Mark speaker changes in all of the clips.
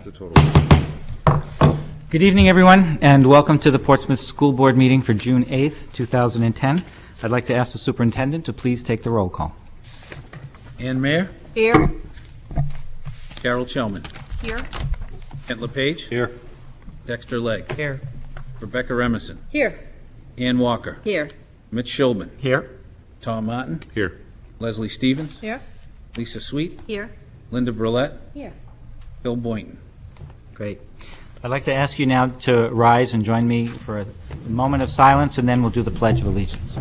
Speaker 1: the total.
Speaker 2: Good evening, everyone, and welcome to the Portsmouth School Board meeting for June 8th, 2010. I'd like to ask the superintendent to please take the roll call.
Speaker 3: Ann Mayer.
Speaker 4: Here.
Speaker 3: Carol Chelman.
Speaker 4: Here.
Speaker 3: Kent LePage.
Speaker 1: Here.
Speaker 3: Dexter Legg.
Speaker 4: Here.
Speaker 3: Rebecca Emerson.
Speaker 4: Here.
Speaker 3: Ann Walker.
Speaker 4: Here.
Speaker 3: Mitch Schulman.
Speaker 2: Here.
Speaker 3: Tom Martin.
Speaker 1: Here.
Speaker 3: Leslie Stevens.
Speaker 4: Here.
Speaker 3: Lisa Sweet.
Speaker 4: Here.
Speaker 3: Linda Brulette.
Speaker 4: Here.
Speaker 3: Bill Boynton.
Speaker 2: Great. I'd like to ask you now to rise and join me for a moment of silence, and then we'll do the Pledge of Allegiance.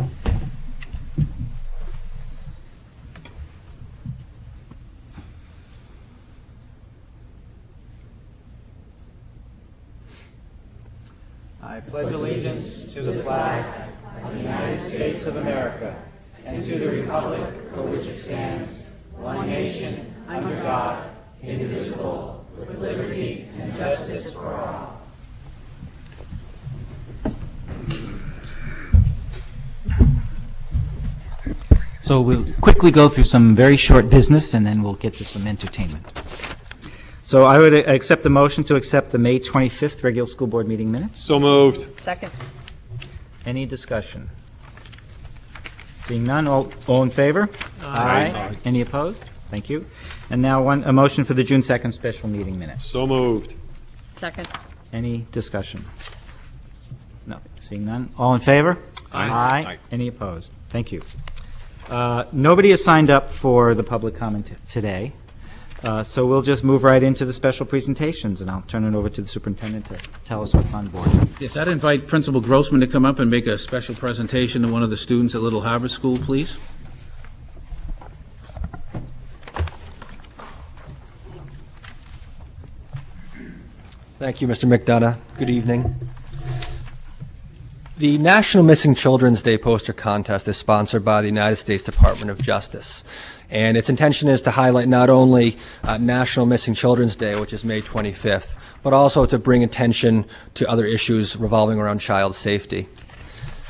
Speaker 2: I pledge allegiance to the flag of the United States of America and to the republic for which it stands, one nation, under God, indivisible, with liberty and justice for all. So we'll quickly go through some very short business, and then we'll get to some entertainment. So I would accept the motion to accept the May 25th regular school board meeting minutes.
Speaker 1: So moved.
Speaker 4: Second.
Speaker 2: Any discussion? Seeing none, all in favor? Aye. Any opposed? Thank you. And now a motion for the June 2nd special meeting minutes.
Speaker 1: So moved.
Speaker 4: Second.
Speaker 2: Any discussion? Nothing. Seeing none, all in favor?
Speaker 1: Aye.
Speaker 2: Aye. Any opposed? Thank you. Nobody has signed up for the public comment today. So we'll just move right into the special presentations, and I'll turn it over to the superintendent to tell us what's on board.
Speaker 3: Yes, I'd invite Principal Grossman to come up and make a special presentation to one of the students at Little Harbor School, please.
Speaker 5: Thank you, Mr. McDonough. Good evening. The National Missing Children's Day poster contest is sponsored by the United States Department of Justice. And its intention is to highlight not only National Missing Children's Day, which is May 25th, but also to bring attention to other issues revolving around child safety.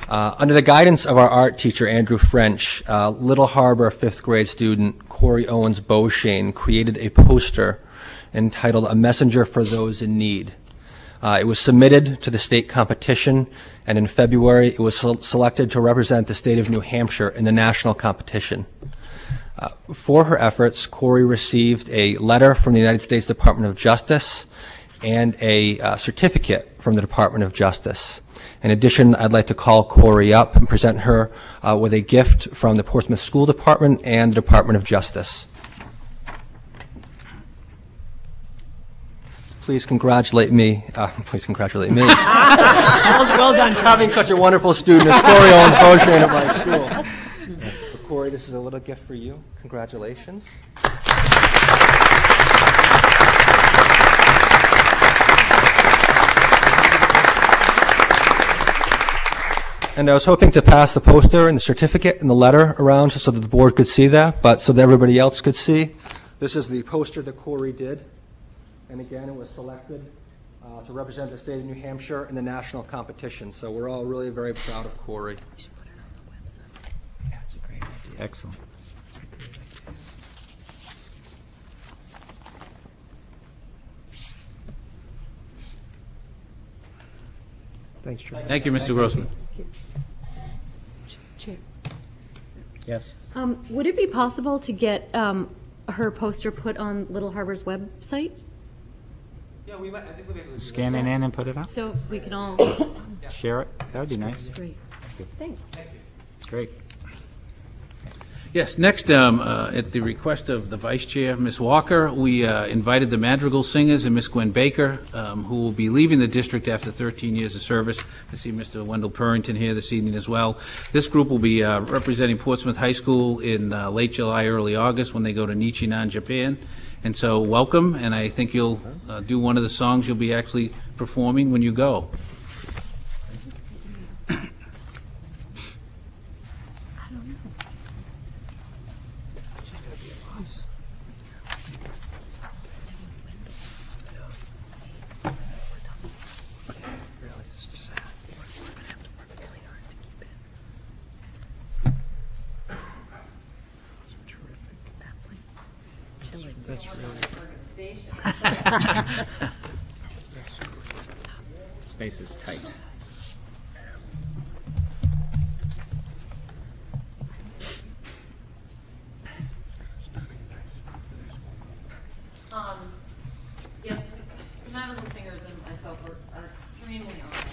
Speaker 5: Under the guidance of our art teacher, Andrew French, Little Harbor 5th grade student Corey Owens Beauchene created a poster entitled A Messenger for Those in Need. It was submitted to the state competition, and in February it was selected to represent the state of New Hampshire in the national competition. For her efforts, Corey received a letter from the United States Department of Justice and a certificate from the Department of Justice. In addition, I'd like to call Corey up and present her with a gift from the Portsmouth School Department and the Department of Justice. Please congratulate me. Please congratulate me.
Speaker 4: Well done.
Speaker 5: Having such a wonderful student as Corey Owens Beauchene at my school. But Corey, this is a little gift for you. Congratulations. And I was hoping to pass the poster and the certificate and the letter around so that the board could see that, but so that everybody else could see. This is the poster that Corey did. And again, it was selected to represent the state of New Hampshire in the national competition. So we're all really very proud of Corey.
Speaker 2: Yeah, it's a great idea. Excellent.
Speaker 5: Thanks, Charlie.
Speaker 3: Thank you, Mr. Grossman.
Speaker 6: Chair.
Speaker 2: Yes.
Speaker 6: Would it be possible to get her poster put on Little Harbor's website
Speaker 5: Yeah, I think we'll be able to
Speaker 2: Scan it in and put it up?
Speaker 6: so we can all?
Speaker 2: Share it? That would be nice.
Speaker 6: Great. Thanks.
Speaker 2: Great.
Speaker 3: Yes, next, at the request of the Vice Chair, Ms. Walker, we invited the Madrigal Singers and Miss Gwen Baker, who will be leaving the district after 13 years of service. I see Mr. Wendell Purrington here this evening as well. This group will be representing Portsmouth High School in late July, early August when they go to Nichinan, Japan. And so welcome, and I think you'll do one of the songs you'll be actually performing when you go.
Speaker 1: That's really.
Speaker 2: Space is tight.
Speaker 7: Yes, Madrigal Singers and myself are extremely honored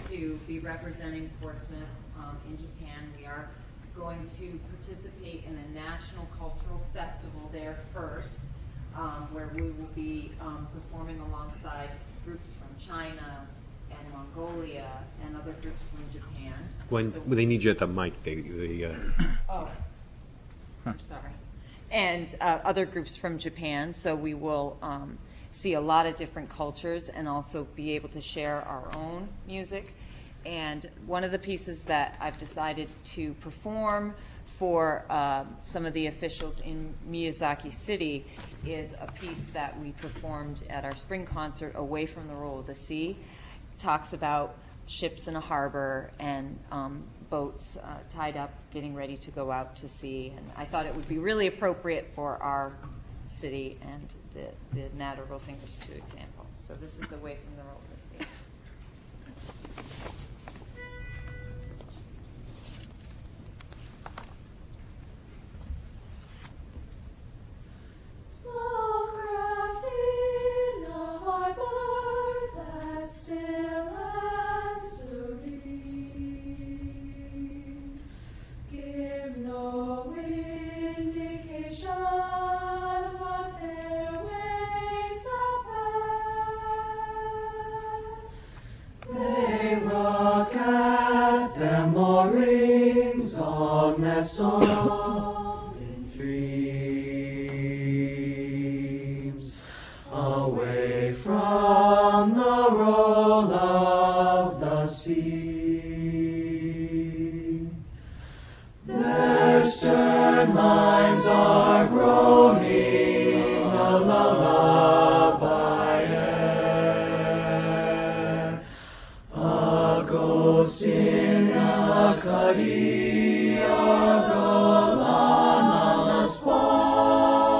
Speaker 7: to be representing Portsmouth in Japan. We are going to participate in a national cultural festival there first, where we will be performing alongside groups from China and Mongolia and other groups from Japan.
Speaker 1: When they need you at the mic,
Speaker 7: Oh, I'm sorry. And other groups from Japan, so we will see a lot of different cultures and also be able to share our own music. And one of the pieces that I've decided to perform for some of the officials in Miyazaki City is a piece that we performed at our spring concert, Away from the Roll of the Sea. It talks about ships in a harbor and boats tied up, getting ready to go out to sea. And I thought it would be really appropriate for our city and the Madrigal Singers to example. So this is Away from the Roll of the Sea.
Speaker 8: Small craft in a harbor that's still and serene, give no indication what their ways are. They rock at their moorings on their solemn dreams, away from the roll of the sea. Their stern lines are groaning a lullaby air, a ghost in the cuddy, a golan on the spar,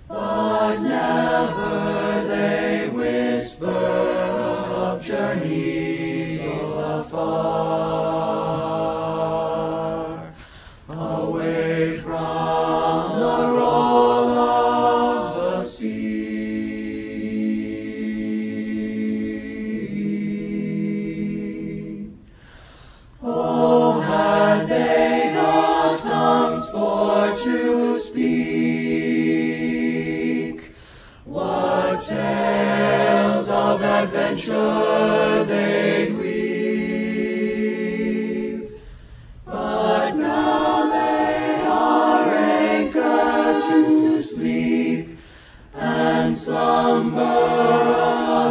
Speaker 8: but never they whisper of journeys afar, away from the roll of the sea. Oh, had they the tongues for to speak, what tales of adventure they'd weave. But now they are anchored to sleep, and slumber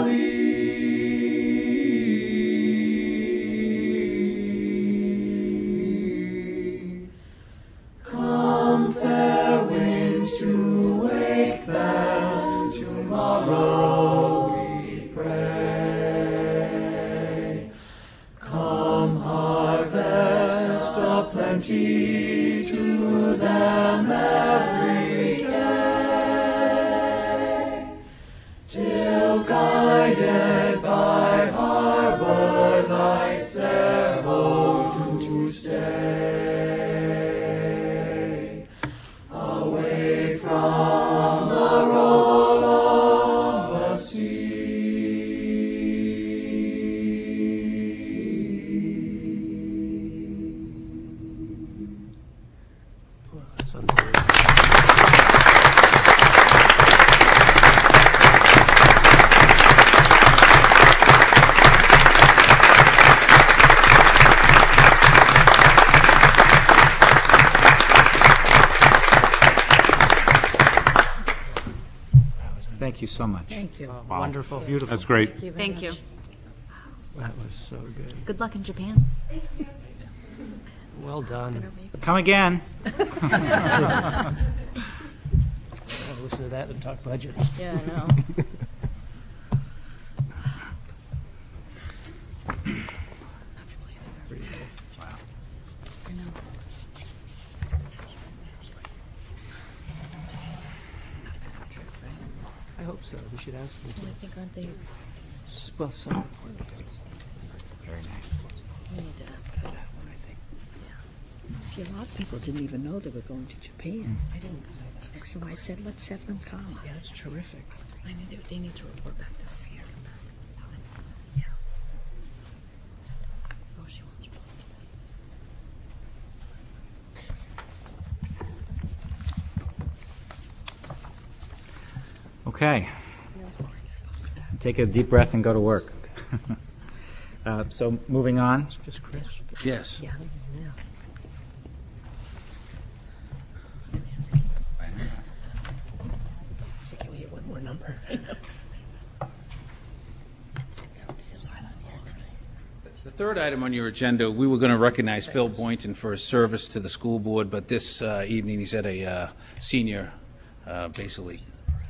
Speaker 8: leave. Come, fair winds, to wake them tomorrow, we pray. Come, harvest a plenty to them every day, till guided by harbor lights their home to stay, away from the roll of the sea.
Speaker 1: That's unbelievable.
Speaker 2: Thank you so much.
Speaker 4: Thank you.
Speaker 1: Wonderful, beautiful.
Speaker 9: That's great.
Speaker 4: Thank you.
Speaker 1: That was so good.
Speaker 4: Good luck in Japan.
Speaker 1: Well done.
Speaker 2: Come again.
Speaker 1: I'll listen to that and talk budget.
Speaker 4: Yeah, I know.
Speaker 1: hope so. We should ask them.
Speaker 4: I think aren't they,
Speaker 1: Well, some.
Speaker 9: Very nice.
Speaker 4: we need to ask her.
Speaker 9: That's what I think.
Speaker 10: See, a lot of people didn't even know they were going to Japan.
Speaker 4: I didn't know that.
Speaker 10: So I said, let's have them come.
Speaker 1: Yeah, that's terrific.
Speaker 4: I knew they need to report back to us here.
Speaker 10: Yeah.
Speaker 4: Oh, she wants to.
Speaker 9: Okay. Take a deep breath and go to work. So moving on.
Speaker 1: Just Chris.
Speaker 3: Yes.
Speaker 10: Yeah. Yeah. Can we get one more number?
Speaker 3: The third item on your agenda, we were going to recognize Phil Boynton for his service to the school board, but this evening he's at a senior, basically,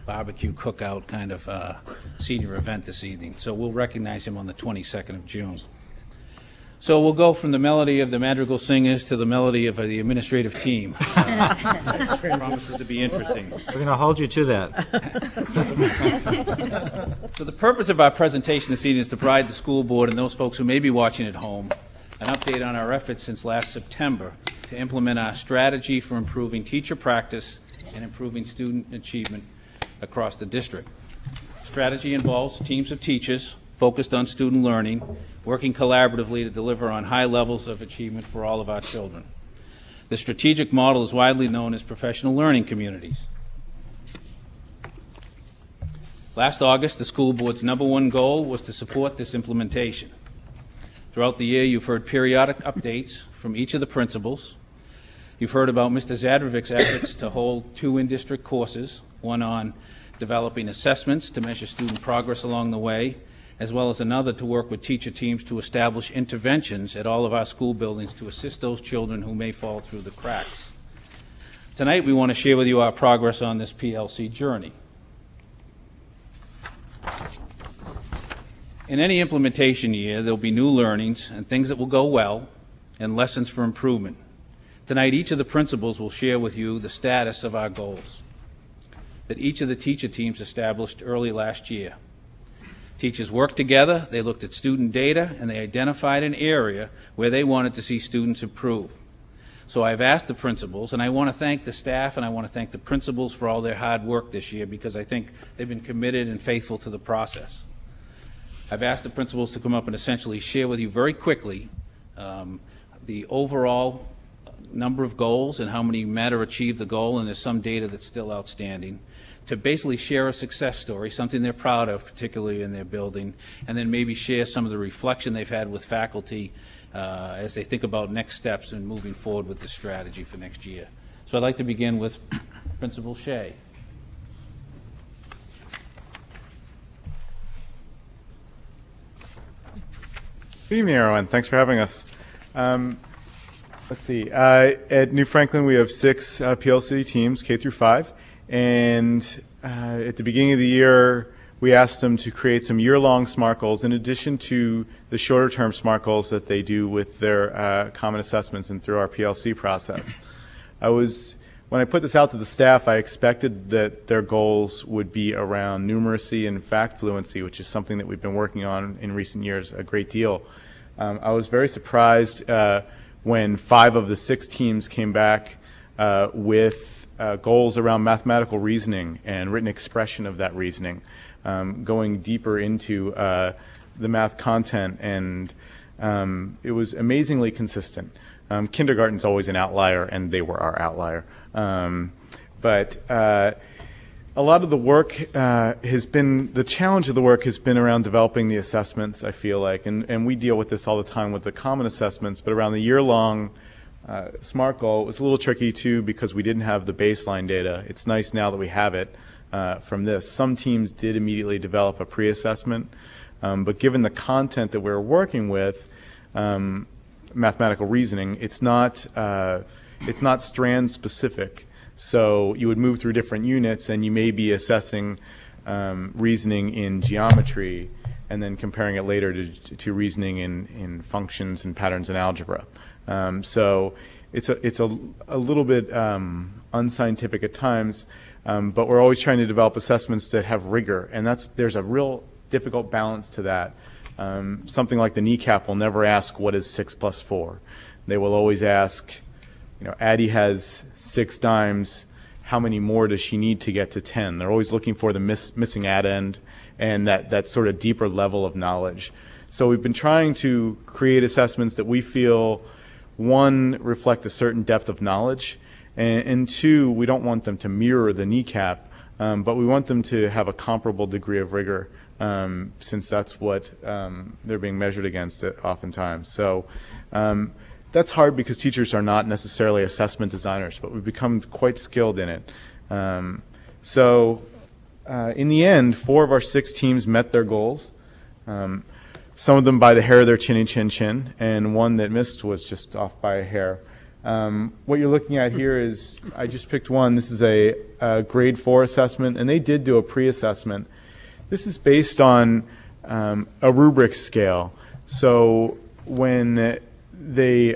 Speaker 3: barbecue cookout kind of senior event this evening. So we'll recognize him on the 22nd of June. So we'll go from the melody of the Madrigal Singers to the melody of the administrative team. Promises to be interesting.
Speaker 9: We're going to hold you to that.
Speaker 3: So the purpose of our presentation this evening is to provide the school board and those folks who may be watching at home an update on our efforts since last September to implement our strategy for improving teacher practice and improving student achievement across the district. Strategy involves teams of teachers focused on student learning, working collaboratively to deliver on high levels of achievement for all of our children. The strategic model is widely known as professional learning communities. Last August, the school board's #1 goal was to support this implementation. Throughout the year, you've heard periodic updates from each of the principals. You've heard about Mr. Zadrovic's efforts to hold 2 in-district courses, one on developing assessments to measure student progress along the way, as well as another to work with teacher teams to establish interventions at all of our school buildings to assist those children who may fall through the cracks. Tonight, we want to share with you our progress on this PLC journey. In any implementation year, there'll be new learnings and things that will go well and lessons for improvement. Tonight, each of the principals will share with you the status of our goals that each of the teacher teams established early last year. Teachers worked together, they looked at student data, and they identified an area where they wanted to see students improve. So I've asked the principals, and I want to thank the staff and I want to thank the principals for all their hard work this year because I think they've been committed and faithful to the process. I've asked the principals to come up and essentially share with you very quickly the overall number of goals and how many met or achieved the goal, and there's some data that's still outstanding, to basically share a success story, something they're proud of, particularly in their building, and then maybe share some of the reflection they've had with faculty as they think about next steps and moving forward with the strategy for next year. So I'd like to begin with Principal Shea.
Speaker 11: Good evening, everyone. Thanks for having us. Let's see. At New Franklin, we have 6 PLC teams, K through 5. And at the beginning of the year, we asked them to create some year-long SMART goals in addition to the shorter-term SMART goals that they do with their common assessments and through our PLC process. When I put this out to the staff, I expected that their goals would be around numeracy and fact fluency, which is something that we've been working on in recent years a great deal. I was very surprised when 5 of the 6 teams came back with goals around mathematical reasoning and written expression of that reasoning, going deeper into the math content, and it was amazingly consistent. Kindergarten's always an outlier, and they were our outlier. But a lot of the work the challenge of the work has been around developing the assessments, I feel like, and we deal with this all the time with the common assessments, but around the year-long SMART goal, it was a little tricky too because we didn't have the baseline data. It's nice now that we have it from this. Some teams did immediately develop a pre-assessment, but given the content that we're working with, mathematical reasoning, it's not strand specific. So you would move through different units and you may be assessing reasoning in geometry and then comparing it later to reasoning in functions and patterns in algebra. So it's a little bit unscientific at times. But we're always trying to develop assessments that have rigor, and there's a real difficult balance to that. Something like the kneecap will never ask, what is 6 plus 4? They will always ask, Addie has 6 dimes, how many more does she need to get to 10? They're always looking for the missing add end and that sort of deeper level of knowledge. So we've been trying to create assessments that we feel, one, reflect a certain depth of knowledge, and two, we don't want them to mirror the kneecap, but we want them to have a comparable degree of rigor, since that's what they're being measured against oftentimes. So that's hard because teachers are not necessarily assessment designers, but we've become quite skilled in it. In the end, 4 of our 6 teams met their goals. Some of them by the hair of their chinny chin chin, and one that missed was just off by a hair. What you're looking at here is, I just picked one. This is a grade 4 assessment, and they did do a pre-assessment. This is based on a rubric scale. So when they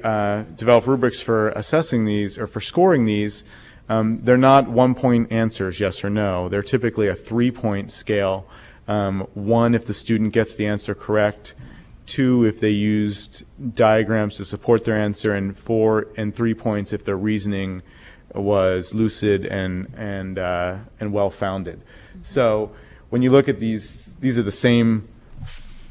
Speaker 11: develop rubrics for assessing these or for scoring these, they're not 1-point answers, yes or no. They're typically a 3-point scale. 1 if the student gets the answer correct, 2 if they used diagrams to support their answer, and 4 and 3 points if their reasoning was lucid and well-founded. So when you look at these are the same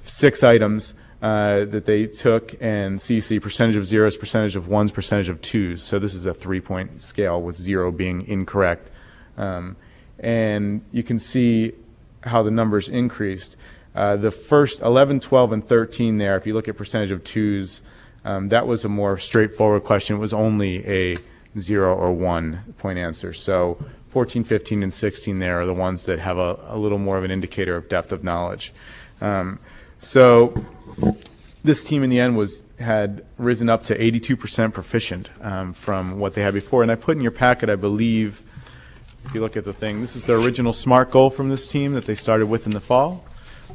Speaker 11: 6 items that they took, and so you see percentage of zeros, percentage of ones, percentage of twos. So this is a 3-point scale with 0 being incorrect. And you can see how the numbers increased. The first 11, 12, and 13 there, if you look at percentage of twos, that was a more straightforward question. It was only a 0 or 1-point answer. So 14, 15, and 16 there are the ones that have a little more of an indicator of depth of knowledge. So this team in the end had risen up to 82% proficient from what they had before. And I put in your packet, I believe, if you look at the thing, this is the original SMART goal from this team that they started with in the fall,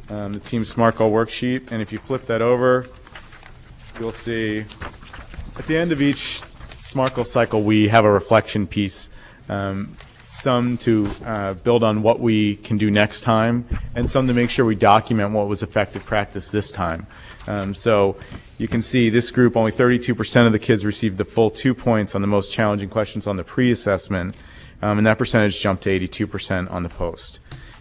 Speaker 11: the team SMART goal worksheet. And if you flip that over, you'll see at the end of each SMART goal cycle, we have a reflection piece, some to build on what we can do next time, and some to make sure we document what was effective practice this time. So you can see this group, only 32% of the kids received the full 2 points on the most challenging questions on the pre-assessment. And that percentage jumped to 82% on the post.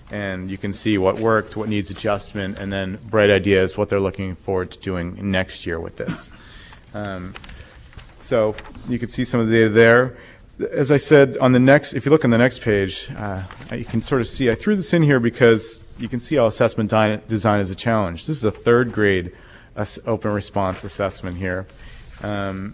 Speaker 11: And you can see what worked, what needs adjustment, and then bright ideas, what they're looking forward to doing next year with this. So you can see some of the data there. As I said, on the next, if you look on the next page, you can sort of see, I threw this in here because you can see how assessment design is a challenge. This is a 3rd grade open response assessment here. And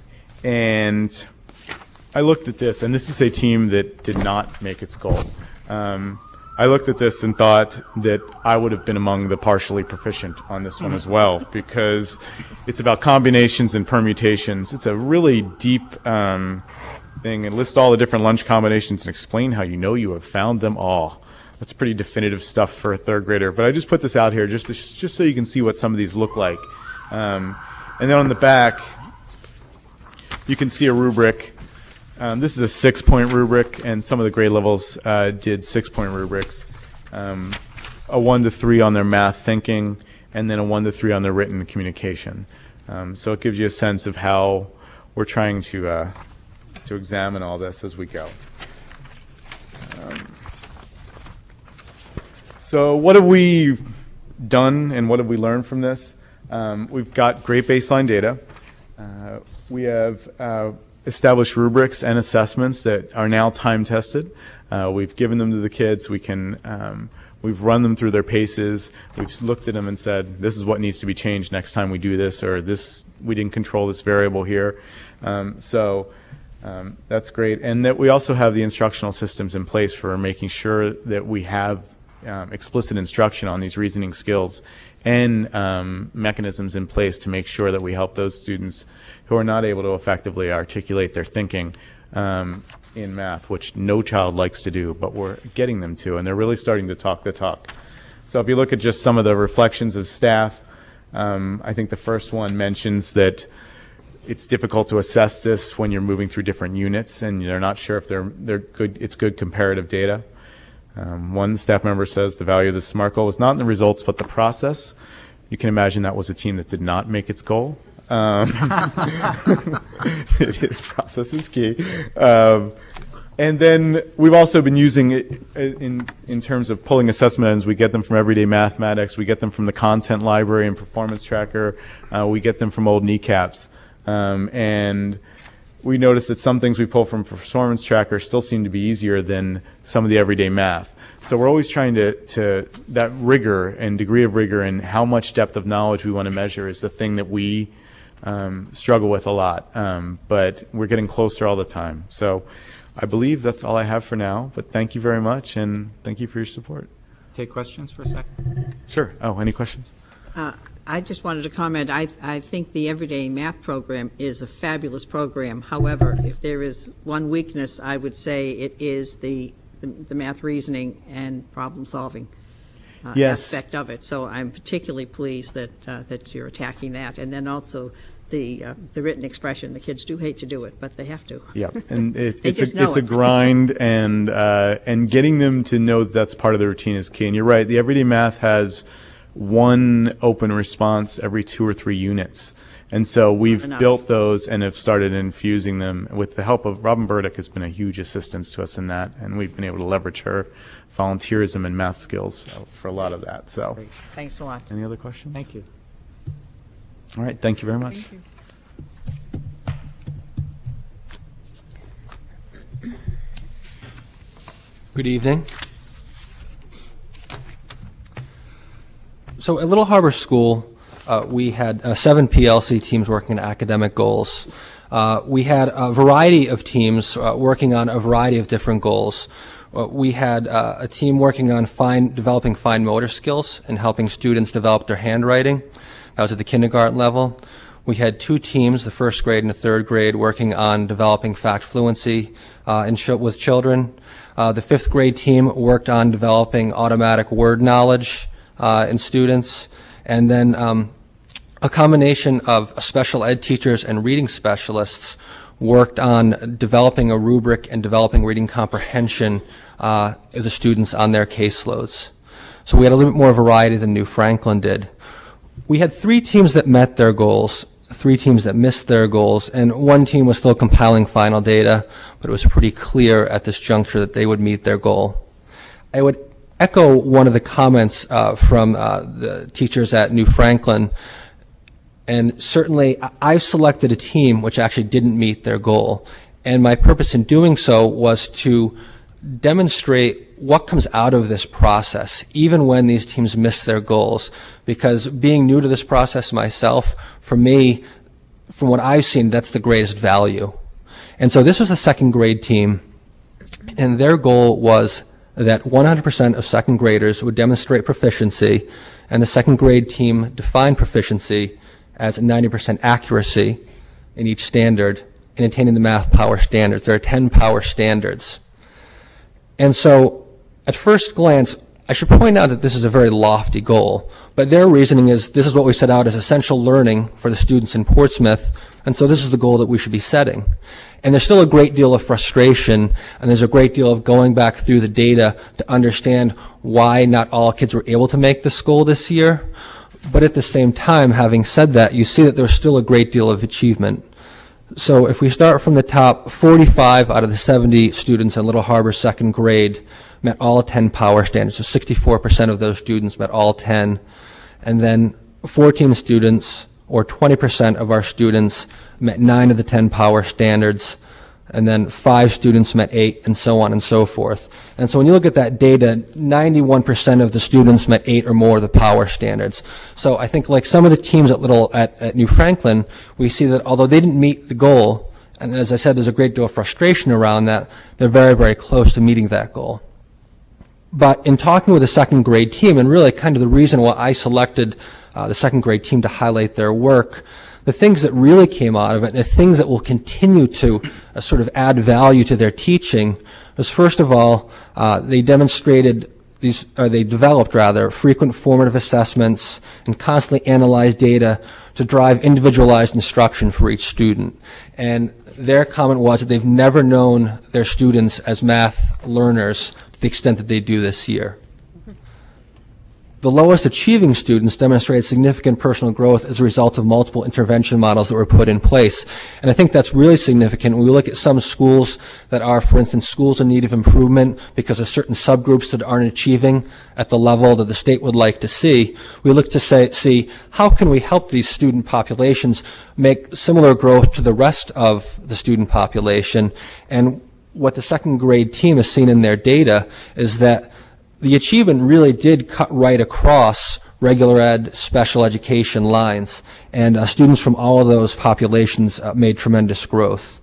Speaker 11: I looked at this, and this is a team that did not make its goal. I looked at this and thought that I would have been among the partially proficient on this one as well, because it's about combinations and permutations. It's a really deep thing, and lists all the different lunch combinations and explain how you know you have found them all. That's pretty definitive stuff for a 3rd grader. But I just put this out here just so you can see what some of these look like. And then on the back, you can see a rubric. This is a 6-point rubric, and some of the grade levels did 6-point rubrics. A 1 to 3 on their math thinking, and then a 1 to 3 on their written communication. So it gives you a sense of how we're trying to examine all this as we go. So what have we done, and what have we learned from this? We've got great baseline data. We have established rubrics and assessments that are now time-tested. We've given them to the kids. We've run them through their paces. We've looked at them and said, this is what needs to be changed next time we do this, or this, we didn't control this variable here. That's great. And that we also have the instructional systems in place for making sure that we have explicit instruction on these reasoning skills and mechanisms in place to make sure that we help those students who are not able to effectively articulate their thinking in math, which no child likes to do, but we're getting them to, and they're really starting to talk the talk. So if you look at just some of the reflections of staff, I think the first one mentions that it's difficult to assess this when you're moving through different units and they're not sure if they're good. It's good comparative data. One staff member says the value of the SMART goal was not in the results, but the process. You can imagine that was a team that did not make its goal. Its process is key. And then we've also been using it in terms of pulling assessment items. We get them from Everyday Mathematics. We get them from the Content Library and Performance Tracker. We get them from old kneecaps. And we noticed that some things we pull from Performance Tracker still seem to be easier than some of the everyday math. So we're always trying to that rigor and degree of rigor and how much depth of knowledge we want to measure is the thing that we struggle with a lot. But we're getting closer all the time. So I believe that's all I have for now, but thank you very much, and thank you for your support.
Speaker 9: Take questions for a second?
Speaker 11: Sure. Oh, any questions?
Speaker 10: I just wanted to comment, I think the Everyday Math program is a fabulous program. However, if there is one weakness, I would say it is the math reasoning and problem solving aspect of it. So I'm particularly pleased that you're attacking that. And then also the written expression. The kids do hate to do it, but they have to.
Speaker 11: Yeah, and it's a grind, and getting them to know that's part of the routine is key. And you're right, the Everyday Math has one open response every 2 or 3 units. And so we've built those and have started infusing them with the help of Robin Burdick has been a huge assistance to us in that, and we've been able to leverage her volunteerism and math skills for a lot of that. So,
Speaker 10: great. Thanks a lot.
Speaker 11: Any other questions?
Speaker 9: Thank you.
Speaker 11: All right, thank you very much.
Speaker 10: Thank you.
Speaker 5: Good evening. So at Little Harbor School, we had 7 PLC teams working on academic goals. We had a variety of teams working on a variety of different goals. We had a team working on developing fine motor skills and helping students develop their handwriting. That was at the kindergarten level. We had 2 teams, the first grade and the third grade, working on developing fact fluency with children. The 5th grade team worked on developing automatic word knowledge in students. And then a combination of special ed teachers and reading specialists worked on developing a rubric and developing reading comprehension of the students on their caseloads. So we had a little bit more variety than New Franklin did. We had 3 teams that met their goals, 3 teams that missed their goals, and 1 team was still compiling final data, but it was pretty clear at this juncture that they would meet their goal. I would echo one of the comments from the teachers at New Franklin, and certainly I've selected a team which actually didn't meet their goal, and my purpose in doing so was to demonstrate what comes out of this process, even when these teams miss their goals, because being new to this process myself, for me, from what I've seen, that's the greatest value. And so this was a 2nd grade team, and their goal was that 100% of 2nd graders would demonstrate proficiency, and the 2nd grade team defined proficiency as 90% accuracy in each standard in attaining the math power standards. There are 10 power standards. And so at first glance, I should point out that this is a very lofty goal, but their reasoning is this is what we set out as essential learning for the students in Portsmouth, and so this is the goal that we should be setting. And there's still a great deal of frustration, and there's a great deal of going back through the data to understand why not all kids were able to make this goal this year. But at the same time, having said that, you see that there's still a great deal of achievement. So if we start from the top, 45 out of the 70 students in Little Harbor 2nd grade met all 10 power standards. So 64% of those students met all 10. And then 14 students, or 20% of our students, met 9 of the 10 power standards. And then 5 students met 8, and so on and so forth. And so when you look at that data, 91% of the students met 8 or more of the power standards. So I think like some of the teams at New Franklin, we see that although they didn't meet the goal, and as I said, there's a great deal of frustration around that, they're very, very close to meeting that goal. But in talking with the 2nd grade team, and really kind of the reason why I selected the 2nd grade team to highlight their work, the things that really came out of it, and the things that will continue to sort of add value to their teaching, was first of all, they developed frequent formative assessments and constantly analyzed data to drive individualized instruction for each student. And their comment was that they've never known their students as math learners the extent that they do this year. The lowest achieving students demonstrated significant personal growth as a result of multiple intervention models that were put in place. And I think that's really significant. When we look at some schools that are, for instance, schools in need of improvement because of certain subgroups that aren't achieving at the level that the state would like to see, we look to see how can we help these student populations make similar growth to the rest of the student population. And what the second grade team has seen in their data is that the achievement really did cut right across regular ed, special education lines, and students from all of those populations made tremendous growth.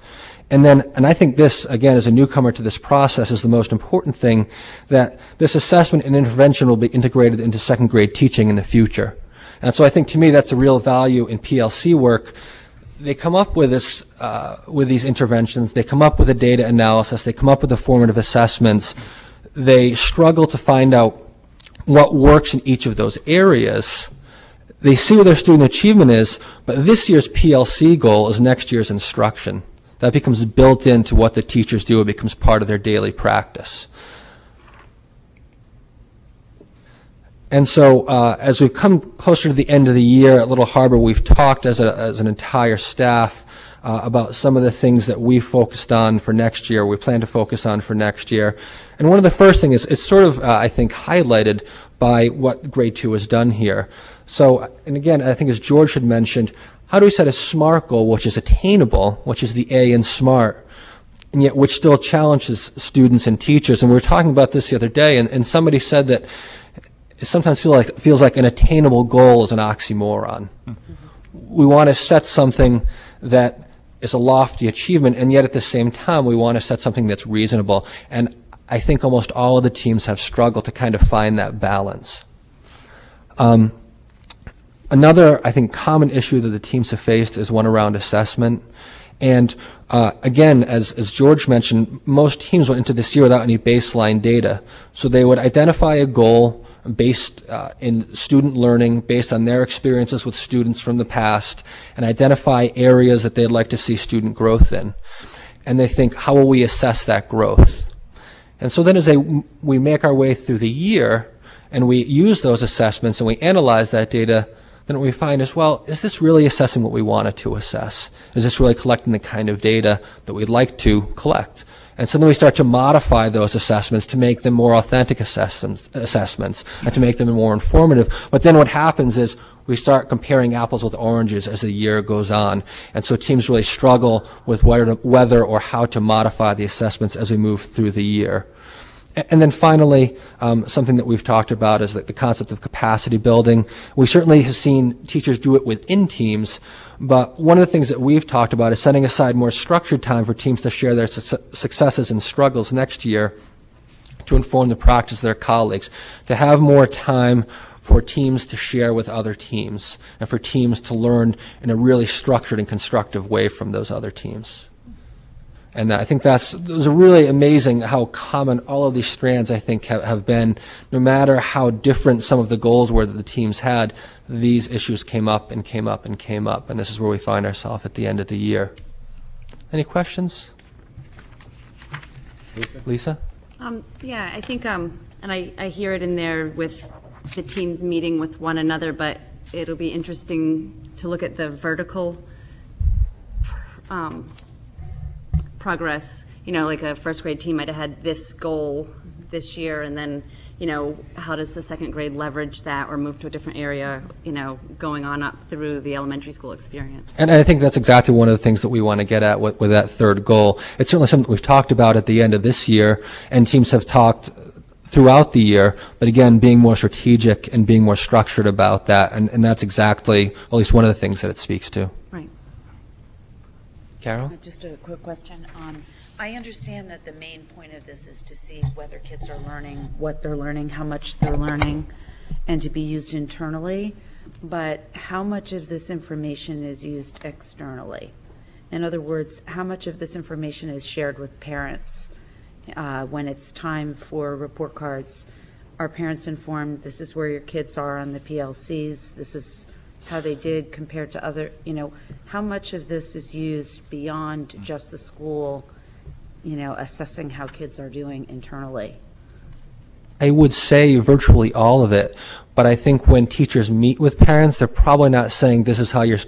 Speaker 5: And I think this, again, as a newcomer to this process, is the most important thing, that this assessment and intervention will be integrated into second grade teaching in the future. And so I think, to me, that's a real value in PLC work. They come up with this, with these interventions, they come up with a data analysis, they come up with the formative assessments. They struggle to find out what works in each of those areas. They see what their student achievement is, but this year's PLC goal is next year's instruction. That becomes built into what the teachers do. It becomes part of their daily practice. And so as we've come closer to the end of the year at Little Harbor, we've talked as an entire staff about some of the things that we focused on for next year, we plan to focus on for next year. And one of the first things is, it's sort of, I think, highlighted by what grade 2 has done here. So, and again, I think as George had mentioned, how do we set a SMART goal which is attainable, which is the A in SMART, and yet which still challenges students and teachers? And we were talking about this the other day, and somebody said that it sometimes feels like an attainable goal is an oxymoron. We want to set something that is a lofty achievement, and yet at the same time we want to set something that's reasonable. And I think almost all of the teams have struggled to kind of find that balance. Another, I think, common issue that the teams have faced is one around assessment. And again, as George mentioned, most teams went into this year without any baseline data. So they would identify a goal based in student learning, based on their experiences with students from the past, and identify areas that they'd like to see student growth in. And they think, how will we assess that growth? And so then as we make our way through the year, and we use those assessments and we analyze that data, then what we find is, well, is this really assessing what we wanted to assess? Is this really collecting the kind of data that we'd like to collect? And so then we start to modify those assessments to make them more authentic assessments and to make them more informative. But then what happens is we start comparing apples with oranges as the year goes on. And so teams really struggle with whether or how to modify the assessments as we move through the year. And then finally, something that we've talked about is the concept of capacity building. We certainly have seen teachers do it within teams, but one of the things that we've talked about is setting aside more structured time for teams to share their successes and struggles next year to inform the practice of their colleagues, to have more time for teams to share with other teams and for teams to learn in a really structured and constructive way from those other teams. And I think it was really amazing how common all of these strands, I think, have been. No matter how different some of the goals were that the teams had, these issues came up and came up and came up, and this is where we find ourselves at the end of the year. Any questions? Lisa?
Speaker 6: Yeah, I think, and I hear it in there with the teams meeting with one another, but it'll be interesting to look at the vertical progress. You know, like a first grade team might have had this goal this year, and then, you know, how does the second grade leverage that or move to a different area, you know, going on up through the elementary school experience? And
Speaker 5: I think that's exactly one of the things that we want to get at with that third goal. It's certainly something we've talked about at the end of this year, and teams have talked throughout the year, but again, being more strategic and being more structured about that, and that's exactly, at least one of the things that it speaks to.
Speaker 6: Right.
Speaker 5: Carol?
Speaker 4: Just a quick question. I understand that the main point of this is to see whether kids are learning, what they're learning, how much they're learning, and to be used internally, but how much of this information is used externally? In other words, how much of this information is shared with parents? When it's time for report cards, are parents informed, this is where your kids are on the PLCs, this is how they did compared to other, you know, how much of this is used beyond just the school, you know, assessing how kids are doing internally?
Speaker 5: I would say virtually all of it. But I think when teachers meet with parents, they're probably not saying this is how your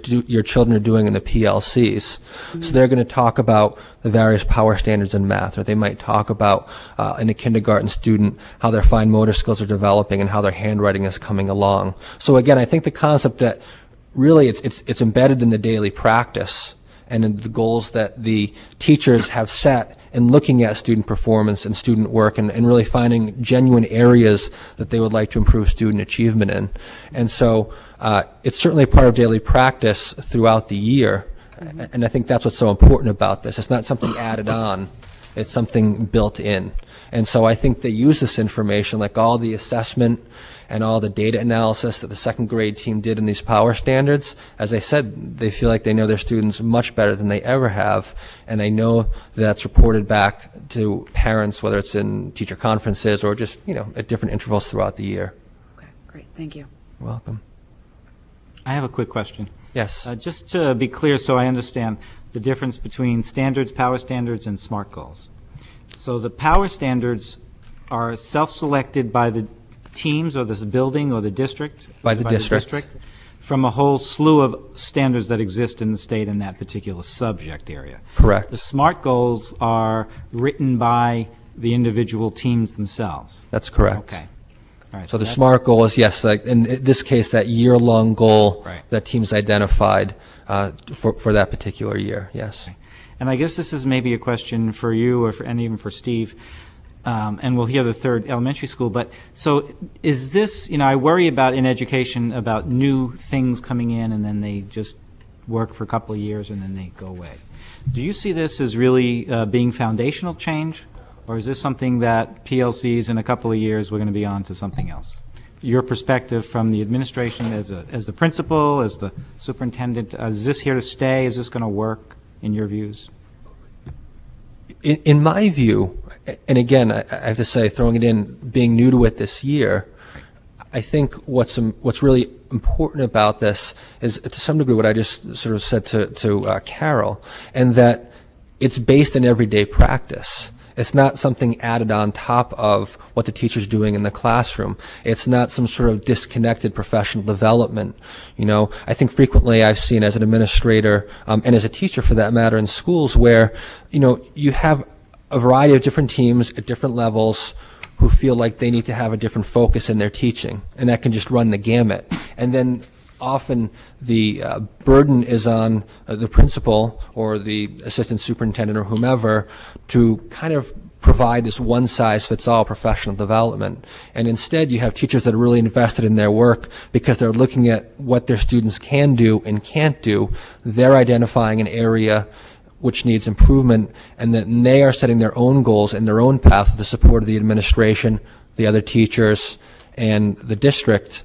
Speaker 5: children are doing in the PLCs. So they're going to talk about the various power standards in math, or they might talk about in a kindergarten student how their fine motor skills are developing and how their handwriting is coming along. So again, I think the concept that really it's embedded in the daily practice and in the goals that the teachers have set in looking at student performance and student work and really finding genuine areas that they would like to improve student achievement in. And so it's certainly a part of daily practice throughout the year. And I think that's what's so important about this. It's not something added on. It's something built in. And so I think they use this information, like all the assessment and all the data analysis that the second grade team did in these power standards. As I said, they feel like they know their students much better than they ever have, and I know that's reported back to parents, whether it's in teacher conferences or just, at different intervals throughout the year.
Speaker 4: Okay, great, thank you.
Speaker 5: You're welcome.
Speaker 9: I have a quick question.
Speaker 5: Yes.
Speaker 9: Just to be clear so I understand the difference between standards, power standards, and SMART goals. So the power standards are self-selected by the teams or the building or the district?
Speaker 5: By the district.
Speaker 9: From a whole slew of standards that exist in the state in that particular subject area.
Speaker 5: Correct.
Speaker 9: The SMART goals are written by the individual teams themselves.
Speaker 5: That's correct.
Speaker 9: Okay. All right,
Speaker 5: so the SMART goal is, yes, like in this case, that year-long goal that teams identified for that particular year, yes.
Speaker 9: Okay. And I guess this is maybe a question for you and even for Steve. And we'll hear the third elementary school. But so is this, I worry about in education about new things coming in and then they just work for a couple of years and then they go away. Do you see this as really being foundational change, or is this something that PLCs in a couple of years we're going to be on to something else? Your perspective from the administration as the principal, as the superintendent, is this here to stay? Is this going to work in your views?
Speaker 5: In my view, and again, I have to say, throwing it in, being new to it this year, I think what's really important about this is, to some degree, what I just sort of said to Carol, and that it's based in everyday practice. It's not something added on top of what the teacher's doing in the classroom. It's not some sort of disconnected professional development. I think frequently I've seen as an administrator and as a teacher for that matter in schools where, you have a variety of different teams at different levels who feel like they need to have a different focus in their teaching, and that can just run the gamut. And then often the burden is on the principal or the assistant superintendent or whomever to kind of provide this one-size-fits-all professional development. And instead you have teachers that are really invested in their work because they're looking at what their students can do and can't do. They're identifying an area which needs improvement, and then they are setting their own goals and their own path with the support of the administration, the other teachers, and the district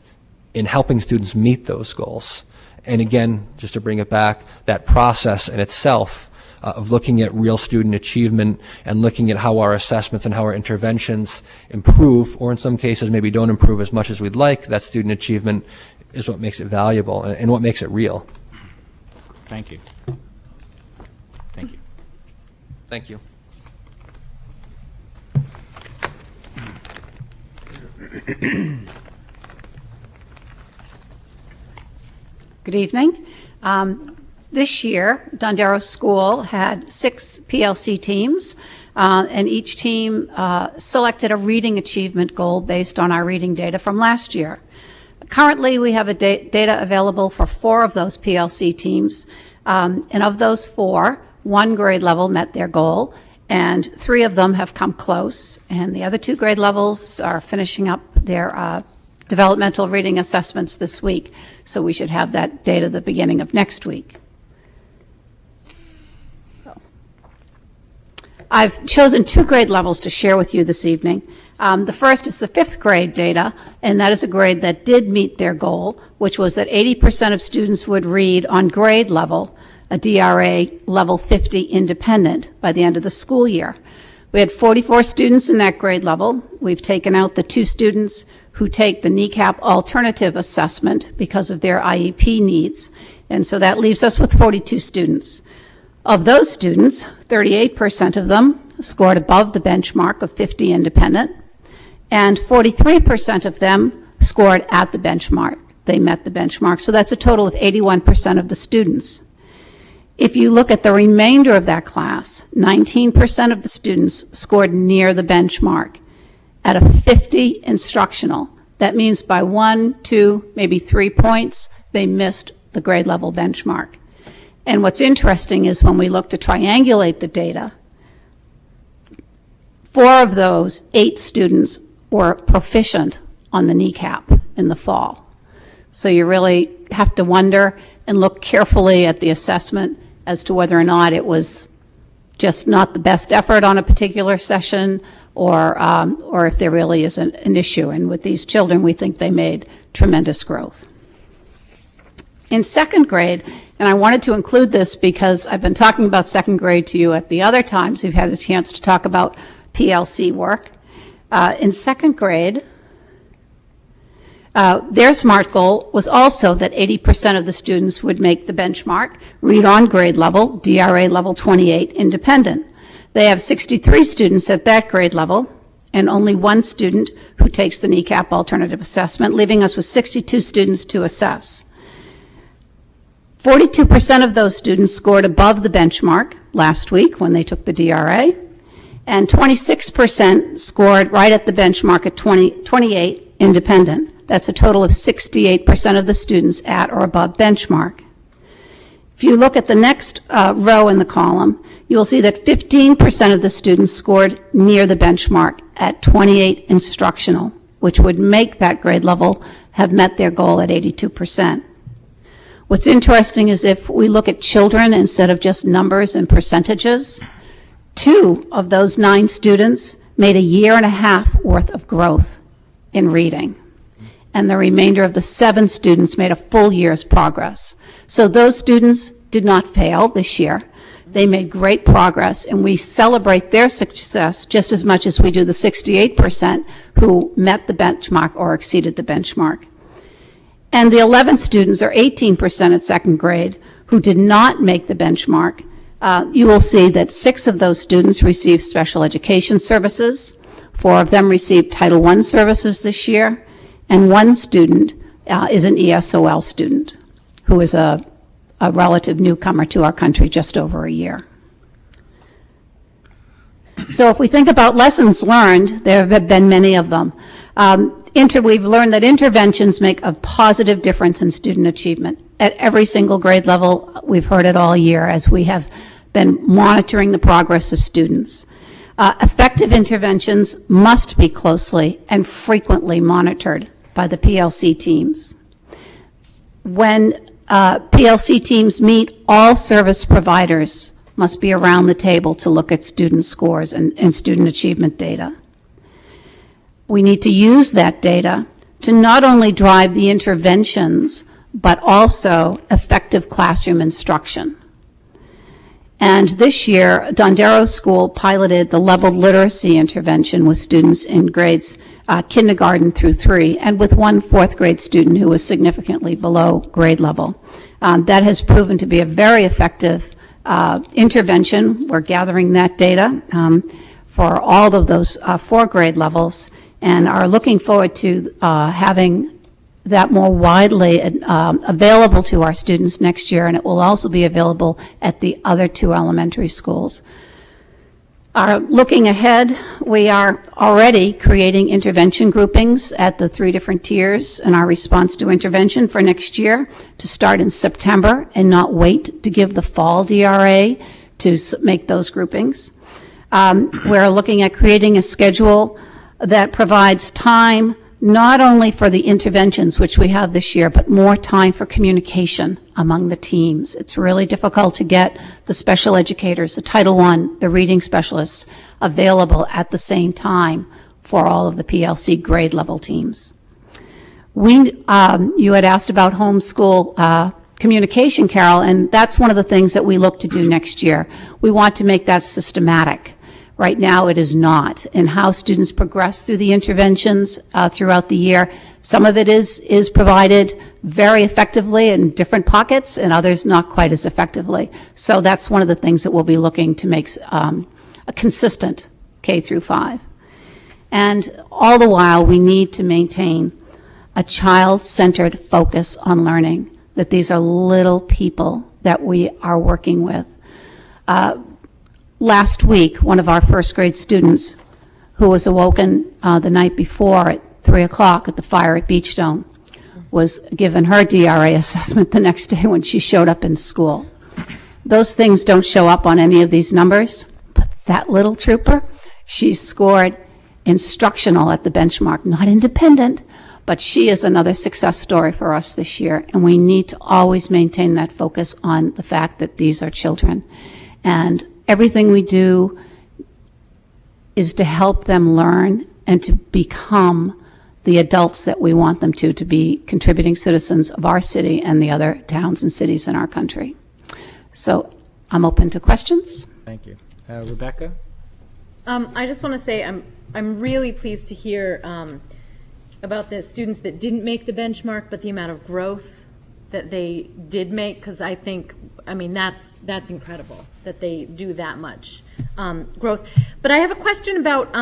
Speaker 5: in helping students meet those goals. And again, just to bring it back, that process in itself of looking at real student achievement and looking at how our assessments and how our interventions improve, or in some cases maybe don't improve as much as we'd like, that student achievement is what makes it valuable and what makes it real.
Speaker 9: Thank you. Thank you.
Speaker 5: Thank you.
Speaker 12: Good evening. This year, Dondero School had 6 PLC teams, and each team selected a reading achievement goal based on our reading data from last year. Currently, we have data available for 4 of those PLC teams, and of those 4, 1 grade level met their goal, and 3 of them have come close, and the other 2 grade levels are finishing up their developmental reading assessments this week, so we should have that data at the beginning of next week. I've chosen 2 grade levels to share with you this evening. The first is the 5th grade data, and that is a grade that did meet their goal, which was that 80% of students would read on grade level, a DRA level 50 independent by the end of the school year. We had 44 students in that grade level. We've taken out the 2 students who take the NECAP alternative assessment because of their IEP needs, and so that leaves us with 42 students. Of those students, 38% of them scored above the benchmark of 50 independent, and 43% of them scored at the benchmark. They met the benchmark, so that's a total of 81% of the students. If you look at the remainder of that class, 19% of the students scored near the benchmark at a 50 instructional. That means by 1, 2, maybe 3 points, they missed the grade level benchmark. And what's interesting is when we look to triangulate the data, 4 of those 8 students were proficient on the kneecap in the fall. So you really have to wonder and look carefully at the assessment as to whether or not it was just not the best effort on a particular session, or if there really is an issue. And with these children, we think they made tremendous growth. In second grade, and I wanted to include this because I've been talking about second grade to you at the other times we've had a chance to talk about PLC work. In second grade, their SMART goal was also that 80% of the students would make the benchmark, read on grade level, DRA level 28, independent. They have 63 students at that grade level, and only 1 student who takes the kneecap alternative assessment, leaving us with 62 students to assess. 42% of those students scored above the benchmark last week when they took the DRA, and 26% scored right at the benchmark at 28, independent. That's a total of 68% of the students at or above benchmark. If you look at the next row in the column, you will see that 15% of the students scored near the benchmark at 28 instructional, which would make that grade level have met their goal at 82%. What's interesting is if we look at children instead of just numbers and percentages, 2 of those 9 students made a year and a half worth of growth in reading, and the remainder of the 7 students made a full year's progress. So those students did not fail this year. They made great progress, and we celebrate their success just as much as we do the 68% who met the benchmark or exceeded the benchmark. And the 11 students, or 18% at second grade, who did not make the benchmark, you will see that 6 of those students received special education services, 4 of them received Title I services this year, and 1 student is an ESOL student, who is a relative newcomer to our country just over a year. So if we think about lessons learned, there have been many of them. We've learned that interventions make a positive difference in student achievement. At every single grade level, we've heard it all year as we have been monitoring the progress of students. Effective interventions must be closely and frequently monitored by the PLC teams. When PLC teams meet, all service providers must be around the table to look at student scores and student achievement data. We need to use that data to not only drive the interventions, but also effective classroom instruction. And this year, Dondero School piloted the leveled literacy intervention with students in grades kindergarten through 3, and with 1 4th grade student who was significantly below grade level. That has proven to be a very effective intervention. We're gathering that data for all of those 4 grade levels, and are looking forward to having that more widely available to our students next year, and it will also be available at the other 2 elementary schools. Looking ahead, we are already creating intervention groupings at the 3 different tiers in our response to intervention for next year to start in September and not wait to give the fall DRA to make those groupings. We're looking at creating a schedule that provides time not only for the interventions, which we have this year, but more time for communication among the teams. It's really difficult to get the special educators, the Title I, the reading specialists available at the same time for all of the PLC grade level teams. You had asked about homeschool communication, Carol, and that's one of the things that we look to do next year. We want to make that systematic. Right now it is not, and how students progress through the interventions throughout the year. Some of it is provided very effectively in different pockets, and others not quite as effectively. So that's one of the things that we'll be looking to make a consistent K through 5. And all the while, we need to maintain a child-centered focus on learning, that these are little people that we are working with. Last week, one of our first grade students who was awoken the night before at 3 o'clock at the fire at Beachstone was given her DRA assessment the next day when she showed up in school. Those things don't show up on any of these numbers, but that little trooper, she scored instructional at the benchmark, not independent, but she is another success story for us this year, and we need to always maintain that focus on the fact that these are children. And everything we do is to help them learn and to become the adults that we want them to be contributing citizens of our city and the other towns and cities in our country. So I'm open to questions.
Speaker 9: Thank you. Rebecca?
Speaker 13: I just want to say I'm really pleased to hear about the students that didn't make the benchmark, but the amount of growth that they did make, because I mean, that's incredible that they do that much growth. But I have a question about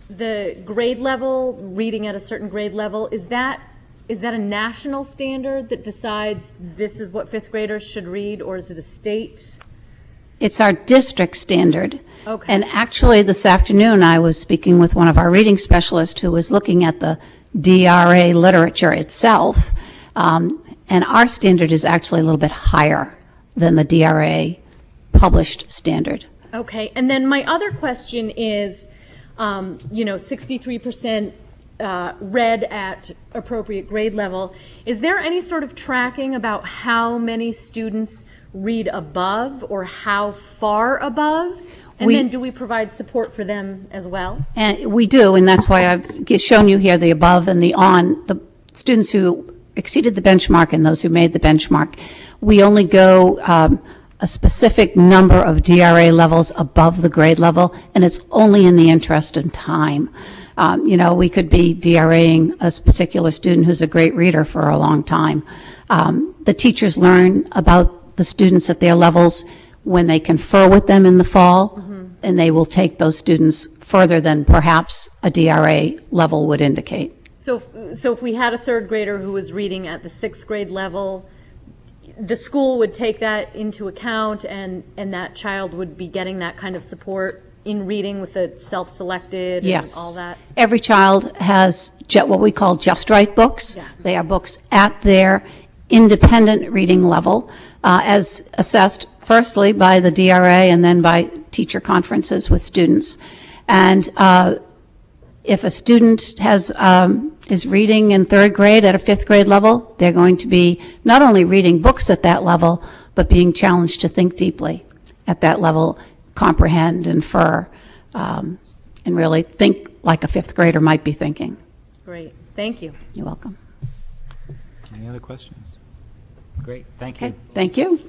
Speaker 13: the grade level, reading at a certain grade level. Is that a national standard that decides this is what fifth graders should read, or is it a state?
Speaker 12: It's our district standard.
Speaker 13: Okay.
Speaker 12: And actually, this afternoon, I was speaking with one of our reading specialists who was looking at the DRA literature itself, and our standard is actually a little bit higher than the DRA published standard.
Speaker 13: Okay, and then my other question is, 63% read at appropriate grade level. Is there any sort of tracking about how many students read above or how far above? And then do we provide support for them as well? And
Speaker 12: we do, and that's why I've shown you here the above and the on. The students who exceeded the benchmark and those who made the benchmark, we only go a specific number of DRA levels above the grade level, and it's only in the interest of time. We could be DRAing a particular student who's a great reader for a long time. The teachers learn about the students at their levels when they confer with them in the fall, and they will take those students further than perhaps a DRA level would indicate.
Speaker 13: So if we had a third grader who was reading at the sixth grade level, the school would take that into account, and that child would be getting that kind of support in reading with the self-selected and all that?
Speaker 12: Every child has what we call just right books.
Speaker 13: Yeah.
Speaker 12: They are books at their independent reading level, as assessed firstly by the DRA and then by teacher conferences with students. And if a student is reading in third grade at a fifth grade level, they're going to be not only reading books at that level, but being challenged to think deeply at that level, comprehend, infer, and really think like a fifth grader might be thinking.
Speaker 13: Great. Thank you.
Speaker 12: You're welcome.
Speaker 9: Any other questions? Great. Thank
Speaker 12: Okay.
Speaker 9: you.
Speaker 12: Thank you.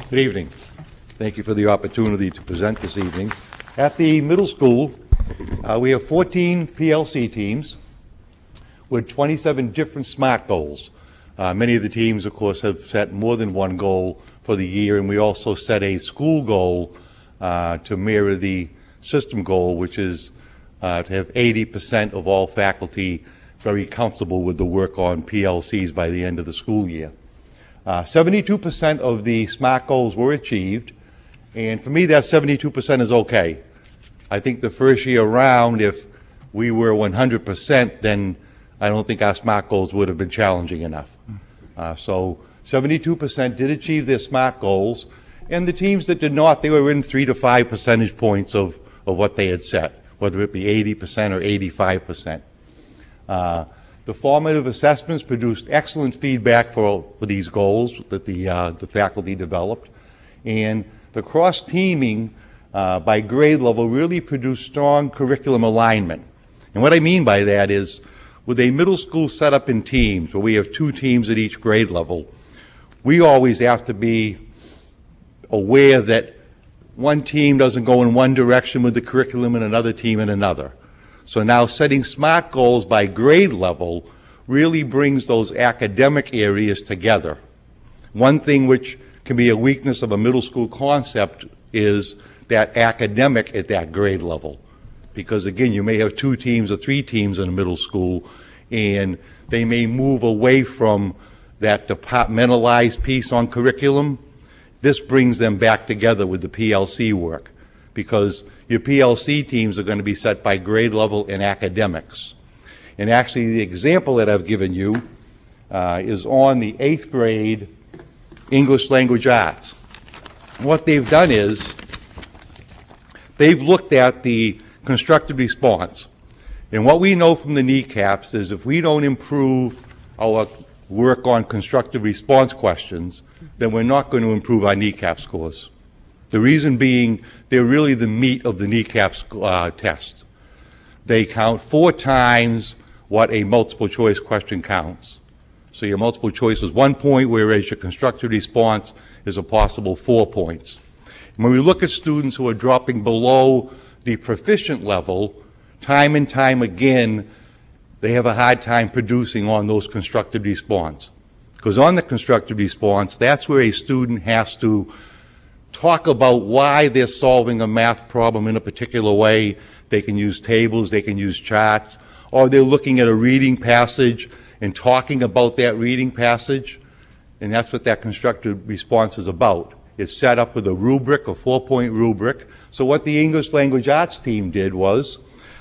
Speaker 14: Good evening. Thank you for the opportunity to present this evening. At the middle school, we have 14 PLC teams with 27 different SMART goals. Many of the teams, of course, have set more than one goal for the year, and we also set a school goal to mirror the system goal, which is to have 80% of all faculty very comfortable with the work on PLCs by the end of the school year. 72% of the SMART goals were achieved, and for me that 72% is okay. I think the first year around, if we were 100%, then I don't think our SMART goals would have been challenging enough. So 72% did achieve their SMART goals, and the teams that did not, they were in 3 to 5 percentage points of what they had set, whether it be 80% or 85%. The formative assessments produced excellent feedback for these goals that the faculty developed, and the cross-teaming by grade level really produced strong curriculum alignment. And what I mean by that is, with a middle school set up in teams, where we have 2 teams at each grade level, we always have to be aware that one team doesn't go in one direction with the curriculum and another team in another. So now setting SMART goals by grade level really brings those academic areas together. One thing which can be a weakness of a middle school concept is that academic at that grade level. Because again, you may have 2 teams or 3 teams in a middle school, and they may move away from that departmentalized piece on curriculum. This brings them back together with the PLC work, because your PLC teams are going to be set by grade level and academics. And actually, the example that I've given you is on the 8th grade English Language Arts. What they've done is they've looked at the constructive response. And what we know from the kneecaps is if we don't improve our work on constructive response questions, then we're not going to improve our kneecap scores. The reason being, they're really the meat of the kneecaps test. They count 4 times what a multiple choice question counts. So your multiple choice is 1 point, whereas your constructive response is a possible 4 points. And when we look at students who are dropping below the proficient level, time and time again, they have a hard time producing on those constructive response. Because on the constructive response, that's where a student has to talk about why they're solving a math problem in a particular way. They can use tables, they can use charts, or they're looking at a reading passage and talking about that reading passage. And that's what that constructive response is about. It's set up with a rubric, a 4-point rubric. So what the English Language Arts team did was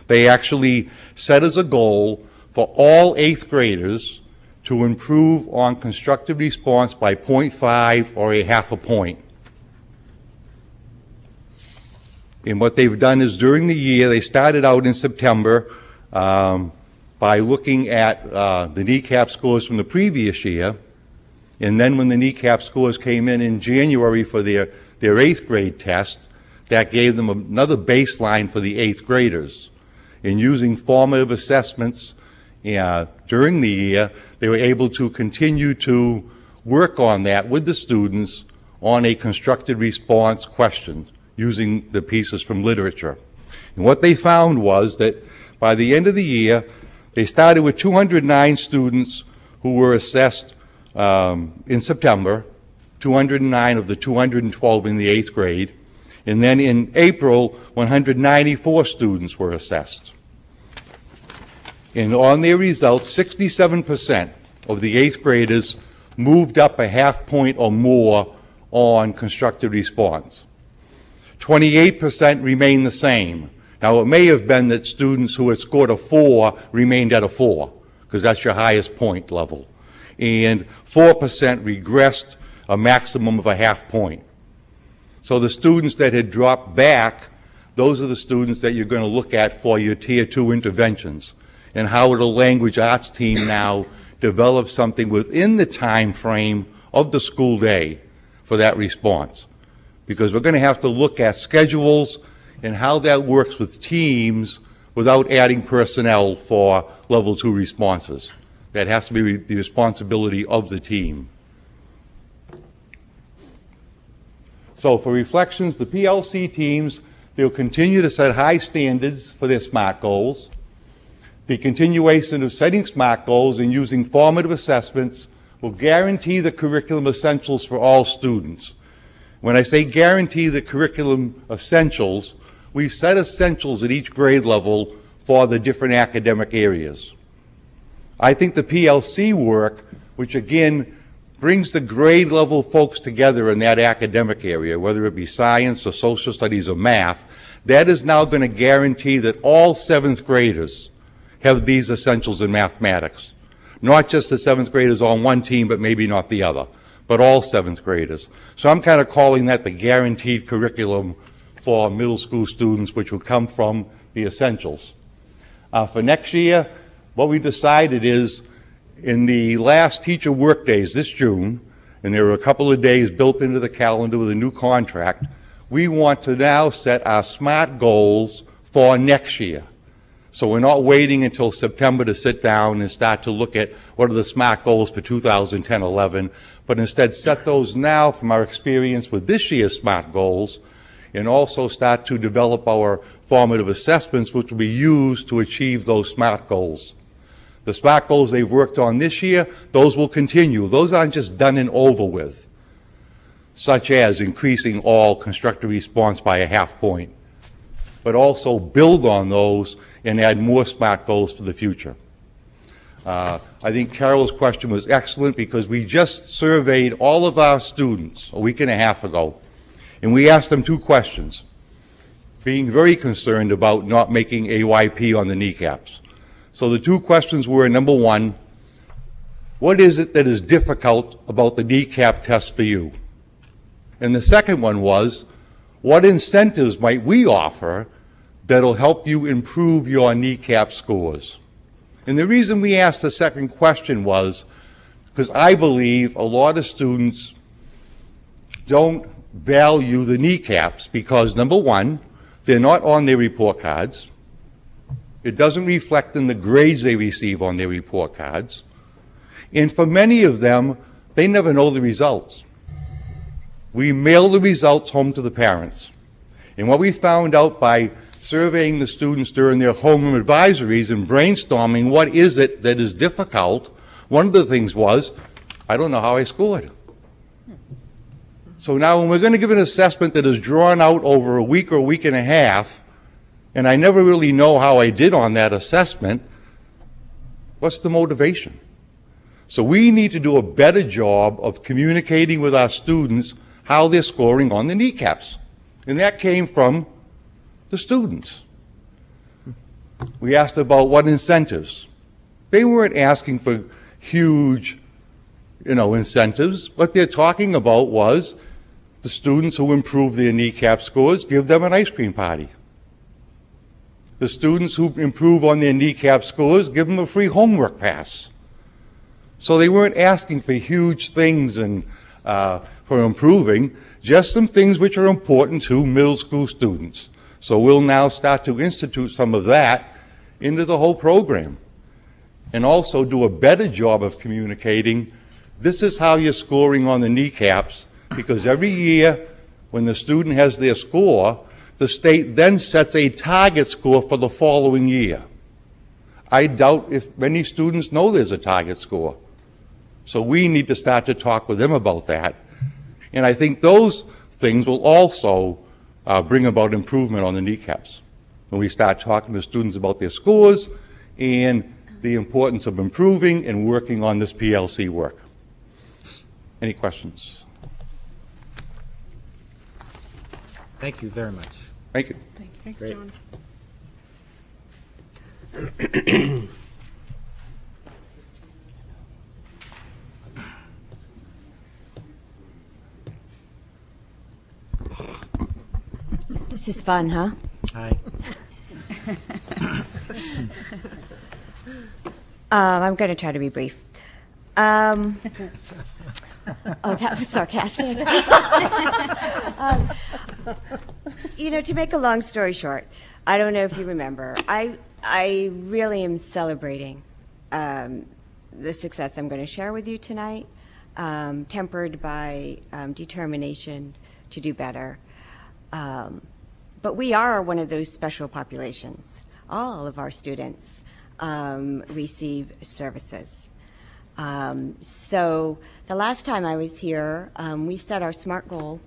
Speaker 14: they actually set as a goal for all 8th graders to improve on constructive response by 0.5 or a half a point. And what they've done is during the year, they started out in September by looking at the kneecap scores from the previous year. And then when the kneecap scores came in January for their 8th grade test, that gave them another baseline for the 8th graders. And using formative assessments during the year, they were able to continue to work on that with the students on a constructed response question using the pieces from literature. And what they found was that by the end of the year, they started with 209 students who were assessed in September, 209 of the 212 in the 8th grade. And then in April, 194 students were assessed. And on their results, 67% of the 8th graders moved up a half point or more on constructive response. 28% remained the same. Now, it may have been that students who had scored a 4 remained at a 4, because that's your highest point level. And 4% regressed a maximum of a half point. So the students that had dropped back, those are the students that you're going to look at for your Tier 2 interventions. And how would a language arts team now develop something within the time frame of the school day for that response? Because we're going to have to look at schedules and how that works with teams without adding personnel for level 2 responses. That has to be the responsibility of the team. So for reflections, the PLC teams, they'll continue to set high standards for their SMART goals. The continuation of setting SMART goals and using formative assessments will guarantee the curriculum essentials for all students. When I say guarantee the curriculum essentials, we set essentials at each grade level for the different academic areas. I think the PLC work, which again brings the grade level folks together in that academic area, whether it be science or social studies or math, that is now going to guarantee that all 7th graders have these essentials in mathematics. Not just the 7th graders on one team, but maybe not the other, but all 7th graders. So I'm kind of calling that the guaranteed curriculum for middle school students, which will come from the essentials. For next year, what we decided is in the last teacher work days this June, and there were a couple of days built into the calendar with a new contract, we want to now set our SMART goals for next year. So we're not waiting until September to sit down and start to look at what are the SMART goals for 2010-11, but instead set those now from our experience with this year's SMART goals, and also start to develop our formative assessments which will be used to achieve those SMART goals. The SMART goals they've worked on this year, those will continue. Those aren't just done and over with, such as increasing all constructive response by a half point, but also build on those and add more SMART goals for the future. I think Carol's question was excellent because we just surveyed all of our students a week and a half ago, and we asked them 2 questions, being very concerned about not making AYP on the kneecaps. So the 2 questions were, number 1, what is it that is difficult about the kneecap test for you? And the second one was, what incentives might we offer that'll help you improve your kneecap scores? And the reason we asked the second question was because I believe a lot of students don't value the kneecaps because, number 1, they're not on their report cards. It doesn't reflect in the grades they receive on their report cards. And for many of them, they never know the results. We mail the results home to the parents. And what we found out by surveying the students during their homeroom advisories and brainstorming what is it that is difficult, one of the things was, I don't know how I scored. So now when we're going to give an assessment that is drawn out over a week or a week and a half, and I never really know how I did on that assessment, what's the motivation? So we need to do a better job of communicating with our students how they're scoring on the kneecaps. And that came from the students. We asked about what incentives. They weren't asking for huge, incentives. What they're talking about was the students who improve their kneecap scores, give them an ice cream party. The students who improve on their kneecap scores, give them a free homework pass. So they weren't asking for huge things and for improving, just some things which are important to middle school students. So we'll now start to institute some of that into the whole program and also do a better job of communicating this is how you're scoring on the kneecaps, because every year when the student has their score, the state then sets a target score for the following year. I doubt if many students know there's a target score. So we need to start to talk with them about that. And I think those things will also bring about improvement on the kneecaps when we start talking to students about their scores and the importance of improving and working on this PLC work. Any questions?
Speaker 9: Thank you very much.
Speaker 14: Thank you.
Speaker 10: Thanks,
Speaker 9: Great.
Speaker 10: John.
Speaker 15: This is fun, huh?
Speaker 9: Hi.
Speaker 15: I'm going to try to be brief. Oh, that was sarcastic. To make a long story short, I don't know if you remember, I really am celebrating the success I'm going to share with you tonight, tempered by determination to do better. But we are one of those special populations. All of our students receive services. So the last time I was here, we set our SMART goal,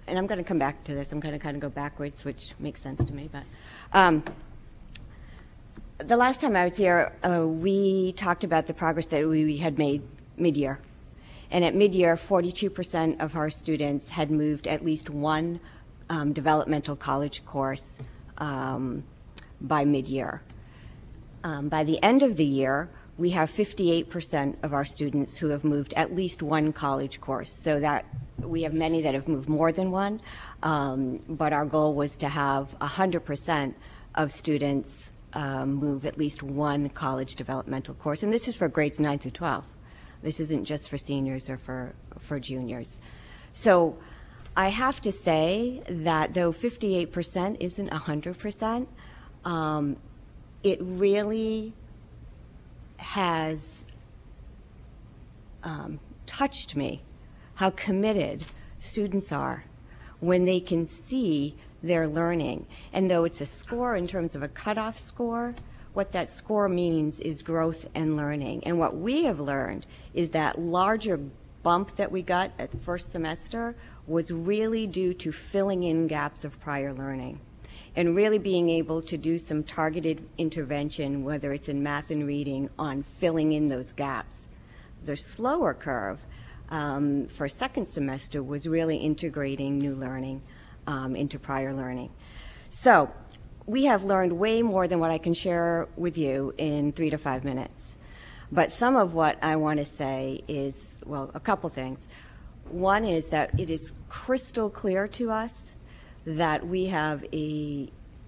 Speaker 15: and I'm going to come back to this. I'm going to kind of go backwards, which makes sense to me. But the last time I was here, we talked about the progress that we had made mid-year. And at mid-year, 42% of our students had moved at least one developmental college course by mid-year. By the end of the year, we have 58% of our students who have moved at least one college course. So that we have many that have moved more than one, but our goal was to have 100% of students move at least one college developmental course. And this is for grades 9 through 12. This isn't just for seniors or for juniors. So I have to say that though 58% isn't 100%, it really has touched me how committed students are when they can see their learning. And though it's a score in terms of a cutoff score, what that score means is growth and learning. And what we have learned is that larger bump that we got at first semester was really due to filling in gaps of prior learning and really being able to do some targeted intervention, whether it's in math and reading, on filling in those gaps. The slower curve for second semester was really integrating new learning into prior learning. So we have learned way more than what I can share with you in 3 to 5 minutes. But some of what I want to say is, well, a couple things. One is that it is crystal clear to us that we have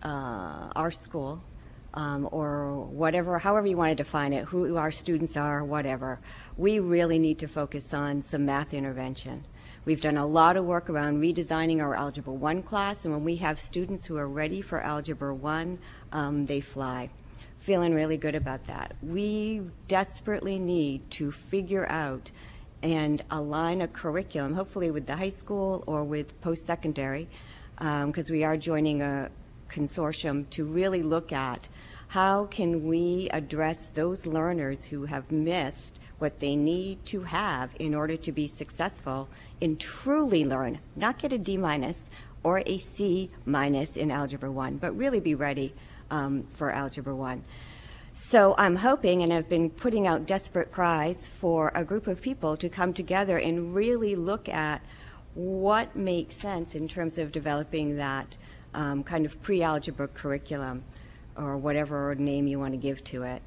Speaker 15: our school, or whatever, however you want to define it, who our students are, whatever, we really need to focus on some math intervention. We've done a lot of work around redesigning our Algebra 1 class, and when we have students who are ready for Algebra 1, they fly. Feeling really good about that. We desperately need to figure out and align a curriculum, hopefully with the high school or with post-secondary, because we are joining a consortium to really look at how can we address those learners who have missed what they need to have in order to be successful and truly learn, not get a D- or a C- in Algebra 1, but really be ready for Algebra 1. So I'm hoping, and I've been putting out desperate cries for a group of people to come together and really look at what makes sense in terms of developing that kind of pre-algebra curriculum, or whatever name you want to give to it.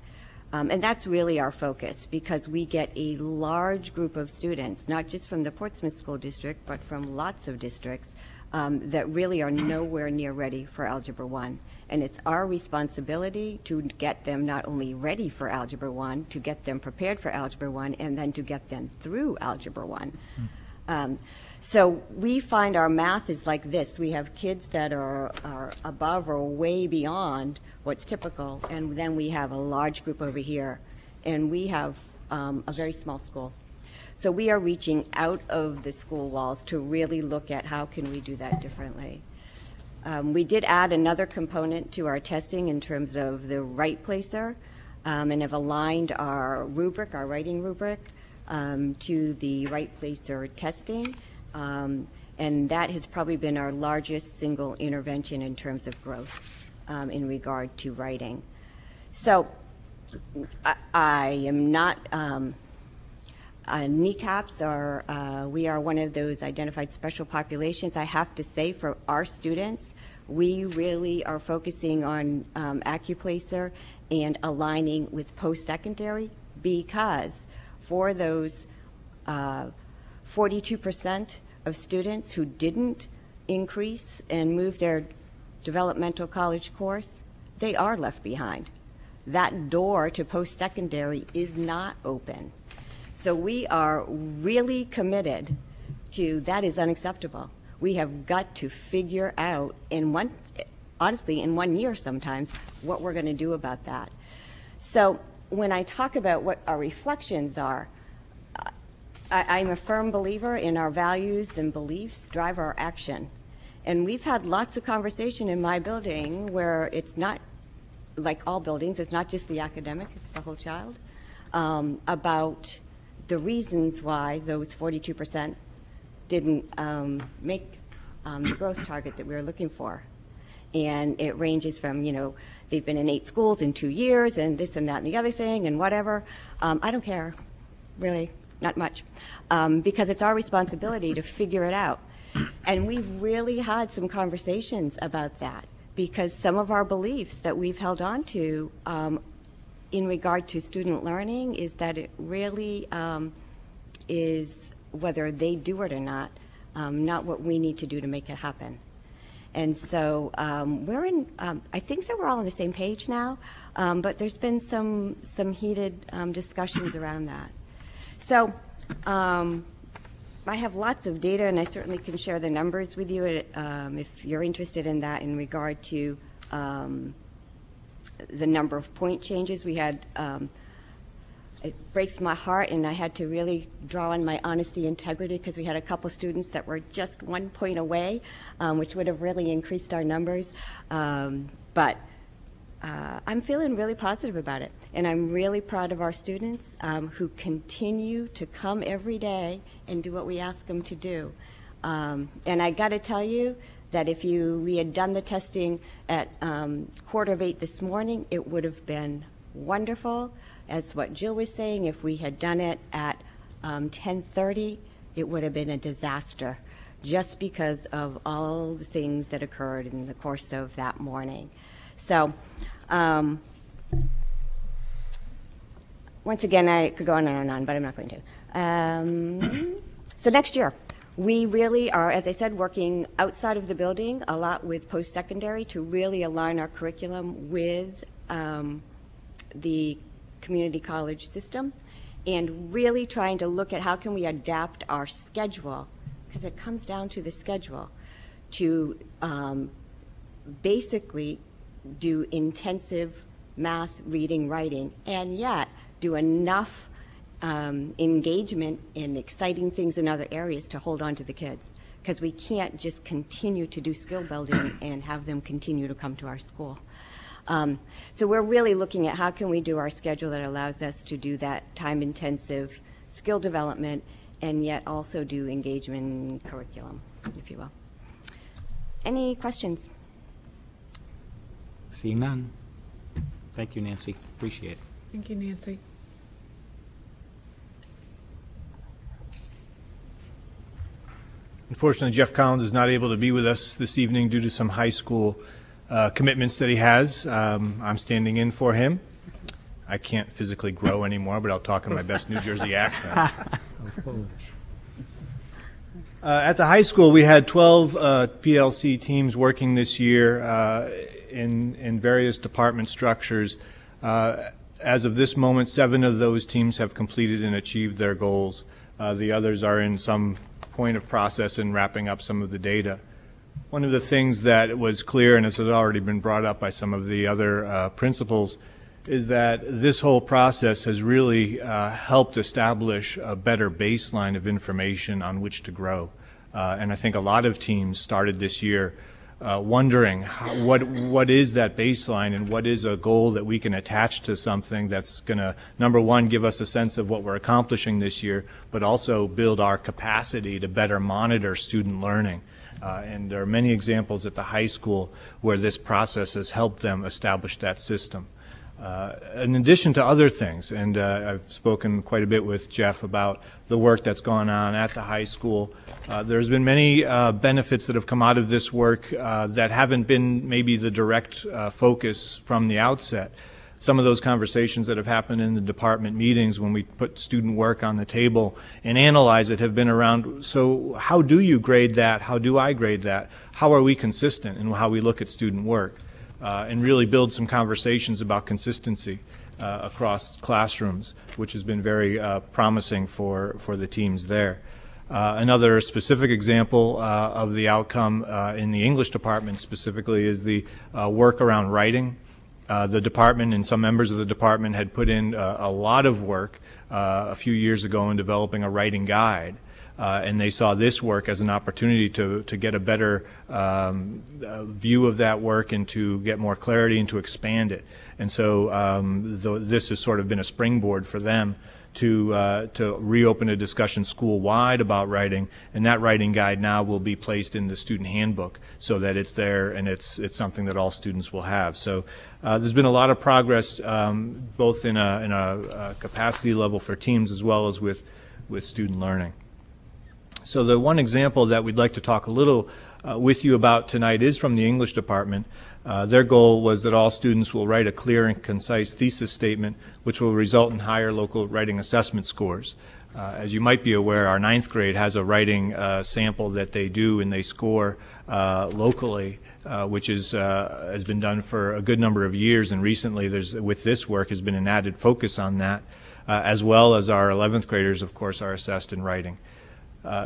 Speaker 15: And that's really our focus, because we get a large group of students, not just from the Portsmouth School District, but from lots of districts that really are nowhere near ready for Algebra 1. And it's our responsibility to get them not only ready for Algebra 1, to get them prepared for Algebra 1, and then to get them through Algebra 1. So we find our math is like this. We have kids that are above or way beyond what's typical, and then we have a large group over here, and we have a very small school. So we are reaching out of the school walls to really look at how can we do that differently. We did add another component to our testing in terms of the right placer, and have aligned our rubric, our writing rubric, to the right placer testing. And that has probably been our largest single intervention in terms of growth in regard to writing. So I am not, kneecaps are, we are one of those identified special populations. I have to say, for our students, we really are focusing on AccuPlacer and aligning with post-secondary, because for those 42% of students who didn't increase and move their developmental college course, they are left behind. That door to post-secondary is not open. So we are really committed to that. Is unacceptable. We have got to figure out honestly, in 1 year sometimes, what we're going to do about that. So when I talk about what our reflections are, I'm a firm believer in our values and beliefs drive our action. And we've had lots of conversation in my building where it's not, like all buildings, it's not just the academic, it's the whole child, about the reasons why those 42% didn't make the growth target that we were looking for. And it ranges from, they've been in 8 schools in 2 years and this and that and the other thing and whatever. I don't care, really. Not much, because it's our responsibility to figure it out. And we've really had some conversations about that, because some of our beliefs that we've held on to in regard to student learning is that it really is, whether they do it or not what we need to do to make it happen. And so we're in, I think that we're all on the same page now, but there's been some heated discussions around that. So I have lots of data, and I certainly can share the numbers with you if you're interested in that in regard to the number of point changes. We had, it breaks my heart, and I had to really draw on my honesty and integrity, because we had a couple students that were just 1 point away, which would have really increased our numbers. But I'm feeling really positive about it. And I'm really proud of our students who continue to come every day and do what we ask them to do. And I got to tell you that if we had done the testing at 7:45 this morning, it would have been wonderful. As what Jill was saying, if we had done it at 10:30, it would have been a disaster, just because of all the things that occurred in the course of that morning. So, once again, I could go on and on, but I'm not going to. So next year, we really are, as I said, working outside of the building a lot with post-secondary to really align our curriculum with the community college system, and really trying to look at how can we adapt our schedule, because it comes down to the schedule, to basically do intensive math, reading, writing, and yet do enough engagement in exciting things in other areas to hold on to the kids, because we can't just continue to do skill building and have them continue to come to our school. So we're really looking at how can we do our schedule that allows us to do that time-intensive skill development and yet also do engagement curriculum, if you will. Any questions?
Speaker 9: Seeing none. Thank you, Nancy. Appreciate it.
Speaker 10: Thank you, Nancy.
Speaker 16: Unfortunately, Jeff Collins is not able to be with us this evening due to some high school commitments that he has. I'm standing in for him. I can't physically grow anymore, but I'll talk in my best New Jersey accent. At the high school, we had 12 PLC teams working this year in various department structures. As of this moment, 7 of those teams have completed and achieved their goals. The others are in some point of process in wrapping up some of the data. One of the things that was clear, and this has already been brought up by some of the other principals, is that this whole process has really helped establish a better baseline of information on which to grow. And I think a lot of teams started this year wondering what is that baseline and what is a goal that we can attach to something that's going to, number one, give us a sense of what we're accomplishing this year, but also build our capacity to better monitor student learning. And there are many examples at the high school where this process has helped them establish that system. In addition to other things, and I've spoken quite a bit with Jeff about the work that's gone on at the high school, there's been many benefits that have come out of this work that haven't been maybe the direct focus from the outset. Some of those conversations that have happened in the department meetings when we put student work on the table and analyze it have been around, so how do you grade that? How do I grade that? How are we consistent in how we look at student work? And really build some conversations about consistency across classrooms, which has been very promising for the teams there. Another specific example of the outcome in the English department specifically is the work around writing. The department and some members of the department had put in a lot of work a few years ago in developing a writing guide. And they saw this work as an opportunity to get a better view of that work and to get more clarity and to expand it. And so this has sort of been a springboard for them to reopen a discussion school-wide about writing, and that writing guide now will be placed in the student handbook so that it's there and it's something that all students will have. So there's been a lot of progress both in a capacity level for teams as well as with student learning. So the one example that we'd like to talk a little with you about tonight is from the English department. Their goal was that all students will write a clear and concise thesis statement which will result in higher local writing assessment scores. As you might be aware, our 9th grade has a writing sample that they do and they score locally, which has been done for a good number of years, and recently with this work has been an added focus on that, as well as our 11th graders, of course, are assessed in writing.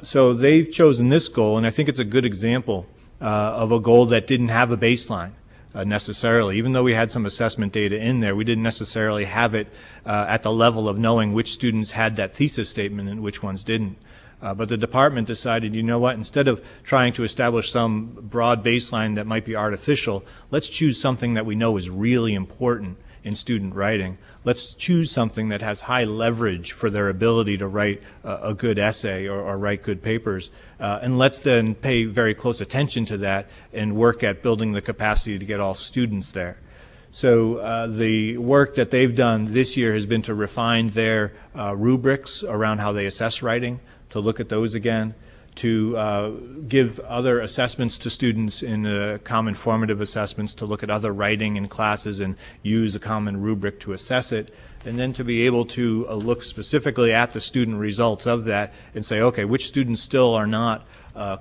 Speaker 16: So they've chosen this goal, and I think it's a good example of a goal that didn't have a baseline necessarily. Even though we had some assessment data in there, we didn't necessarily have it at the level of knowing which students had that thesis statement and which ones didn't. But the department decided, you know what, instead of trying to establish some broad baseline that might be artificial, let's choose something that we know is really important in student writing. Let's choose something that has high leverage for their ability to write a good essay or write good papers. And let's then pay very close attention to that and work at building the capacity to get all students there. So the work that they've done this year has been to refine their rubrics around how they assess writing, to look at those again, to give other assessments to students in common formative assessments, to look at other writing in classes and use a common rubric to assess it, and then to be able to look specifically at the student results of that and say, okay, which students still are not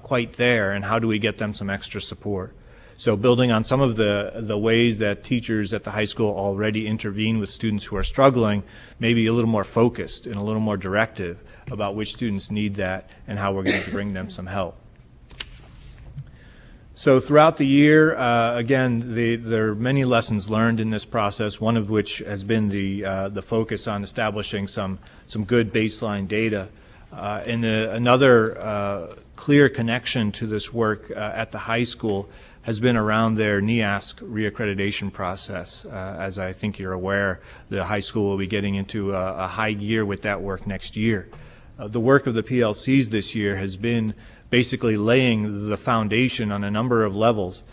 Speaker 16: quite there, and how do we get them some extra support? So building on some of the ways that teachers at the high school already intervene with students who are struggling, maybe a little more focused and a little more directive about which students need that and how we're going to bring them some help. So throughout the year, again, there are many lessons learned in this process, one of which has been the focus on establishing some good baseline data. And another clear connection to this work at the high school has been around their NEASC reaccreditation process. As I think you're aware, the high school will be getting into a high gear with that work next year. The work of the PLCs this year has been basically laying the foundation on a number of levels.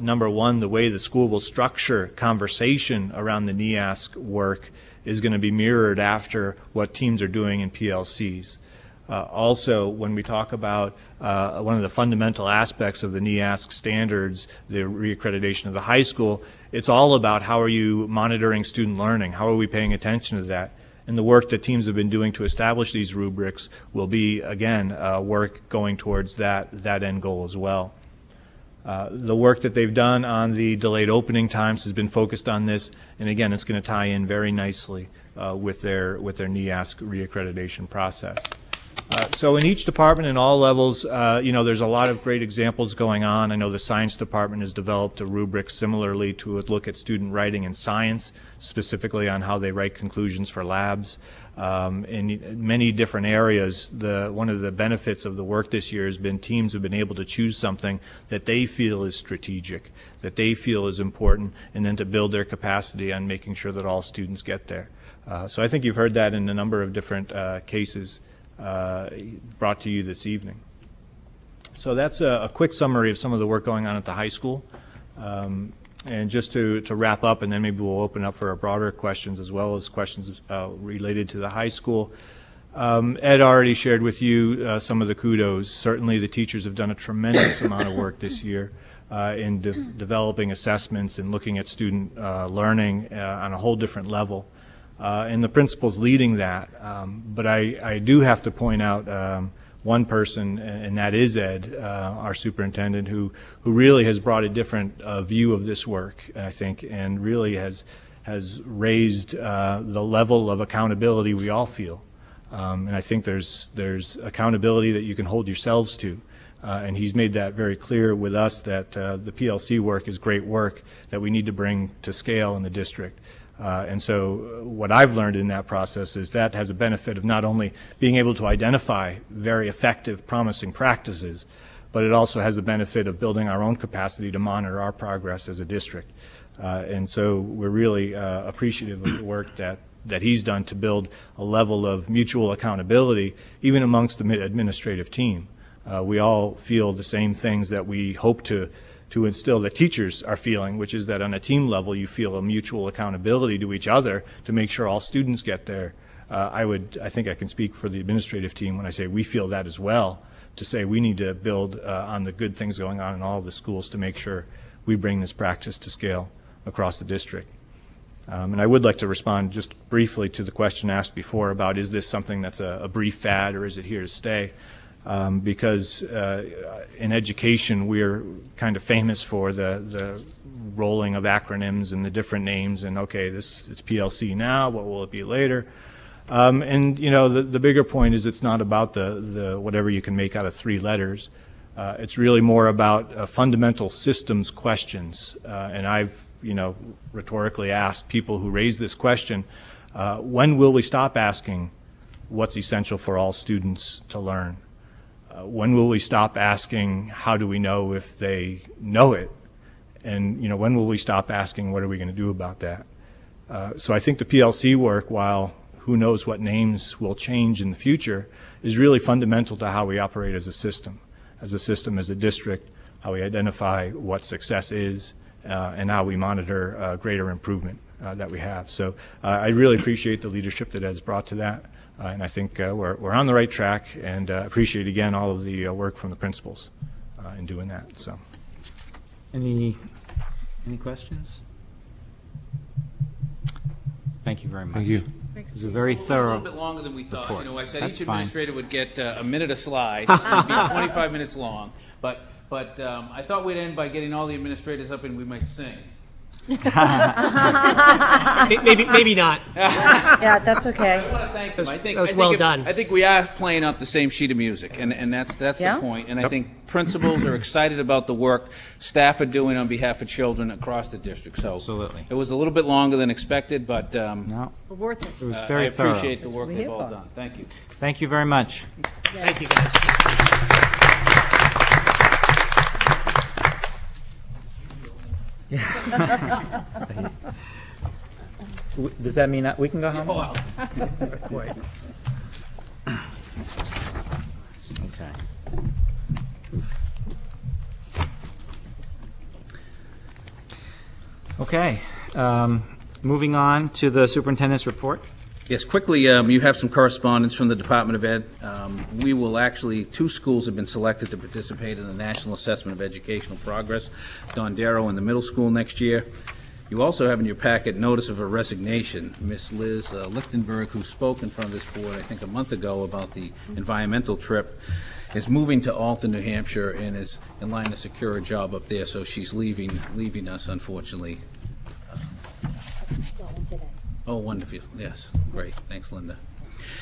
Speaker 16: Number one, the way the school will structure conversation around the NEASC work is going to be mirrored after what teams are doing in PLCs. Also, when we talk about one of the fundamental aspects of the NEASC standards, the reaccreditation of the high school, it's all about how are you monitoring student learning, how are we paying attention to that. And the work that teams have been doing to establish these rubrics will be, again, work going towards that end goal as well. The work that they've done on the delayed opening times has been focused on this, and again, it's going to tie in very nicely with their NEASC reaccreditation process. So in each department and all levels, there's a lot of great examples going on. I know the science department has developed a rubric similarly to look at student writing in science, specifically on how they write conclusions for labs. In many different areas, one of the benefits of the work this year has been teams have been able to choose something that they feel is strategic, that they feel is important, and then to build their capacity on making sure that all students get there. So I think you've heard that in a number of different cases brought to you this evening. So that's a quick summary of some of the work going on at the high school. And just to wrap up, and then maybe we'll open up for broader questions as well as questions related to the high school. Ed already shared with you some of the kudos. Certainly the teachers have done a tremendous amount of work this year in developing assessments and looking at student learning on a whole different level. And the principal's leading that. But I do have to point out one person, and that is Ed, our superintendent, who really has brought a different view of this work, I think, and really has raised the level of accountability we all feel. And I think there's accountability that you can hold yourselves to. And he's made that very clear with us that the PLC work is great work that we need to bring to scale in the district. And so what I've learned in that process is that has a benefit of not only being able to identify very effective, promising practices, but it also has the benefit of building our own capacity to monitor our progress as a district. And so we're really appreciative of the work that he's done to build a level of mutual accountability, even amongst the administrative team. We all feel the same things that we hope to instill that teachers are feeling, which is that on a team level you feel a mutual accountability to each other to make sure all students get there. I think I can speak for the administrative team when I say we feel that as well, to say we need to build on the good things going on in all of the schools to make sure we bring this practice to scale across the district. And I would like to respond just briefly to the question asked before about is this something that's a brief fad or is it here to stay? Because in education we're kind of famous for the rolling of acronyms and the different names and okay, it's PLC now, what will it be later? And you know the bigger point is it's not about the whatever you can make out of 3 letters. It's really more about fundamental systems questions. And I've rhetorically asked people who raise this question, when will we stop asking what's essential for all students to learn? When will we stop asking, how do we know if they know it? And, when will we stop asking, what are we going to do about that? So I think the PLC work, while who knows what names will change in the future, is really fundamental to how we operate as a system, as a district, how we identify what success is, and how we monitor greater improvement that we have. So I really appreciate the leadership that Ed's brought to that, and I think we're on the right track, and appreciate again all of the work from the principals in doing that. So,
Speaker 9: Any questions? Thank you very much.
Speaker 14: Thank you.
Speaker 9: It was a very
Speaker 3: A
Speaker 9: thorough
Speaker 3: little bit longer than we thought.
Speaker 9: report.
Speaker 3: I said
Speaker 9: That's
Speaker 3: each
Speaker 9: fine.
Speaker 3: administrator would get a minute a slide. It would be 25 minutes long. But I thought we'd end by getting all the administrators up and we might sing.
Speaker 1: Maybe not.
Speaker 4: Yeah, that's okay.
Speaker 3: I want to thank them.
Speaker 1: That was well done.
Speaker 3: I think we are playing off the same sheet of music, and that's
Speaker 4: Yeah?
Speaker 3: the point. And I think principals are excited about the work staff are doing on behalf of children across the district. So
Speaker 9: Absolutely.
Speaker 3: It was a little bit longer than expected, but
Speaker 9: No,
Speaker 13: Worth it.
Speaker 9: it was very
Speaker 3: I
Speaker 9: thorough.
Speaker 3: appreciate the work
Speaker 4: we're
Speaker 3: they've
Speaker 4: here
Speaker 3: all
Speaker 4: for.
Speaker 3: done. Thank you.
Speaker 9: Thank you very much.
Speaker 1: Thank you, guys.
Speaker 9: Does that mean that we can go home?
Speaker 1: Quite.
Speaker 9: Okay. Okay. Moving on to the superintendent's report.
Speaker 3: Yes, quickly, you have some correspondence from the Department of Ed. We will actually, 2 schools have been selected to participate in the National Assessment of Educational Progress, Don Darrow in the middle school next year. You also have in your packet notice of a resignation. Miss Liz Lichtenberg, who spoke in front of this board, I think, a month ago about the environmental trip, is moving to Alton, New Hampshire, and is in line to secure a job up there, so she's leaving us, unfortunately. Oh, wonderful, yes, great, thanks, Linda.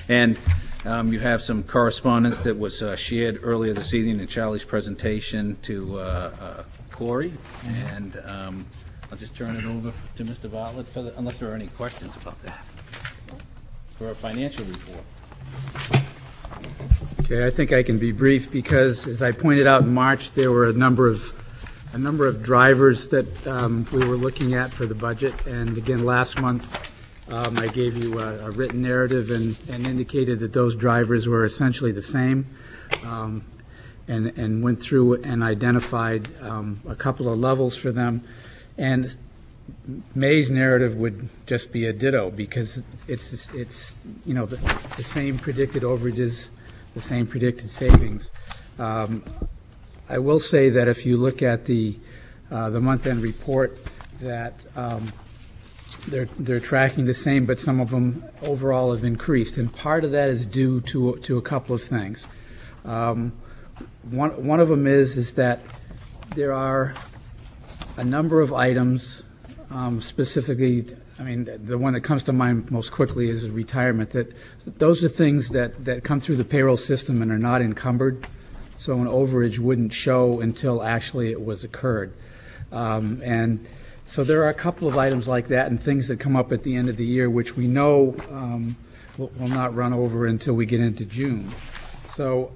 Speaker 3: And you have some correspondence that was shared earlier this evening in Charlie's presentation to Corey, and I'll just turn it over to Mr. Bartlett unless there are any questions about that, for a financial report.
Speaker 17: Okay, I think I can be brief because, as I pointed out in March, there were a number of drivers that we were looking at for the budget, and again, last month, I gave you a written narrative and indicated that those drivers were essentially the same, and went through and identified a couple of levels for them. And May's narrative would just be a ditto because it's the same predicted overages, the same predicted savings. I will say that if you look at the month-end report, that they're tracking the same, but some of them overall have increased, and part of that is due to a couple of things. One of them is that there are a number of items, specifically, I mean, the one that comes to mind most quickly is retirement. That those are things that come through the payroll system and are not encumbered, so an overage wouldn't show until actually it was occurred. And so there are a couple of items like that and things that come up at the end of the year, which we know will not run over until we get into June. So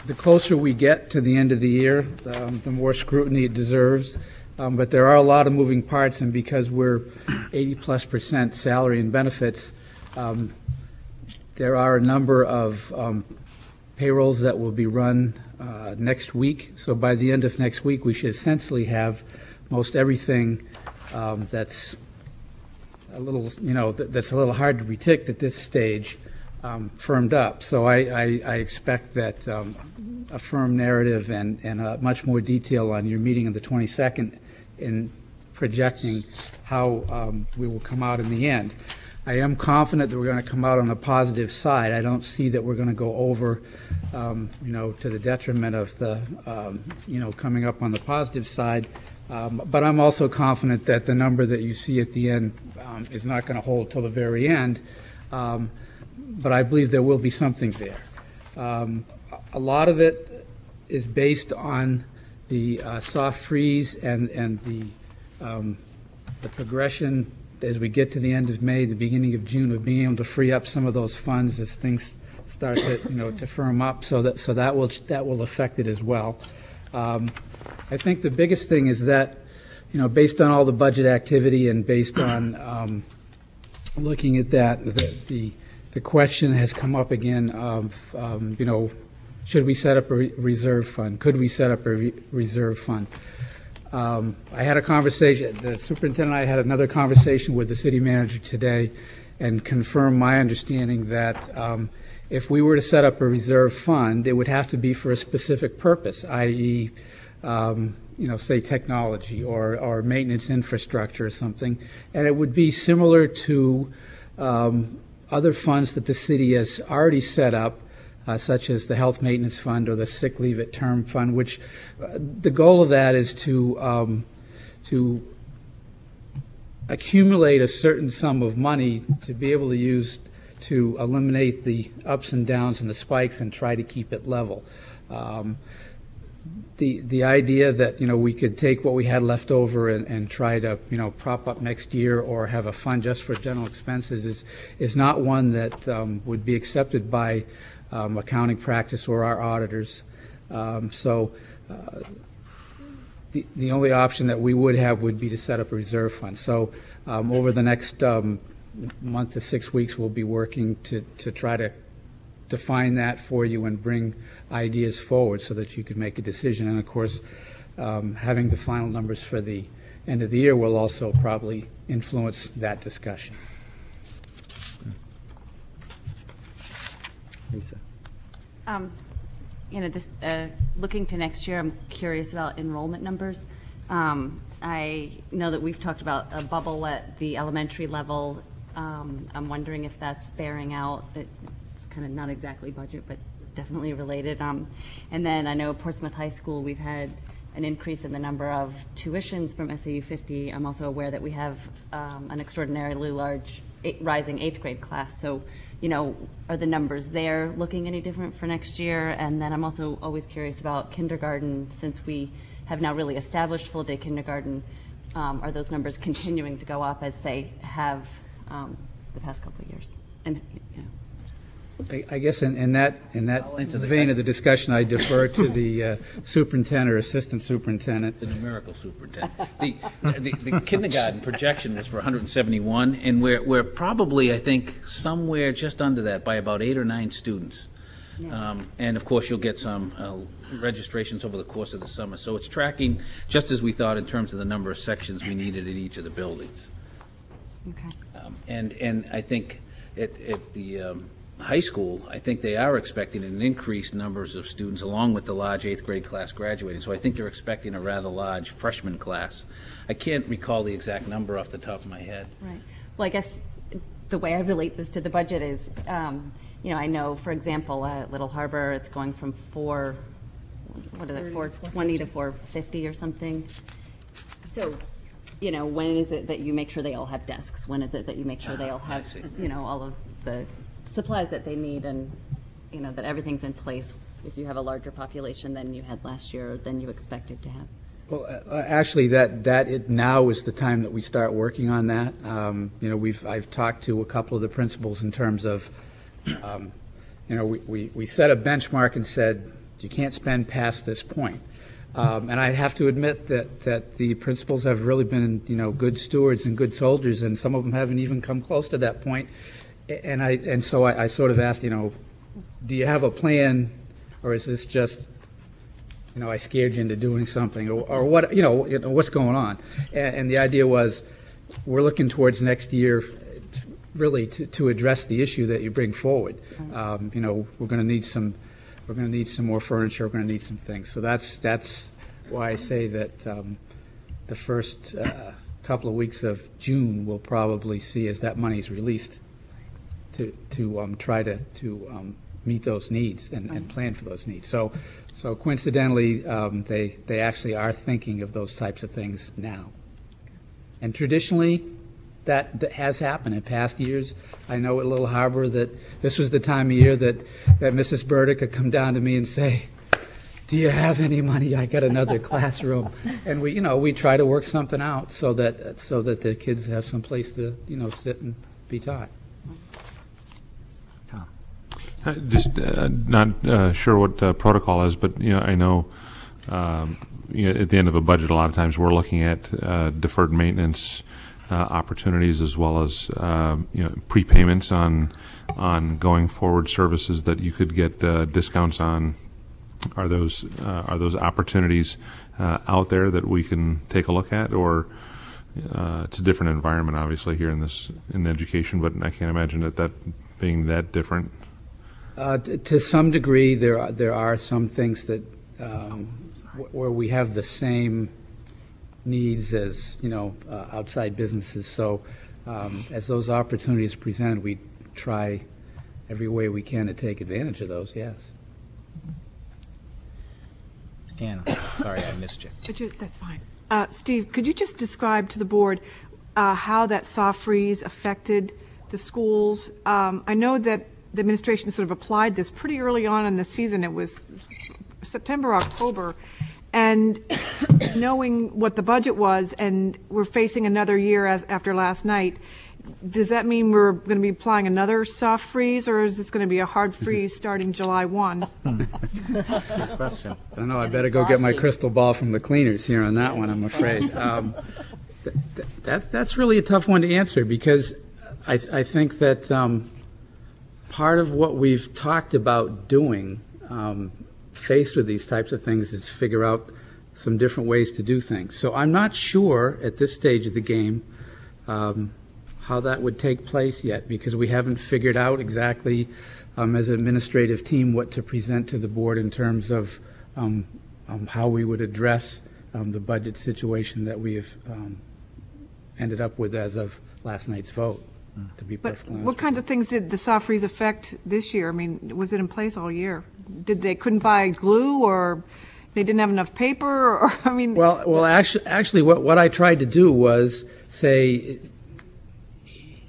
Speaker 17: the closer we get to the end of the year, the more scrutiny it deserves. But there are a lot of moving parts, and because we're 80+% salary and benefits, there are a number of payrolls that will be run next week. So by the end of next week, we should essentially have most everything that's a little, that's a little hard to predict at this stage, firmed up. So I expect that a firm narrative and much more detail on your meeting on the 22nd in projecting how we will come out in the end. I am confident that we're going to come out on the positive side. I don't see that we're going to go over, to the detriment of the, coming up on the positive side. But I'm also confident that the number that you see at the end is not going to hold till the very end. But I believe there will be something there. A lot of it is based on the soft freeze and the progression as we get to the end of May, the beginning of June, of being able to free up some of those funds as things start to, to firm up, so that will affect it as well. I think the biggest thing is that, based on all the budget activity and based on looking at that, the question has come up again of, should we set up a reserve fund? Could we set up a reserve fund? I had a conversation, the superintendent and I had another conversation with the city manager today and confirmed my understanding that if we were to set up a reserve fund, it would have to be for a specific purpose, i.e., say technology or maintenance infrastructure or something, and it would be similar to other funds that the city has already set up, such as the health maintenance fund or the sick leave at term fund, which the goal of that is to accumulate a certain sum of money to be able to use to eliminate the ups and downs and the spikes and try to keep it level. The idea that we could take what we had left over and try to prop up next year or have a fund just for general expenses is not one that would be accepted by accounting practice or our auditors. So the only option that we would have would be to set up a reserve fund. So over the next month to 6 weeks, we'll be working to try to define that for you and bring ideas forward so that you can make a decision. And of course, having the final numbers for the end of the year will also probably influence that discussion.
Speaker 16: Lisa.
Speaker 6: Looking to next year, I'm curious about enrollment numbers. I know that we've talked about a bubble at the elementary level. I'm wondering if that's bearing out. It's kind of not exactly budget, but definitely related. And then I know Portsmouth High School, we've had an increase in the number of tuitions from SAU 50. I'm also aware that we have an extraordinarily large rising 8th grade class. So, are the numbers there looking any different for next year? And then I'm also always curious about kindergarten, since we have now really established full-day kindergarten. Are those numbers continuing to go up as they have the past couple of years? And
Speaker 17: I guess in that vein of the discussion, I defer to the superintendent or assistant superintendent.
Speaker 3: The numerical superintendent. The kindergarten projection was for 171, and we're probably, I think, somewhere just under that by about 8 or 9 students. Yeah. And of course, you'll get some registrations over the course of the summer. So it's tracking just as we thought in terms of the number of sections we needed at each of the buildings.
Speaker 6: Okay.
Speaker 3: And I think at the high school, I think they are expecting an increased numbers of students along with the large 8th grade class graduating. So I think they're expecting a rather large freshman class. I can't recall the exact number off the top of my head.
Speaker 6: Right. Well, I guess the way I relate this to the budget is, I know, for example, at Little Harbor, it's going from 420 to 450 or something. So, when is it that you make sure they all have desks? When is it that you make sure they all have, all of the supplies that they need, and that everything's in place if you have a larger population than you had last year or than you expected to have?
Speaker 17: Well, actually, now is the time that we start working on that. I've talked to a couple of the principals in terms of, we set a benchmark and said you can't spend past this point. And I have to admit that the principals have really been, good stewards and good soldiers, and some of them haven't even come close to that point. And so I sort of asked, do you have a plan, or is this just, I scared you into doing something, or what, what's going on? And the idea was, we're looking towards next year, really to address the issue that you bring forward. We're going to need some more furniture. We're going to need some things. So that's why I say that the first couple of weeks of June we'll probably see as that money is released to try to meet those needs and plan for those needs. So coincidentally, they actually are thinking of those types of things now. And traditionally, that has happened in past years. I know at Little Harbor that this was the time of year that Mrs. Burdick could come down to me and say, do you have any money? I got another classroom. And we try to work something out so that the kids have some place to, sit and be taught.
Speaker 18: Just not sure what the protocol is, but I know at the end of a budget, a lot of times we're looking at deferred maintenance opportunities as well as prepayments on going forward services that you could get discounts on. Are those opportunities out there that we can take a look at, or it's a different environment obviously here in education, but I can't imagine that being that different.
Speaker 17: To some degree, there are some things that where we have the same needs as outside businesses. So as those opportunities present, we try every way we can to take advantage of those. Yes.
Speaker 9: Ann, sorry I missed you.
Speaker 19: That's fine. Steve, could you just describe to the board how that soft freeze affected the schools? I know that the administration sort of applied this pretty early on in the season. It was September, October. And knowing what the budget was, and we're facing another year after last night, does that mean we're going to be applying another soft freeze, or is this going to be a hard freeze starting July 1?
Speaker 9: Good question.
Speaker 17: I don't know. I better go get my crystal ball from the cleaners here on that one, I'm afraid. That's really a tough one to answer, because I think that part of what we've talked about doing faced with these types of things is figure out some different ways to do things. So I'm not sure at this stage of the game how that would take place yet, because we haven't figured out exactly as an administrative team what to present to the board in terms of how we would address the budget situation that we have ended up with as of last night's vote, to be perfectly honest.
Speaker 19: What kinds of things did the soft freeze affect this year? I mean, was it in place all year? Did they couldn't buy glue, or they didn't have enough paper, or I mean?
Speaker 17: Well, actually, what I tried to do was say,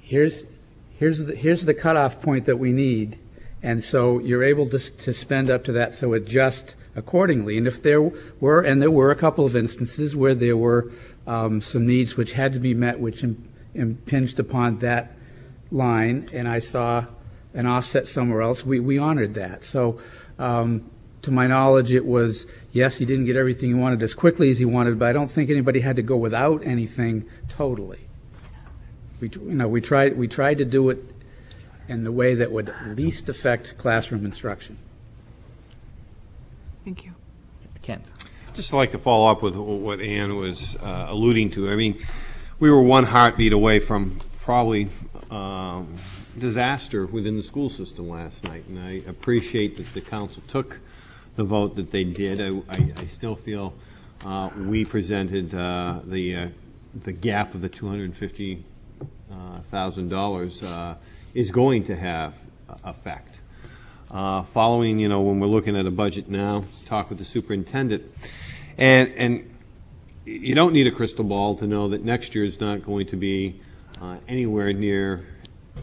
Speaker 17: here's the cutoff point that we need, and so you're able to spend up to that, so adjust accordingly. And if there were a couple of instances where there were some needs which had to be met, which impinged upon that line, and I saw an offset somewhere else, we honored that. So to my knowledge, it was, yes, he didn't get everything he wanted as quickly as he wanted, but I don't think anybody had to go without anything totally. We tried to do it in the way that would least affect classroom instruction.
Speaker 19: Thank you.
Speaker 9: Kent.
Speaker 20: Just like to follow up with what Ann was alluding to. I mean, we were one heartbeat away from probably disaster within the school system last night, and I appreciate that the council took the vote that they did. I still feel we presented the gap of the $250,000 is going to have effect. Following, when we're looking at a budget now, talk with the superintendent, and you don't need a crystal ball to know that next year is not going to be anywhere near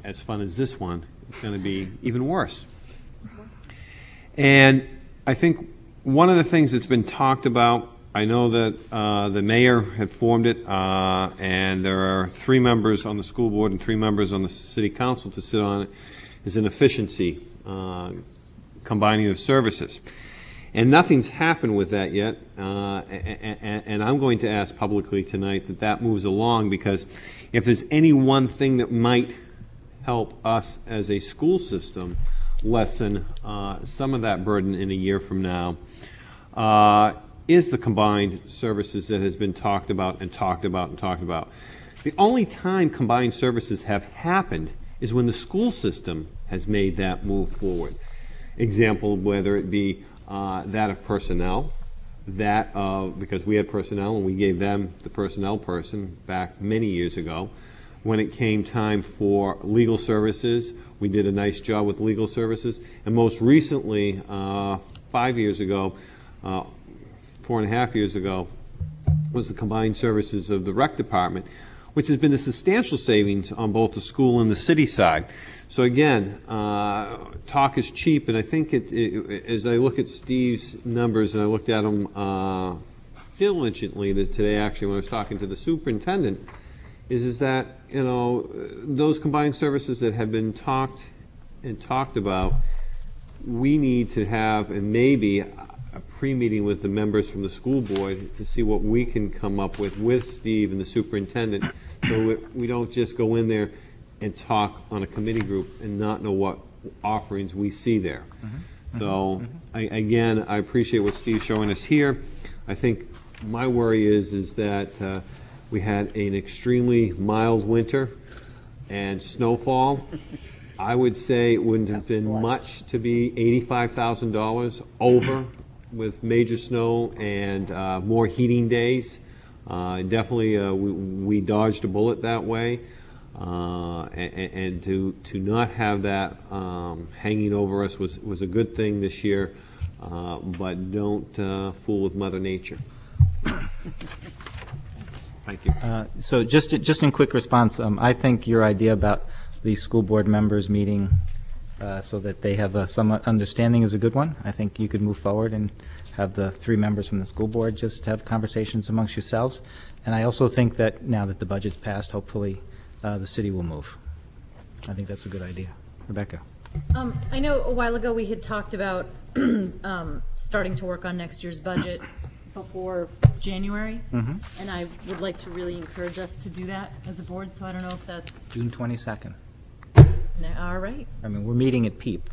Speaker 20: as fun as this one. It's going to be even worse. And I think one of the things that's been talked about, I know that the mayor had formed it, and there are 3 members on the school board and 3 members on the city council to sit on it, is an efficiency combining of services. And nothing's happened with that yet, and I'm going to ask publicly tonight that moves along, because if there's any one thing that might help us as a school system lessen some of that burden in a year from now, is the combined services that has been talked about and talked about and talked about. The only time combined services have happened is when the school system has made that move forward. Example, whether it be that of personnel, that of, because we had personnel and we gave them the personnel person back many years ago. When it came time for legal services, we did a nice job with legal services. And most recently, 5 years ago, 4.5 years ago, was the combined services of the rec department, which has been a substantial savings on both the school and the city side. So again, talk is cheap, and I think as I look at Steve's numbers, and I looked at them diligently today, actually, when I was talking to the superintendent, is that, you know, those combined services that have been talked about, we need to have, and maybe a pre-meeting with the members from the school board to see what we can come up with Steve and the superintendent, so we don't just go in there and talk on a committee group and not know what offerings we see there. So, again, I appreciate what Steve's showing us here. I think my worry is that we had an extremely mild winter and snowfall. I would say it wouldn't have been much to be $85,000 over with major snow and more heating days. Definitely, we dodged a bullet that way. And to not have that hanging over us was a good thing this year, but don't fool with Mother Nature. Thank you.
Speaker 9: So just in quick response, I think your idea about the school board members meeting so that they have some understanding is a good one. I think you could move forward and have the 3 members from the school board just have conversations amongst yourselves. And I also think that now that the budget's passed, hopefully the city will move. I think that's a good idea. Rebecca.
Speaker 13: I know a while ago we had talked about starting to work on next year's budget before January, and I would like to really encourage us to do that as a board, so I don't know if that's...
Speaker 9: June 22nd.
Speaker 13: All right.
Speaker 9: I mean, we're meeting at PEEP,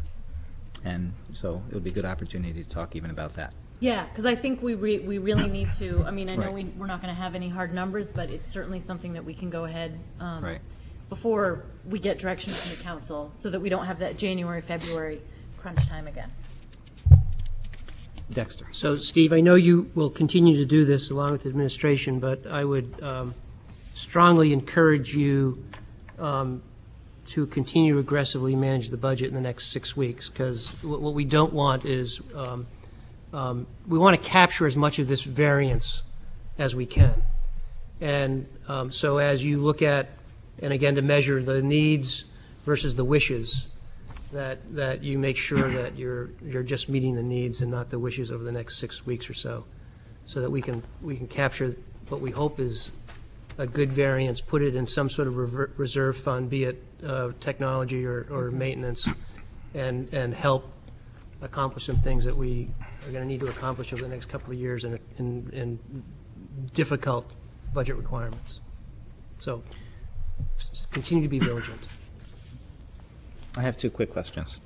Speaker 9: and so it would be a good opportunity to talk even about that.
Speaker 13: Yeah, because I think we really need to, I mean, I know
Speaker 9: Right.
Speaker 13: we're not going to have any hard numbers, but it's certainly something that we can go ahead
Speaker 9: Right.
Speaker 13: before we get direction from the council, so that we don't have that January, February crunch time again.
Speaker 9: Dexter.
Speaker 1: So, Steve, I know you will continue to do this along with the administration, but I would strongly encourage you to continue to aggressively manage the budget in the next 6 weeks, because what we don't want is we want to capture as much of this variance as we can. And so as you look at, and again, to measure the needs versus the wishes, that you make sure that you're just meeting the needs and not the wishes over the next 6 weeks or so that we can capture what we hope is a good variance, put it in some sort of reserve fund, be it technology or maintenance, and help accomplish some things that we are going to need to accomplish over the next couple of years in difficult budget requirements. So continue to be diligent.
Speaker 9: I have 2 quick questions.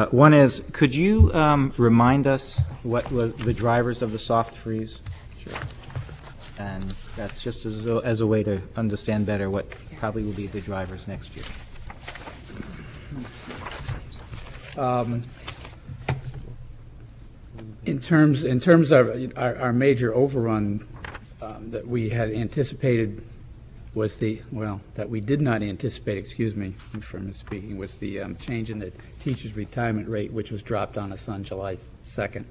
Speaker 9: One is, could you remind us what were the drivers of the soft freeze? Sure. And that's just as a way to understand better what probably will be the drivers next year.
Speaker 17: In terms of our major overrun that we had anticipated was that we did not anticipate, excuse me for misspeaking, was the change in the teacher's retirement rate, which was dropped on us on July 2nd.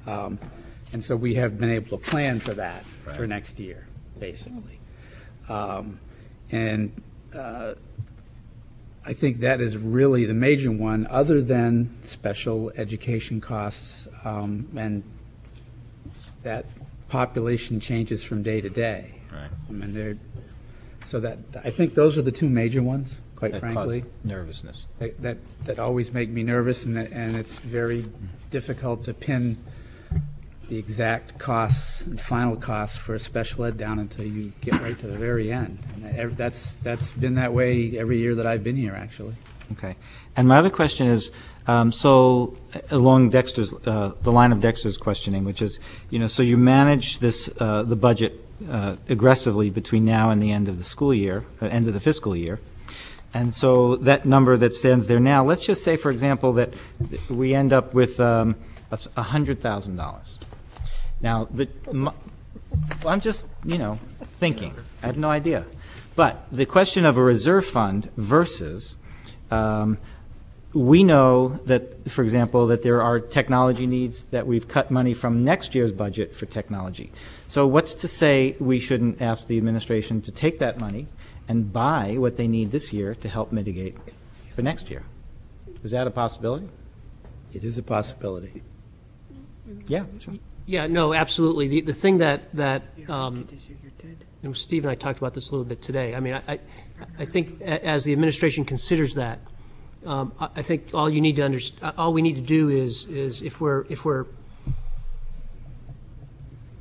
Speaker 17: And so we have been able to plan for that for next year, basically. And I think that is really the major one, other than special education costs, and that population changes from day to day.
Speaker 9: Right.
Speaker 17: I mean, so that I think those are the 2 major ones, quite
Speaker 9: That
Speaker 17: frankly.
Speaker 9: cause nervousness.
Speaker 17: That always make me nervous, and it's very difficult to pin the exact costs and final costs for special ed down until you get right to the very end. And that's been that way every year that I've been here, actually.
Speaker 9: Okay. And my other question is, so along Dexter's, the line of Dexter's questioning, which is, so you manage this, the budget aggressively between now and the end of the school year, end of the fiscal year. And so that number that stands there now, let's just say, for example, that we end up with $100,000. Now, I'm just, thinking. I have no idea. But the question of a reserve fund versus, we know that, for example, that there are technology needs that we've cut money from next year's budget for technology. So what's to say we shouldn't ask the administration to take that money and buy what they need this year to help mitigate for next year. Is that a possibility?
Speaker 17: It is a possibility.
Speaker 9: Yeah, sure.
Speaker 1: Yeah, no, absolutely. The thing that Steve and I talked about this a little bit today. I mean, I think as the administration considers that, I think all we need to do is if we're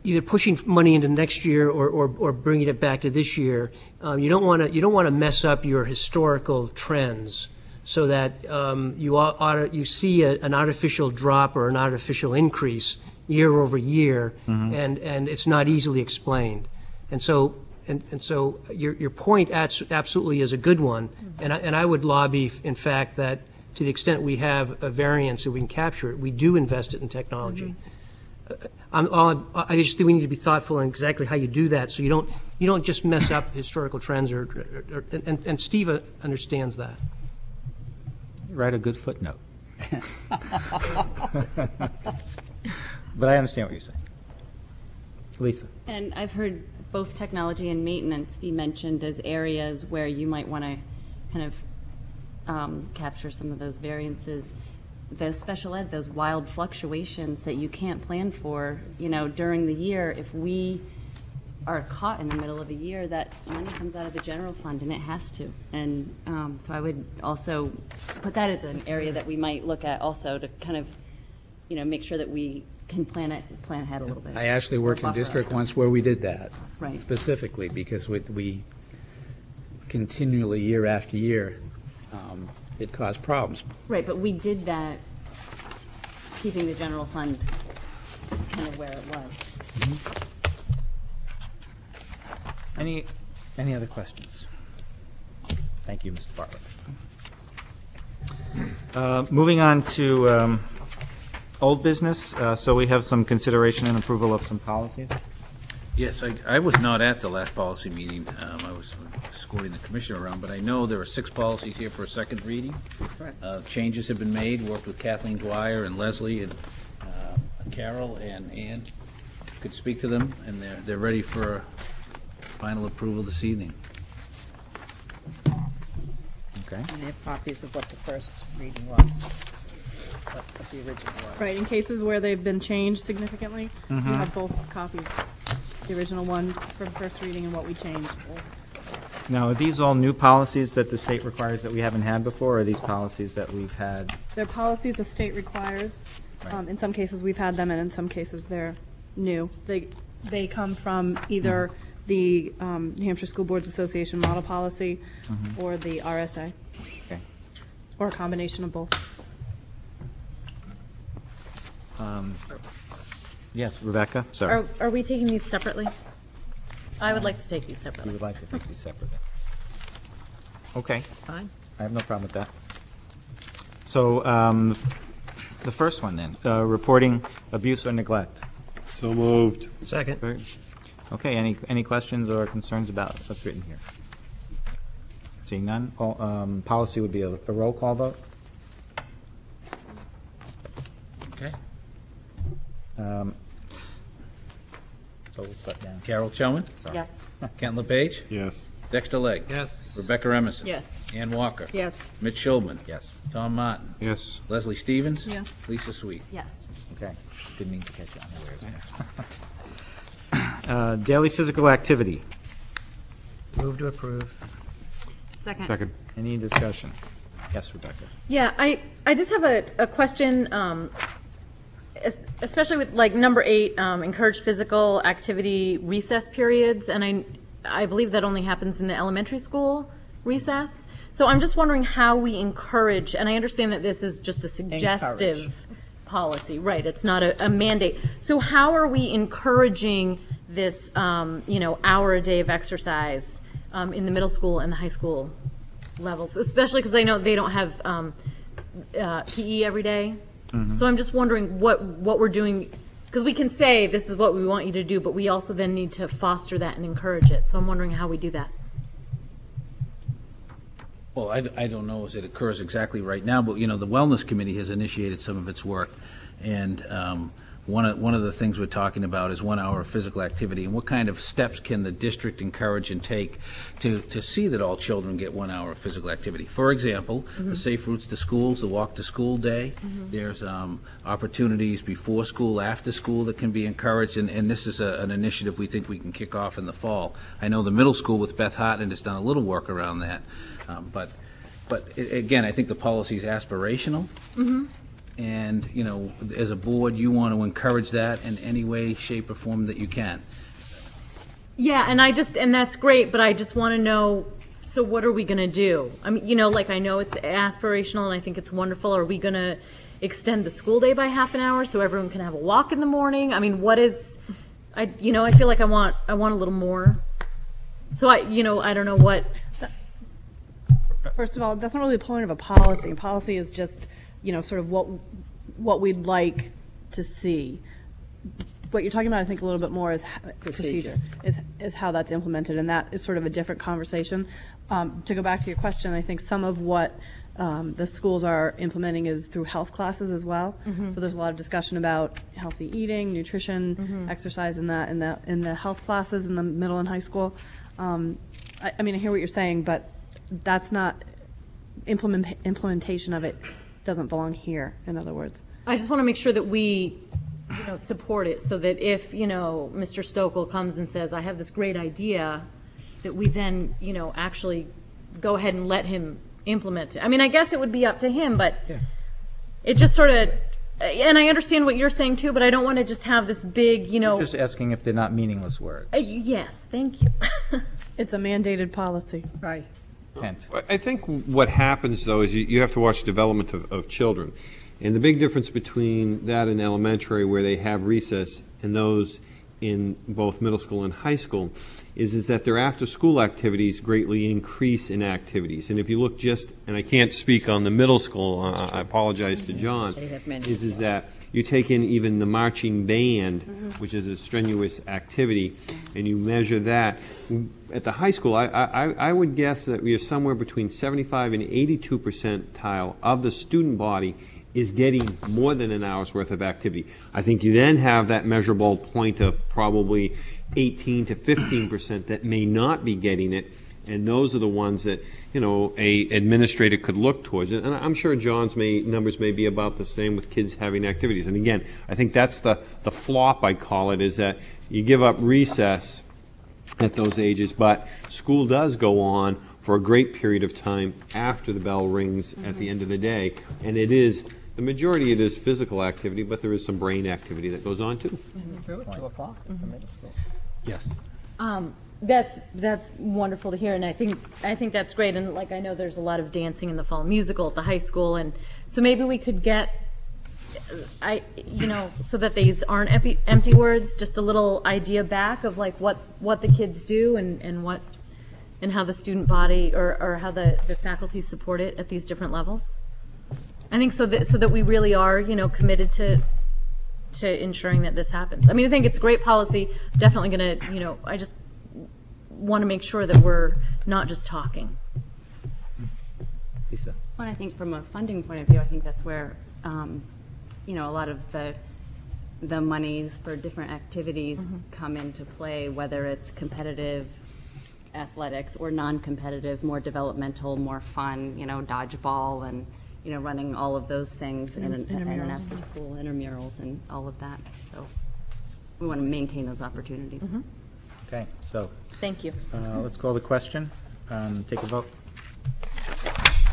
Speaker 1: either pushing money into next year or bringing it back to this year, you don't want to mess up your historical trends so that you see an artificial drop or an artificial increase year over year, and it's not easily explained. And so your point absolutely is a good one, and I would lobby, in fact, that to the extent we have a variance and we can capture it, we do invest it in technology. I just think we need to be thoughtful in exactly how you do that, so you don't just mess up historical trends, and Steve understands that.
Speaker 9: Write a good footnote. But I understand what you're saying. Lisa.
Speaker 6: And I've heard both technology and maintenance be mentioned as areas where you might want to kind of capture some of those variances. The special ed, those wild fluctuations that you can't plan for, during the year, if we are caught in the middle of a year, that money comes out of the general fund, and it has to. And so I would also put that as an area that we might look at also to kind of, make sure that we can plan ahead a little bit.
Speaker 17: I actually worked in a district once where we did that.
Speaker 6: Right.
Speaker 17: Specifically, because we continually, year after year, it caused problems.
Speaker 6: Right, but we did that keeping the general fund kind of where it was.
Speaker 9: Any other questions? Thank you, Mr. Bartlett. Moving on to old business. So we have some consideration and approval of some policies.
Speaker 3: Yes, I was not at the last policy meeting. I was escorting the commissioner around, but I know there are 6 policies here for a second reading.
Speaker 6: Correct.
Speaker 3: Changes have been made, worked with Kathleen Dwyer and Leslie and Carol and Ann. Could speak to them, and they're ready for final approval this evening.
Speaker 9: Okay.
Speaker 10: And they have copies of what the first reading was, what the original was.
Speaker 21: Right, in cases where they've been changed significantly, you have both copies. The original one for first reading and what we changed.
Speaker 9: Now, are these all new policies that the state requires that we haven't had before, or are these policies that we've had?
Speaker 21: They're policies the state requires. In some cases, we've had them, and in some cases, they're new. They come from either the New Hampshire School Boards Association model policy or the RSA.
Speaker 9: Okay.
Speaker 21: Or a combination of both.
Speaker 9: Yes, Rebecca, sorry.
Speaker 13: Are we taking these separately? I would like to take these separately.
Speaker 9: You would like to take these separately. Okay.
Speaker 10: Fine.
Speaker 9: I have no problem with that. So the first one then, reporting abuse or neglect.
Speaker 20: So moved.
Speaker 1: Second.
Speaker 9: Okay, any questions or concerns about what's written here? Seeing none, policy would be a roll call vote.
Speaker 3: Okay.
Speaker 9: So we'll start down.
Speaker 3: Carol Chelman?
Speaker 13: Yes.
Speaker 3: Kent LePage?
Speaker 20: Yes.
Speaker 3: Dexter Legg?
Speaker 1: Yes.
Speaker 3: Rebecca Remison?
Speaker 13: Yes.
Speaker 3: Ann Walker?
Speaker 10: Yes.
Speaker 3: Mitch Schulman?
Speaker 9: Yes.
Speaker 3: Tom Martin?
Speaker 18: Yes.
Speaker 3: Leslie Stevens?
Speaker 21: Yes.
Speaker 3: Lisa Sweet?
Speaker 6: Yes.
Speaker 9: Okay, didn't mean to catch you unawares. Daily physical activity.
Speaker 1: Move to approve.
Speaker 6: Second.
Speaker 18: Second.
Speaker 9: Any discussion? Yes, Rebecca.
Speaker 13: Yeah, I just have a question, especially with like number 8, encourage physical activity recess periods, and I believe that only happens in the elementary school recess. So I'm just wondering how we encourage, and I understand that this is just a suggestive policy, right? It's not a mandate. So how are we encouraging this, hour a day of exercise in the middle school and the high school levels, especially because I know they don't have PE every day. So I'm just wondering what we're doing, because we can say this is what we want you to do, but we also then need to foster that and encourage it. So I'm wondering how we do that.
Speaker 3: Well, I don't know as it occurs exactly right now, but, the Wellness Committee has initiated some of its work, and one of the things we're talking about is 1 hour of physical activity, and what kind of steps can the district encourage and take to see that all children get 1 hour of physical activity. For example, the Safe Routes to Schools, the Walk to School Day. There's opportunities before school, after school that can be encouraged, and this is an initiative we think we can kick off in the fall. I know the middle school with Beth Hartnett has done a little work around that, but again, I think the policy is aspirational. And, you know, as a board, you want to encourage that in any way, shape, or form that you can.
Speaker 13: Yeah, and that's great, but I just want to know, so what are we going to do? I mean, you know, like, I know it's aspirational and I think it's wonderful. Are we going to extend the school day by half an hour so everyone can have a walk in the morning? I mean, what is, I feel like I want a little more. So I don't know what.
Speaker 21: First of all, that's not really the point of a policy. Policy is just, sort of what we'd like to see. What you're talking about, I think, a little bit more is procedure, is how that's implemented, and that is sort of a different conversation. To go back to your question, I think some of what the schools are implementing is through health classes as well. So there's a lot of discussion about healthy eating, nutrition, exercise in the health classes in the middle and high school. I mean, I hear what you're saying, but that's not implementation of it. Doesn't belong here, in other words.
Speaker 13: I just want to make sure that we, support it so that if, Mr. Stokel comes and says, I have this great idea, that we then, actually go ahead and let him implement it. I mean, I guess it would be up to him, but it just sort of, and I understand what you're saying too, but I don't want to just have this big,
Speaker 9: You're just asking if they're not meaningless words.
Speaker 13: Yes, thank you.
Speaker 21: It's a mandated policy.
Speaker 10: Right.
Speaker 9: Kent.
Speaker 20: I think what happens, though, is you have to watch development of children. And the big difference between that and elementary, where they have recess, and those in both middle school and high school, is that their after-school activities greatly increase in activities. And if you look and I can't speak on the middle school, I apologize to John, is that you take in even the marching band, which is a strenuous activity, and you measure that. At the high school, I would guess that we are somewhere between 75 and 82 percentile of the student body is getting more than an hour's worth of activity. I think you then have that measurable point of probably 18 to 15% that may not be getting it, and those are the ones that a administrator could look towards it. And I'm sure John's numbers may be about the same with kids having activities. And again, I think that's the flop, I call it, is that you give up recess at those ages, but school does go on for a great period of time after the bell rings at the end of the day. And the majority it is physical activity, but there is some brain activity that goes on too.
Speaker 10: Through at 2 o'clock for middle school.
Speaker 9: Yes.
Speaker 13: That's wonderful to hear, and I think that's great. And like, I know there's a lot of dancing in the fall musical at the high school, and so maybe we could get, so that these aren't empty words, just a little idea back of like what the kids do and how the student body or how the faculty support it at these different levels. I think so that we really are, committed to ensuring that this happens. I mean, I think it's great policy. Definitely going to, I just want to make sure that we're not just talking.
Speaker 9: Lisa.
Speaker 6: Well, I think from a funding point of view, I think that's where, a lot of the monies for different activities come into play, whether it's competitive athletics or non-competitive, more developmental, more fun, dodgeball and, running all of those things and an after-school intramurals and all of that. So we want to maintain those opportunities.
Speaker 9: Okay, so.
Speaker 13: Thank you.
Speaker 9: Let's call the question. Take a vote.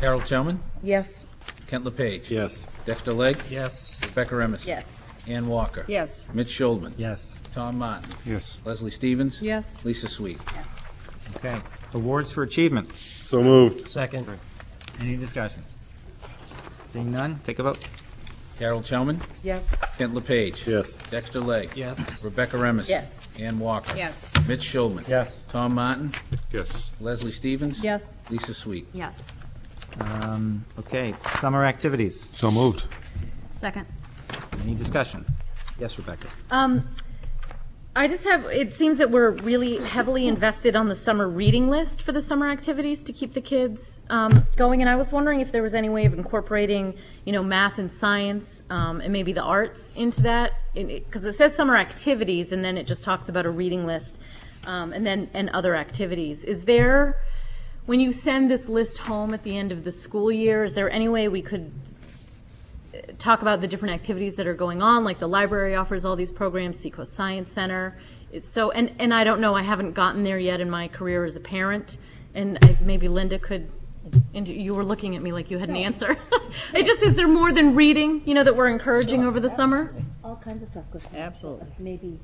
Speaker 3: Harold Chelman?
Speaker 10: Yes.
Speaker 3: Kent LePage?
Speaker 20: Yes.
Speaker 3: Dexter Legg?
Speaker 9: Yes.
Speaker 3: Rebecca Remison?
Speaker 13: Yes.
Speaker 3: Ann Walker?
Speaker 10: Yes.
Speaker 3: Mitch Schuldman?
Speaker 9: Yes.
Speaker 3: Tom Martin?
Speaker 18: Yes.
Speaker 3: Leslie Stevens?
Speaker 21: Yes.
Speaker 3: Lisa Sweet?
Speaker 9: Okay. Awards for achievement.
Speaker 20: So moved.
Speaker 1: Second.
Speaker 9: Any discussion? Seeing none, take a vote.
Speaker 3: Harold Chelman?
Speaker 10: Yes.
Speaker 3: Kent LePage?
Speaker 20: Yes.
Speaker 3: Dexter Legg?
Speaker 1: Yes.
Speaker 3: Rebecca Remison?
Speaker 13: Yes.
Speaker 3: Ann Walker?
Speaker 10: Yes.
Speaker 3: Mitch Schuldman?
Speaker 9: Yes.
Speaker 3: Tom Martin?
Speaker 18: Yes.
Speaker 3: Leslie Stevens?
Speaker 21: Yes.
Speaker 3: Lisa Sweet?
Speaker 6: Yes.
Speaker 9: Okay, summer activities.
Speaker 18: So moved.
Speaker 6: Second.
Speaker 9: Any discussion? Yes, Rebecca.
Speaker 13: I just have, it seems that we're really heavily invested on the summer reading list for the summer activities to keep the kids going. And I was wondering if there was any way of incorporating, math and science and maybe the arts into that. Because it says summer activities and then it just talks about a reading list and other activities. Is there, when you send this list home at the end of the school year, is there any way we could talk about the different activities that are going on, like the library offers all these programs, Seacoast Science Center. So, and I don't know, I haven't gotten there yet in my career as a parent, and maybe Linda could, and you were looking at me like you had an answer. It just, is there more than reading, that we're encouraging over the summer?
Speaker 7: All kinds of stuff goes on.
Speaker 10: Absolutely.
Speaker 7: Maybe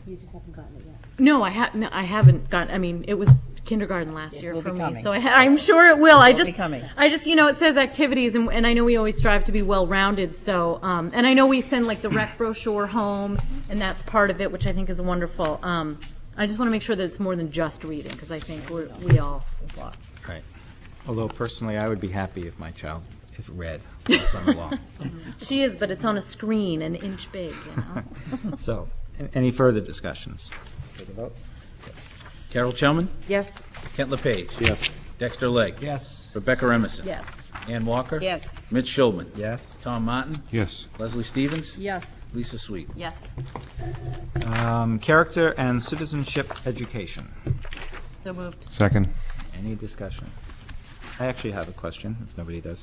Speaker 7: you just haven't gotten it yet.
Speaker 13: No, I haven't gotten, it was kindergarten last year
Speaker 10: will
Speaker 13: for
Speaker 10: be
Speaker 13: me,
Speaker 10: coming.
Speaker 13: so I'm sure it will.
Speaker 10: It will be coming.
Speaker 13: It says activities, and I know we always strive to be well-rounded, so, and I know we send like the rec brochure home, and that's part of it, which I think is wonderful. I just want to make sure that it's more than just reading, because I think we all.
Speaker 10: Lots.
Speaker 9: Right. Although personally, I would be happy if my child is read all summer long.
Speaker 13: She is, but it's on a screen, an inch big,
Speaker 9: So, any further discussions? For the vote?
Speaker 3: Carol Chelman?
Speaker 13: Yes.
Speaker 3: Kent LePage?
Speaker 20: Yes.
Speaker 3: Dexter Legg?
Speaker 9: Yes.
Speaker 3: Rebecca Remison?
Speaker 13: Yes.
Speaker 3: Ann Walker?
Speaker 10: Yes.
Speaker 3: Mitch Schulman?
Speaker 9: Yes.
Speaker 3: Tom Martin?
Speaker 18: Yes.
Speaker 3: Leslie Stevens?
Speaker 21: Yes.
Speaker 3: Lisa Sweet?
Speaker 6: Yes.
Speaker 9: Character and citizenship education.
Speaker 6: So moved.
Speaker 18: Second.
Speaker 9: Any discussion? I actually have a question, if nobody does.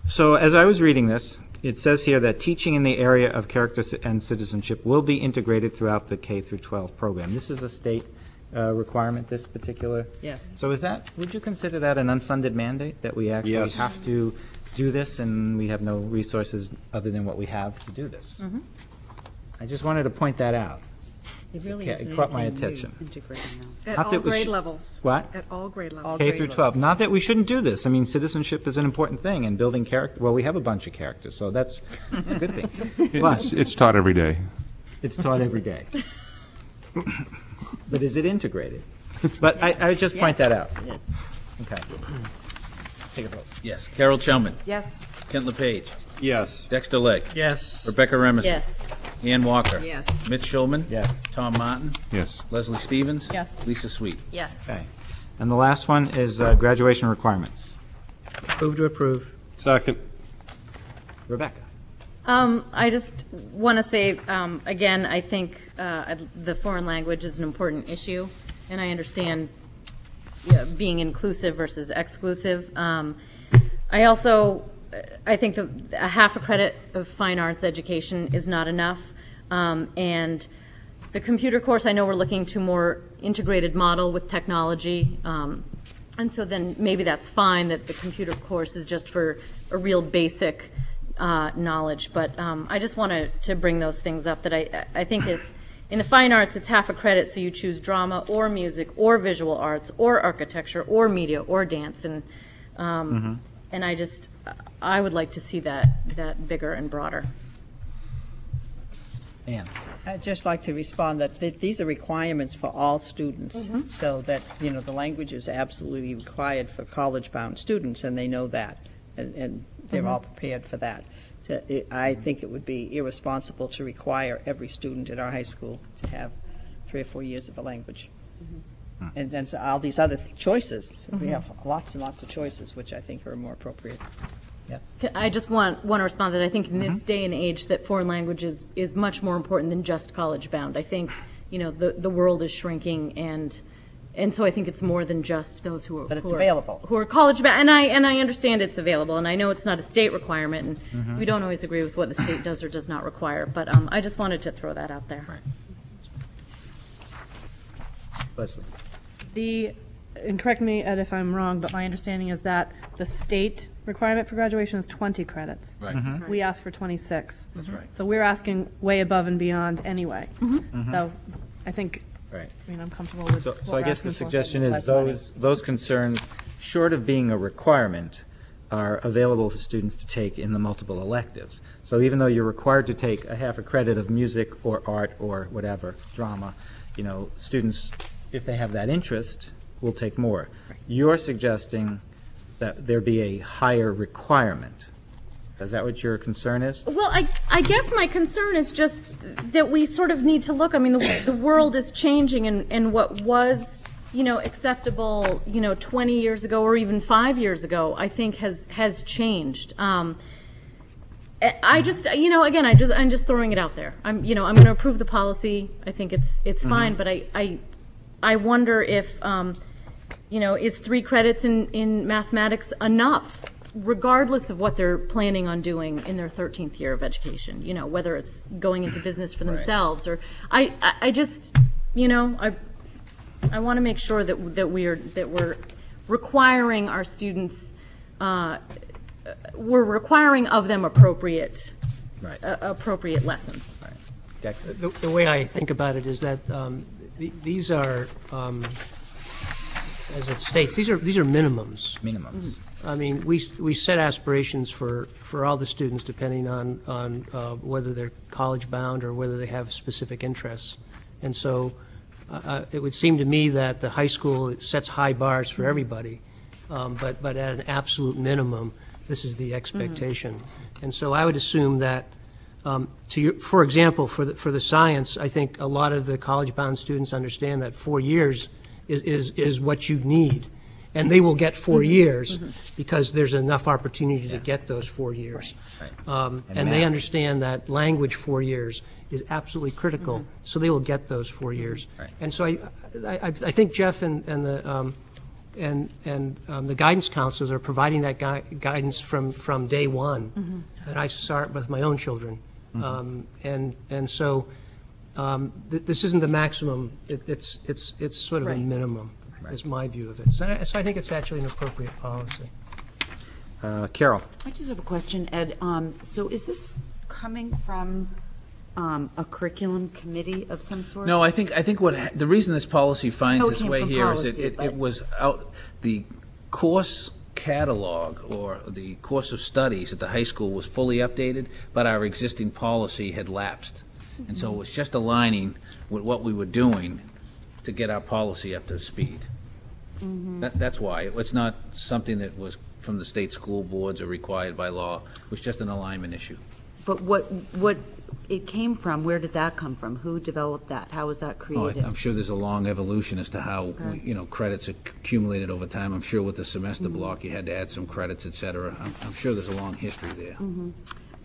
Speaker 9: So as I was reading this, it says here that teaching in the area of character and citizenship will be integrated throughout the K through 12 program. This is a state requirement, this particular?
Speaker 10: Yes.
Speaker 9: So would you consider that an unfunded mandate, that we actually
Speaker 20: Yes.
Speaker 9: have to do this and we have no resources other than what we have to do this?
Speaker 10: Mm-hmm.
Speaker 9: I just wanted to point that out.
Speaker 10: It really
Speaker 9: It
Speaker 10: isn't
Speaker 9: caught my
Speaker 10: anything new.
Speaker 9: attention.
Speaker 19: At
Speaker 9: Not
Speaker 19: all
Speaker 9: that we
Speaker 19: grade
Speaker 9: should-
Speaker 19: levels.
Speaker 9: What?
Speaker 19: At all grade levels.
Speaker 10: All
Speaker 9: K
Speaker 10: grade
Speaker 9: through
Speaker 10: levels.
Speaker 9: 12. Not that we shouldn't do this. I mean, citizenship is an important thing, and building character, well, we have a bunch of characters, so it's a good thing. But
Speaker 18: It's taught every day.
Speaker 9: it's taught every day. But is it integrated? But I would just point that out.
Speaker 10: Yes.
Speaker 9: Okay. Take a vote.
Speaker 3: Yes. Carol Chelman?
Speaker 19: Yes.
Speaker 3: Kent LePage?
Speaker 20: Yes.
Speaker 3: Dexter Legg?
Speaker 1: Yes.
Speaker 3: Rebecca Remison?
Speaker 13: Yes.
Speaker 3: Ann Walker?
Speaker 10: Yes.
Speaker 3: Mitch Schulman?
Speaker 9: Yes.
Speaker 3: Tom Martin?
Speaker 18: Yes.
Speaker 3: Leslie Stevens?
Speaker 19: Yes.
Speaker 3: Lisa Sweet?
Speaker 6: Yes.
Speaker 9: Okay. And the last one is graduation requirements.
Speaker 1: Move to approve.
Speaker 20: Second.
Speaker 9: Rebecca?
Speaker 13: I just want to say, again, I think the foreign language is an important issue, and I understand being inclusive versus exclusive. I think a half a credit of fine arts education is not enough. And the computer course, I know we're looking to more integrated model with technology. And so then maybe that's fine that the computer course is just for a real basic knowledge. But I just wanted to bring those things up, that I think in the fine arts, it's half a credit, so you choose drama or music or visual arts or architecture or media or dance. And and I would like to see that bigger and broader.
Speaker 9: Ann?
Speaker 10: I'd just like to respond that these are requirements for all students, so that, the language is absolutely required for college-bound students, and they know that, and they're all prepared for that. So I think it would be irresponsible to require every student at our high school to have 3 or 4 years of a language. And then so all these other choices, we have lots and lots of choices, which I think are more appropriate.
Speaker 9: Yes.
Speaker 13: I just want to respond that I think in this day and age that foreign language is much more important than just college bound. I think, the world is shrinking, and so I think it's more than just those who are
Speaker 10: But it's available.
Speaker 13: who are college bound. And I understand it's available, and I know it's not a state requirement, and we don't always agree with what the state does or does not require. But I just wanted to throw that out there.
Speaker 9: Leslie?
Speaker 21: And correct me, Ed, if I'm wrong, but my understanding is that the state requirement for graduation is 20 credits.
Speaker 3: Right.
Speaker 21: We asked for 26.
Speaker 3: That's right.
Speaker 21: So we're asking way above and beyond anyway. So I think,
Speaker 9: Right.
Speaker 21: I'm comfortable with what
Speaker 9: So I
Speaker 21: we're
Speaker 9: guess the
Speaker 21: asking for.
Speaker 9: suggestion is those concerns, short of being a requirement, are available for students to take in the multiple electives. So even though you're required to take a half a credit of music or art or whatever, drama, students, if they have that interest, will take more. You're suggesting that there be a higher requirement.
Speaker 2: Is that what your concern is?
Speaker 13: Well, I guess my concern is just that we sort of need to look, I mean, the world is changing, and what was, acceptable, 20 years ago or even 5 years ago, I think has changed. I just, again, I'm just throwing it out there. I'm going to approve the policy. I think it's fine, but I wonder if, is 3 credits in mathematics enough, regardless of what they're planning on doing in their 13th year of education, whether it's going into business for themselves or I just, I want to make sure that we're requiring our students, we're requiring of them appropriate lessons.
Speaker 2: Right.
Speaker 1: The way I think about it is that these are, as it states, these are minimums.
Speaker 2: Minimums.
Speaker 1: I mean, we set aspirations for all the students depending on whether they're college bound or whether they have specific interests. And so it would seem to me that the high school sets high bars for everybody, but at an absolute minimum, this is the expectation. And so I would assume that, for example, for the science, I think a lot of the college-bound students understand that 4 years is what you need. And they will get 4 years because there's enough opportunity to get those 4 years.
Speaker 2: Right.
Speaker 1: And they understand that language 4 years is absolutely critical, so they will get those 4 years.
Speaker 2: Right.
Speaker 1: And so I think Jeff and the guidance counselors are providing that guidance from day one. And I start with my own children. And so this isn't the maximum, it's sort of a minimum. Is my view of it. So I think it's actually an appropriate policy.
Speaker 2: Carol.
Speaker 4: I just have a question, Ed. So is this coming from a curriculum committee of some sort?
Speaker 3: No, I think the reason this policy finds its
Speaker 4: came
Speaker 3: way
Speaker 4: from
Speaker 3: here
Speaker 4: policy,
Speaker 3: is it was out, the course catalog or the course of studies at the high school was fully updated, but our existing policy had lapsed. And so it was just aligning with what we were doing to get our policy up to speed. That's why. It was not something that was from the state school boards or required by law. It was just an alignment issue.
Speaker 4: But what it came from, where did that come from? Who developed that? How was that created?
Speaker 3: I'm sure there's a long evolution as to how credits accumulated over time. I'm sure with the semester block you had to add some credits, et cetera. I'm sure there's a long history there.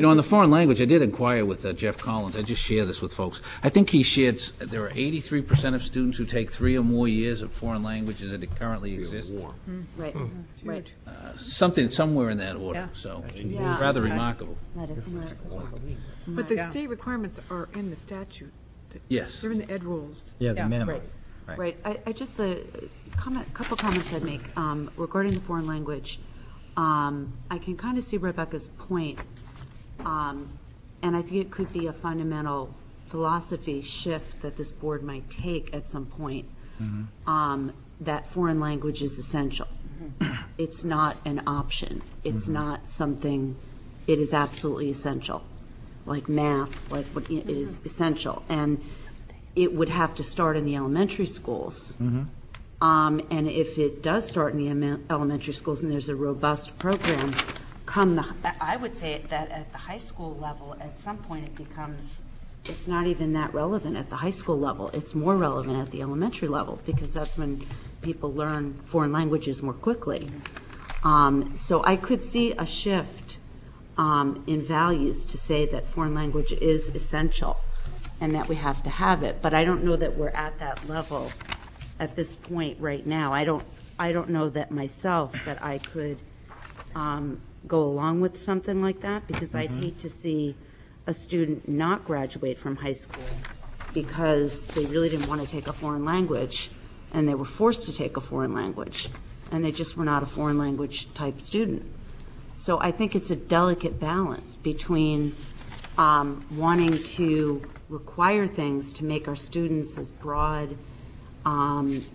Speaker 3: On the foreign language, I did inquire with Jeff Collins. I just share this with folks. I think he shared there are 83% of students who take 3 or more years of foreign languages that currently exist.
Speaker 4: Right. Right.
Speaker 3: Somewhere in that order. So rather remarkable.
Speaker 4: That is remarkable.
Speaker 19: But the state requirements are in the statute.
Speaker 3: Yes.
Speaker 19: They're in the ed rules.
Speaker 2: Yeah, the minimum.
Speaker 4: Right. I just, couple comments I'd make regarding the foreign language. I can kind of see Rebecca's point. And I think it could be a fundamental philosophy shift that this board might take at some point, that foreign language is essential. It's not an option. It's not something, it is absolutely essential. Like math, it is essential. And it would have to start in the elementary schools. And if it does start in the elementary schools and there's a robust program, I would say that at the high school level, at some point it's not even that relevant at the high school level. It's more relevant at the elementary level because that's when people learn foreign languages more quickly. So I could see a shift in values to say that foreign language is essential and that we have to have it. But I don't know that we're at that level at this point right now. I don't know that myself that I could go along with something like that because I'd hate to see a student not graduate from high school because they really didn't want to take a foreign language and they were forced to take a foreign language and they just were not a foreign language type student. So I think it's a delicate balance between wanting to require things to make our students as broad and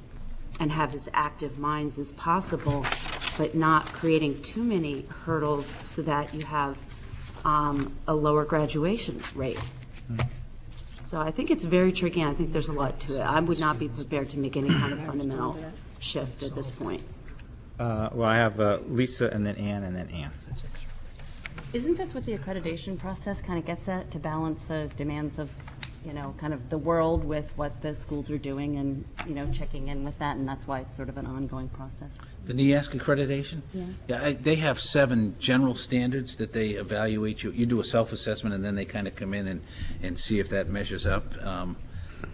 Speaker 4: have as active minds as possible, but not creating too many hurdles so that you have a lower graduation rate. So I think it's very tricky, and I think there's a lot to it. I would not be prepared to make any kind of fundamental shift at this point.
Speaker 2: Well, I have Lisa and then Ann and then Ann.
Speaker 6: Isn't this what the accreditation process kind of gets at, to balance the demands of, kind of the world with what the schools are doing and, checking in with that, and that's why it's sort of an ongoing process?
Speaker 3: The NEASC accreditation?
Speaker 6: Yeah.
Speaker 3: They have 7 general standards that they evaluate you. You do a self-assessment, and then they kind of come in and see if that measures up.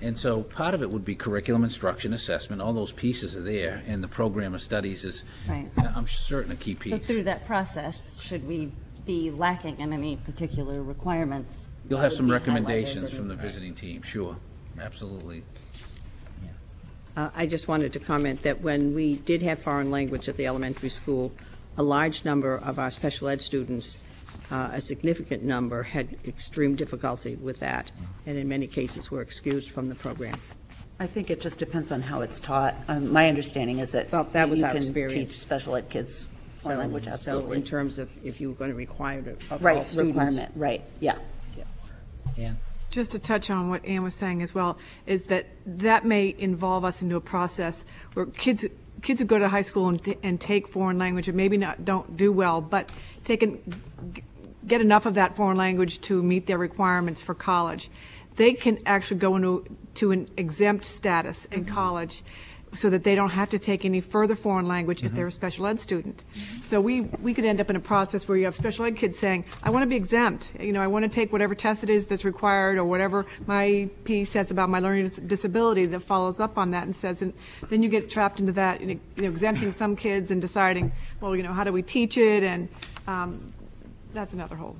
Speaker 3: And so part of it would be curriculum, instruction, assessment. All those pieces are there, and the program of studies is,
Speaker 6: Right.
Speaker 3: I'm certain, a key piece.
Speaker 6: So through that process, should we be lacking in any particular requirements?
Speaker 3: You'll
Speaker 6: that
Speaker 3: have
Speaker 6: would
Speaker 3: some
Speaker 6: be
Speaker 3: recommendations
Speaker 6: highlighted
Speaker 3: from the
Speaker 6: and-
Speaker 3: visiting team, sure, absolutely.
Speaker 10: I just wanted to comment that when we did have foreign language at the elementary school, a large number of our special ed students, a significant number, had extreme difficulty with that, and in many cases were excused from the program.
Speaker 4: I think it just depends on how it's taught. My understanding is that
Speaker 10: that was
Speaker 4: you
Speaker 10: our
Speaker 4: can
Speaker 10: experience.
Speaker 4: teach special ed kids foreign language,
Speaker 10: So
Speaker 4: absolutely.
Speaker 10: in terms of if you were going to require it of all
Speaker 4: Right,
Speaker 10: students.
Speaker 4: requirement, right, yeah.
Speaker 19: Just to touch on what Ann was saying as well, is that may involve us into a process where kids who go to high school and take foreign language and maybe don't do well, but get enough of that foreign language to meet their requirements for college, they can actually go into an exempt status in college, so that they don't have to take any further foreign language if they're a special ed student. So we could end up in a process where you have special ed kids saying, I want to be exempt. I want to take whatever test it is that's required, or whatever my P says about my learning disability that follows up on that and says, and then you get trapped into that, exempting some kids and deciding, well, how do we teach it? And that's another whole.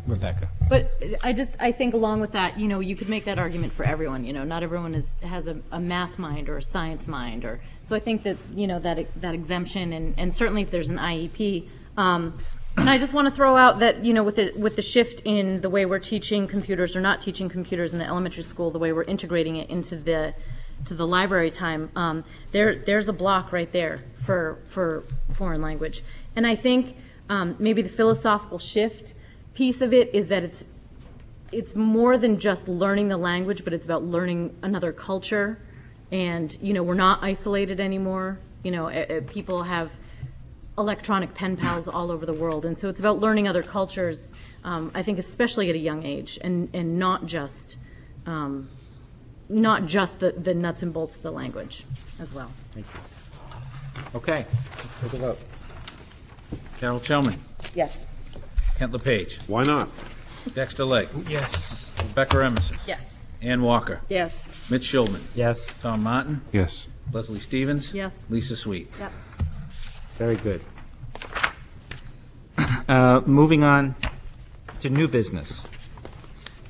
Speaker 9: Rebecca.
Speaker 13: But I think along with that, you could make that argument for everyone. Not everyone has a math mind or a science mind, so I think that that exemption and certainly if there's an IEP. And I just want to throw out that with the shift in the way we're teaching computers or not teaching computers in the elementary school, the way we're integrating it into the library time, there's a block right there for foreign language, and I think maybe the philosophical shift piece of it is that it's more than just learning the language, but it's about learning another culture, and we're not isolated anymore. People have electronic pen pals all over the world, and so it's about learning other cultures. I think especially at a young age, and not just the nuts and bolts of the language as well.
Speaker 9: Thank you. Okay, let's take a vote.
Speaker 3: Carol Chelman.
Speaker 4: Yes.
Speaker 3: Kent LePage.
Speaker 20: Why not?
Speaker 3: Dexter Legg.
Speaker 1: Yes.
Speaker 3: Rebecca Emerson.
Speaker 13: Yes.
Speaker 3: Ann Walker.
Speaker 10: Yes.
Speaker 3: Mitch Schulman.
Speaker 9: Yes.
Speaker 3: Tom Martin.
Speaker 18: Yes.
Speaker 3: Leslie Stevens.
Speaker 13: Yes.
Speaker 3: Lisa Sweet.
Speaker 13: Yep.
Speaker 9: Very good. Moving on to new business.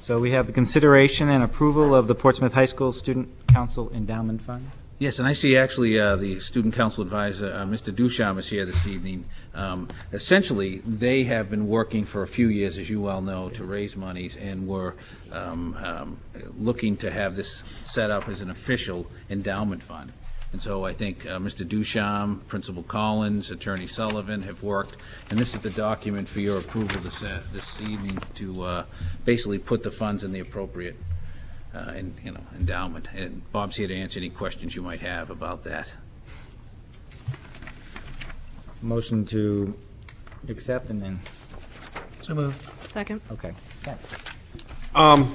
Speaker 9: So we have the consideration and approval of the Portsmouth High School Student Council Endowment Fund.
Speaker 3: Yes, and I see actually the Student Council Advisor, Mr. Ducharme, is here this evening. Essentially, they have been working for a few years, as you well know, to raise monies, and were looking to have this set up as an official endowment fund. And so I think Mr. Ducharme, Principal Collins, Attorney Sullivan have worked, and this is the document for your approval this evening to basically put the funds in the appropriate endowment. And Bob's here to answer any questions you might have about that.
Speaker 9: Motion to accept and then,
Speaker 1: So moved.
Speaker 21: Second.
Speaker 9: okay.
Speaker 20: I'm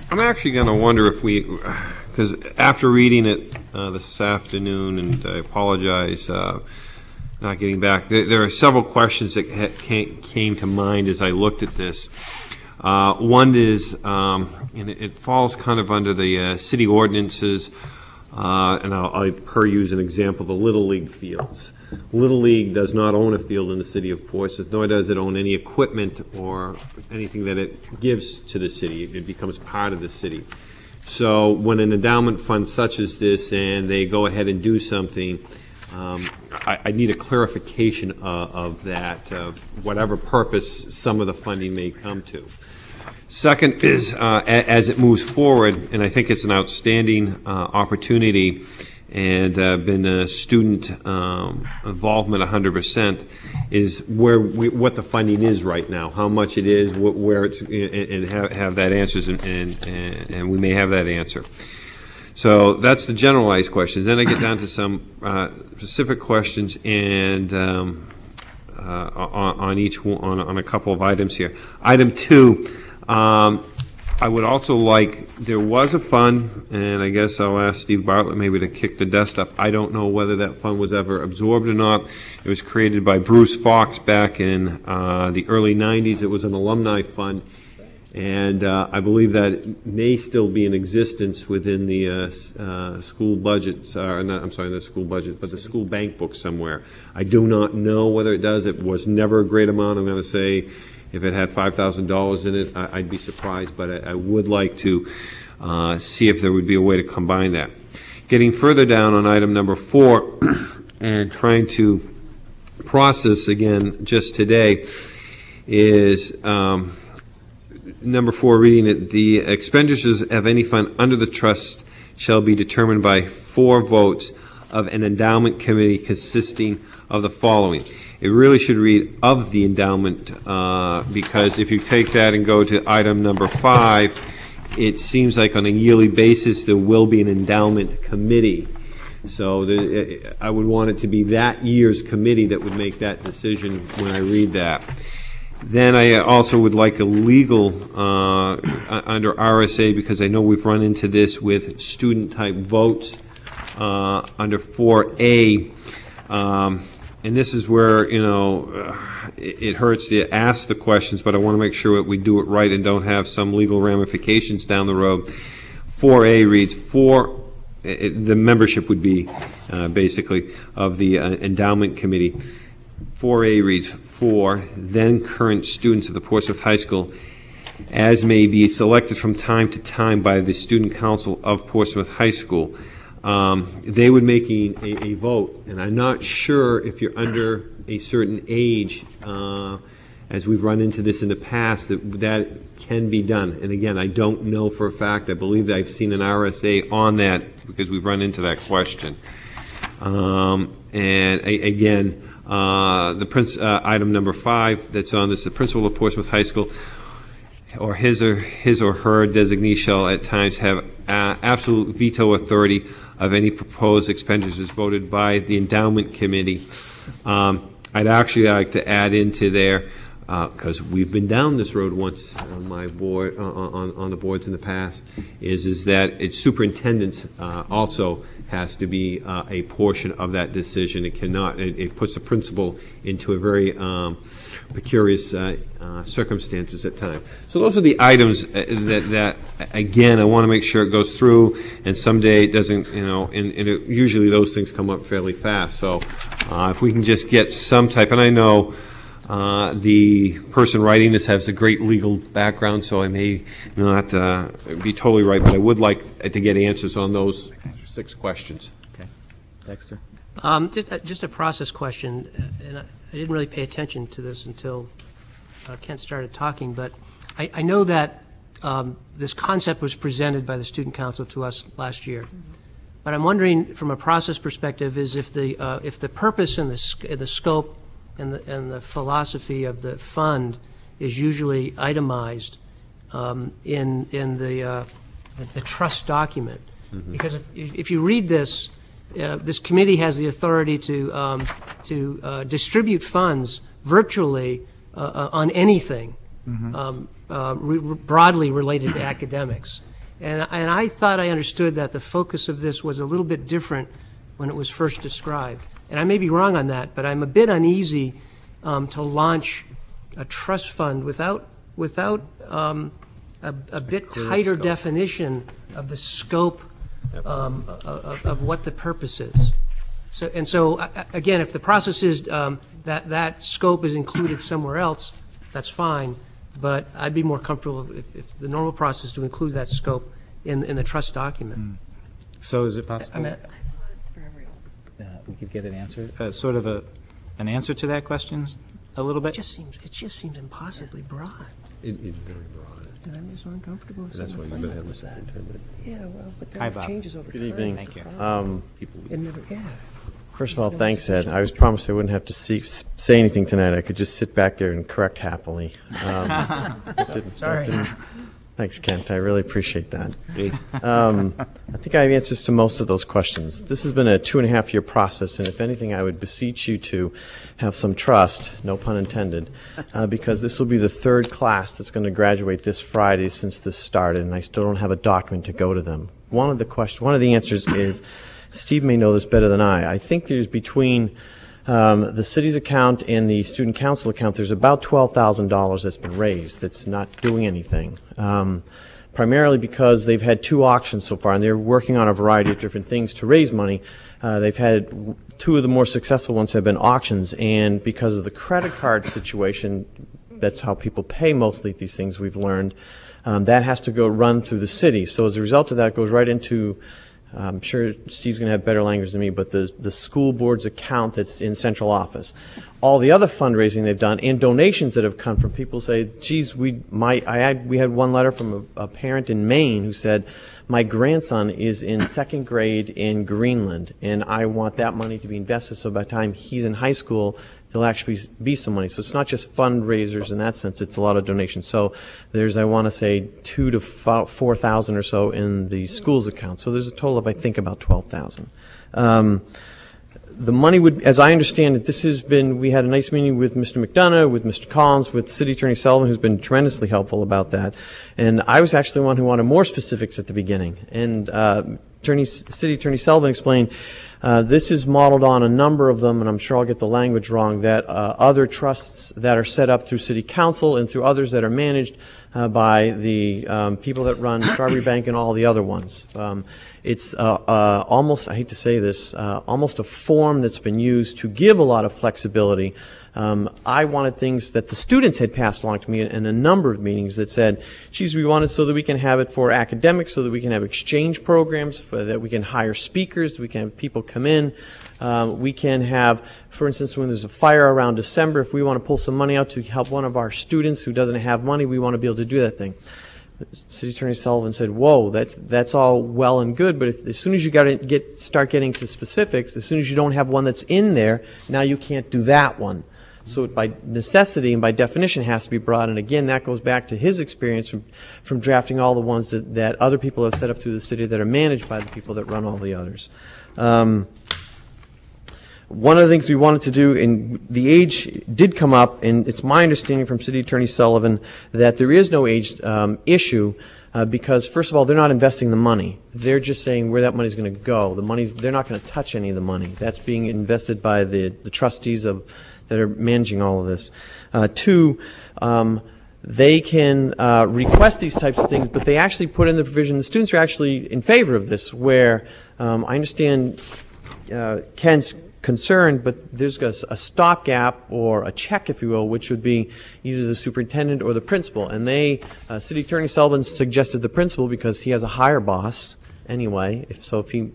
Speaker 20: actually going to wonder if because after reading it this afternoon, and I apologize not getting back, there are several questions that came to mind as I looked at this. One is, and it falls kind of under the city ordinances, and I'll use an example, the Little League fields. Little League does not own a field in the city of Portsmouth, nor does it own any equipment or anything that it gives to the city. It becomes part of the city. So when an endowment fund such as this, and they go ahead and do something, I need a clarification of that, whatever purpose some of the funding may come to. Second is, as it moves forward, and I think it's an outstanding opportunity, and been a student involvement 100%, is what the funding is right now, how much it is, where it's, and have that answers, and we may have that answer. So that's the generalized questions. Then I get down to some specific questions, and on each one, on a couple of items here. Item 2, I would also like, there was a fund, and I guess I'll ask Steve Bartlett maybe to kick the dust up. I don't know whether that fund was ever absorbed or not. It was created by Bruce Fox back in the early 90s. It was an alumni fund, and I believe that may still be in existence within the school budgets, I'm sorry, not school budget, but the school bank book somewhere. I do not know whether it does. It was never a great amount. I'm going to say, if it had $5,000 in it, I'd be surprised, but I would like to see if there would be a way to combine that. Getting further down on item number 4 and trying to process again just today is number 4, reading it, the expenditures of any fund under the trust shall be determined by 4 votes of an endowment committee consisting of the following. It really should read of the endowment, because if you take that and go to item number 5, it seems like on a yearly basis there will be an endowment committee. So I would want it to be that year's committee that would make that decision when I read that. Then I also would like a legal under RSA, because I know we've run into this with student-type votes under 4A. And this is where, you know, it hurts to ask the questions, but I want to make sure that we do it right and don't have some legal ramifications down the road. 4A reads, the membership would be basically of the endowment committee. 4A reads, 4 then current students of the Portsmouth High School, as may be selected from time to time by the Student Council of Portsmouth High School. They would make a vote, and I'm not sure if you're under a certain age, as we've run into this in the past, that can be done. And again, I don't know for a fact. I believe that I've seen an RSA on that because we've run into that question. Again, item number 5 that's on this, the principal of Portsmouth High School or his or her designee shall at times have absolute veto authority of any proposed expenditures voted by the endowment committee. I'd actually like to add into there, because we've been down this road once on my board, on the boards in the past, is that its superintendents also has to be a portion of that decision. It cannot. It puts the principal into a very precarious circumstances at times. So those are the items that again, I want to make sure it goes through, and someday it doesn't, you know, and usually those things come up fairly fast. So if we can just get some type, and I know the person writing this has a great legal background, so I may not be totally right, but I would like to get answers on those 6 questions.
Speaker 9: Okay. Dexter?
Speaker 1: Just a process question, and I didn't really pay attention to this until Kent started talking, but I know that this concept was presented by the Student Council to us last year. But I'm wondering, from a process perspective, is if the purpose and the scope and the philosophy of the fund is usually itemized in the trust document. Mm-hmm. Because if you read this, this committee has the authority to distribute funds virtually on anything, mm-hmm. Broadly related to academics. And I thought I understood that the focus of this was a little bit different when it was first described. And I may be wrong on that, but I'm a bit uneasy to launch a trust fund without a bit tighter definition of the scope of what the purpose is. So again, if the process is that scope is included somewhere else, that's fine. But I'd be more comfortable if the normal process is to include that scope in the trust document.
Speaker 9: Mm. So is it possible we could get an answer, sort of an answer to that question, a little bit?
Speaker 1: It just seems impossibly broad.
Speaker 20: It's very broad.
Speaker 1: Did I miss uncomfortable?
Speaker 20: That's why you've been having this superintendent.
Speaker 1: Yeah, well, but
Speaker 9: Hi,
Speaker 1: that
Speaker 9: Bob.
Speaker 1: changes over
Speaker 8: Good
Speaker 1: time.
Speaker 8: evening.
Speaker 9: Thank you.
Speaker 1: It never, yeah.
Speaker 8: First of all, thanks, Ed. I was promised I wouldn't have to say anything tonight. I could just sit back there and correct happily.
Speaker 1: Sorry.
Speaker 8: Thanks, Kent. I really appreciate that. I think I have answers to most of those questions. This has been a 2.5-year process, and if anything, I would beseech you to have some trust, no pun intended, because this will be the third class that's going to graduate this Friday since this started, and I still don't have a document to go to them. One of the answers is, Steve may know this better than I think there's between the city's account and the student council account, there's about $12,000 that's been raised that's not doing anything. Primarily because they've had 2 auctions so far, and they're working on a variety of different things to raise money. They've had 2 of the more successful ones have been auctions, and because of the credit card situation, that's how people pay mostly these things, we've learned, that has to go run through the city. So as a result of that, it goes right into, I'm sure Steve's going to have better language than me, but the school board's account that's in central office. All the other fundraising they've done and donations that have come from people say, geez, we had one letter from a parent in Maine who said, my grandson is in 2nd grade in Greenland, and I want that money to be invested so by the time he's in high school, there'll actually be some money. So it's not just fundraisers in that sense, it's a lot of donations. So there's, I want to say, 2,000 to 4,000 or so in the school's account. So there's a total of, I think, about 12,000. The money would, as I understand it, we had a nice meeting with Mr. McDonough, with Mr. Collins, with City Attorney Sullivan, who's been tremendously helpful about that. And I was actually the one who wanted more specifics at the beginning. And City Attorney Sullivan explained, this is modeled on a number of them, and I'm sure I'll get the language wrong, that other trusts that are set up through City Council and through others that are managed by the people that run Strawberry Bank and all the other ones. It's almost, I hate to say this, almost a form that's been used to give a lot of flexibility. I wanted things that the students had passed along to me in a number of meetings that said, geez, we want it so that we can have it for academics, so that we can have exchange programs, that we can hire speakers, we can have people come in. We can have, for instance, when there's a fire around December, if we want to pull some money out to help one of our students who doesn't have money, we want to be able to do that thing. City Attorney Sullivan said, whoa, that's all well and good, but as soon as you start getting to specifics, as soon as you don't have one that's in there, now you can't do that one. So it by necessity and by definition has to be brought. And again, that goes back to his experience from drafting all the ones that other people have set up through the city that are managed by the people that run all the others. One of the things we wanted to do, and the age did come up, and it's my understanding from City Attorney Sullivan that there is no age issue because, first of all, they're not investing the money. They're just saying where that money is going to go. They're not going to touch any of the money. That's being invested by the trustees that are managing all of this. 2, they can request these types of things, but they actually put in the provision, the students are actually in favor of this, where I understand Ken's concerned, but there's a stopgap or a check, if you will, which would be either the superintendent or the principal. And City Attorney Sullivan suggested the principal because he has a higher boss anyway. If he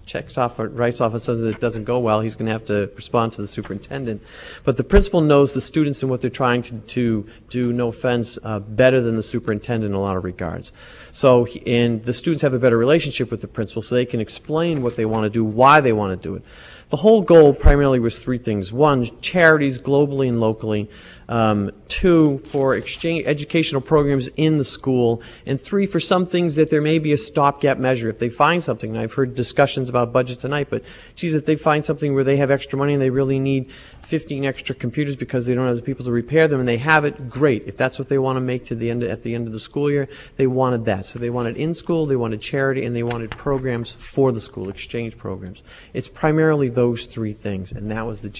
Speaker 8: checks off or writes off on something that doesn't go well, he's going to have to respond to the superintendent. But the principal knows the students and what they're trying to do, no offense, better than the superintendent in a lot of regards. So, and the students have a better relationship with the principal, so they can explain what they want to do, why they want to do it. The whole goal primarily was 3 things. 1, charities globally and locally. 2, for educational programs in the school. And 3, for some things that there may be a stopgap measure. If they find something, and I've heard discussions about budget tonight, but geez, if they find something where they have extra money and they really need 15 extra computers because they don't have the people to repair them and they have it, great. If that's what they want to make at the end of the school year, they wanted that. So they wanted in school, they wanted charity, and they wanted programs for the school, exchange programs. It's primarily those 3 things, and that was the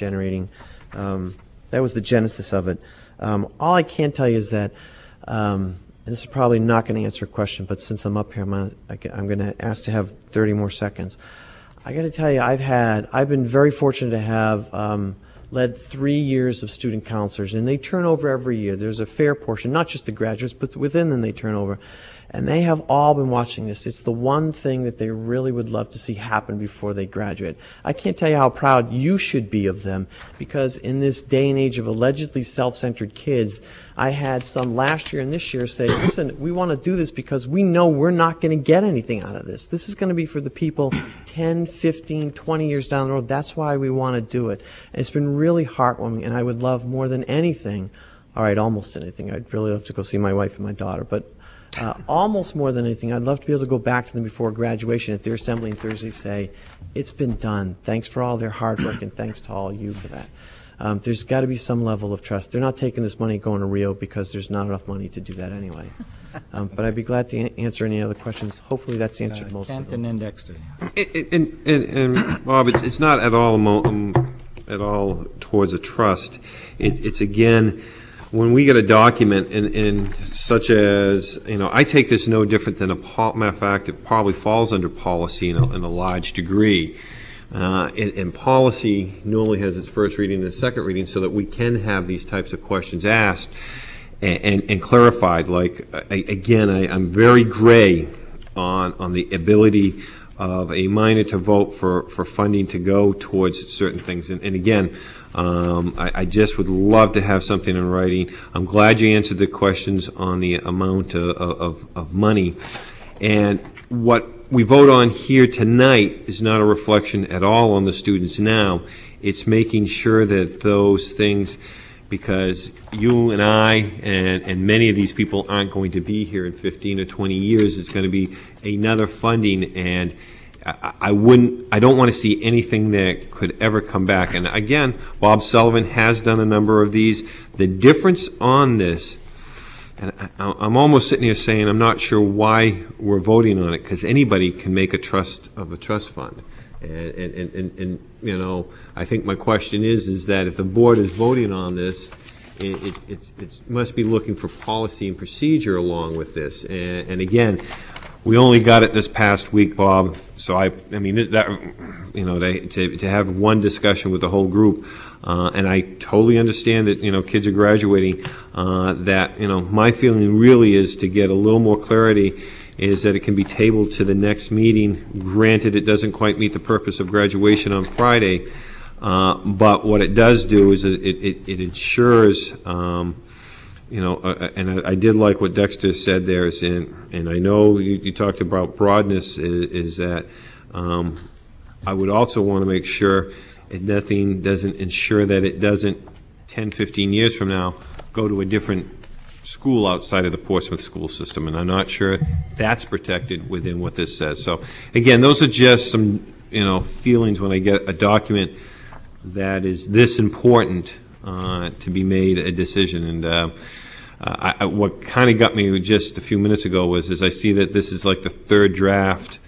Speaker 8: that was the genesis of it. All I can tell you is that, and this is probably not going to answer a question, but since I'm up here, I'm going to ask to have 30 more seconds. I got to tell you, I've been very fortunate to have led 3 years of student counselors, and they turn over every year. There's a fair portion, not just the graduates, but within them they turn over. And they have all been watching this. It's the one thing that they really would love to see happen before they graduate. I can't tell you how proud you should be of them, because in this day and age of allegedly self-centered kids, I had some last year and this year say, listen, we want to do this because we know we're not going to get anything out of this. This is going to be for the people 10, 15, 20 years down the road. That's why we want to do it. And it's been really heartwarming, and I would love more than anything, all right, almost anything. I'd really love to go see my wife and my daughter, but Almost more than anything, I'd love to be able to go back to them before graduation at their assembly on Thursday, say, it's been done. Thanks for all their hard work, and thanks to all you for that. There's got to be some level of trust. They're not taking this money going to Rio because there's not enough money to do that anyway. But I'd be glad to answer any other questions. Hopefully that's answered most of
Speaker 9: Kent
Speaker 8: them.
Speaker 9: and then Dexter.
Speaker 20: And Bob, it's not at all towards a trust. It's again, when we get a document in such as, I take this no different than matter of fact, it probably falls under policy in a large degree. And policy normally has its first reading and its second reading so that we can have these types of questions asked and clarified. Like, again, I'm very gray on the ability of a minor to vote for funding to go towards certain things. And again, I just would love to have something in writing. I'm glad you answered the questions on the amount of money. And what we vote on here tonight is not a reflection at all on the students now. It's making sure that those things, because you and I and many of these people aren't going to be here in 15 or 20 years. It's going to be another funding, and I don't want to see anything that could ever come back. And again, Bob Sullivan has done a number of these. The difference on this, and I'm almost sitting here saying I'm not sure why we're voting on it, because anybody can make a trust fund. And I think my question is that if the board is voting on this, it must be looking for policy and procedure along with this. And again, we only got it this past week, Bob. So I mean to have one discussion with the whole group, and I totally understand that kids are graduating. That my feeling really is to get a little more clarity. Is that it can be tabled to the next meeting. Granted, it doesn't quite meet the purpose of graduation on Friday, but what it does do is it ensures, and I did like what Dexter said there, and I know you talked about broadness, is that I would also want to make sure nothing doesn't ensure that it doesn't 10, 15 years from now go to a different school outside of the Portsmouth school system, and I'm not sure that's protected within what this says. So again, those are just some feelings when I get a document that is this important to be made a decision. And what kind of got me just a few minutes ago was I see that this is like the third draft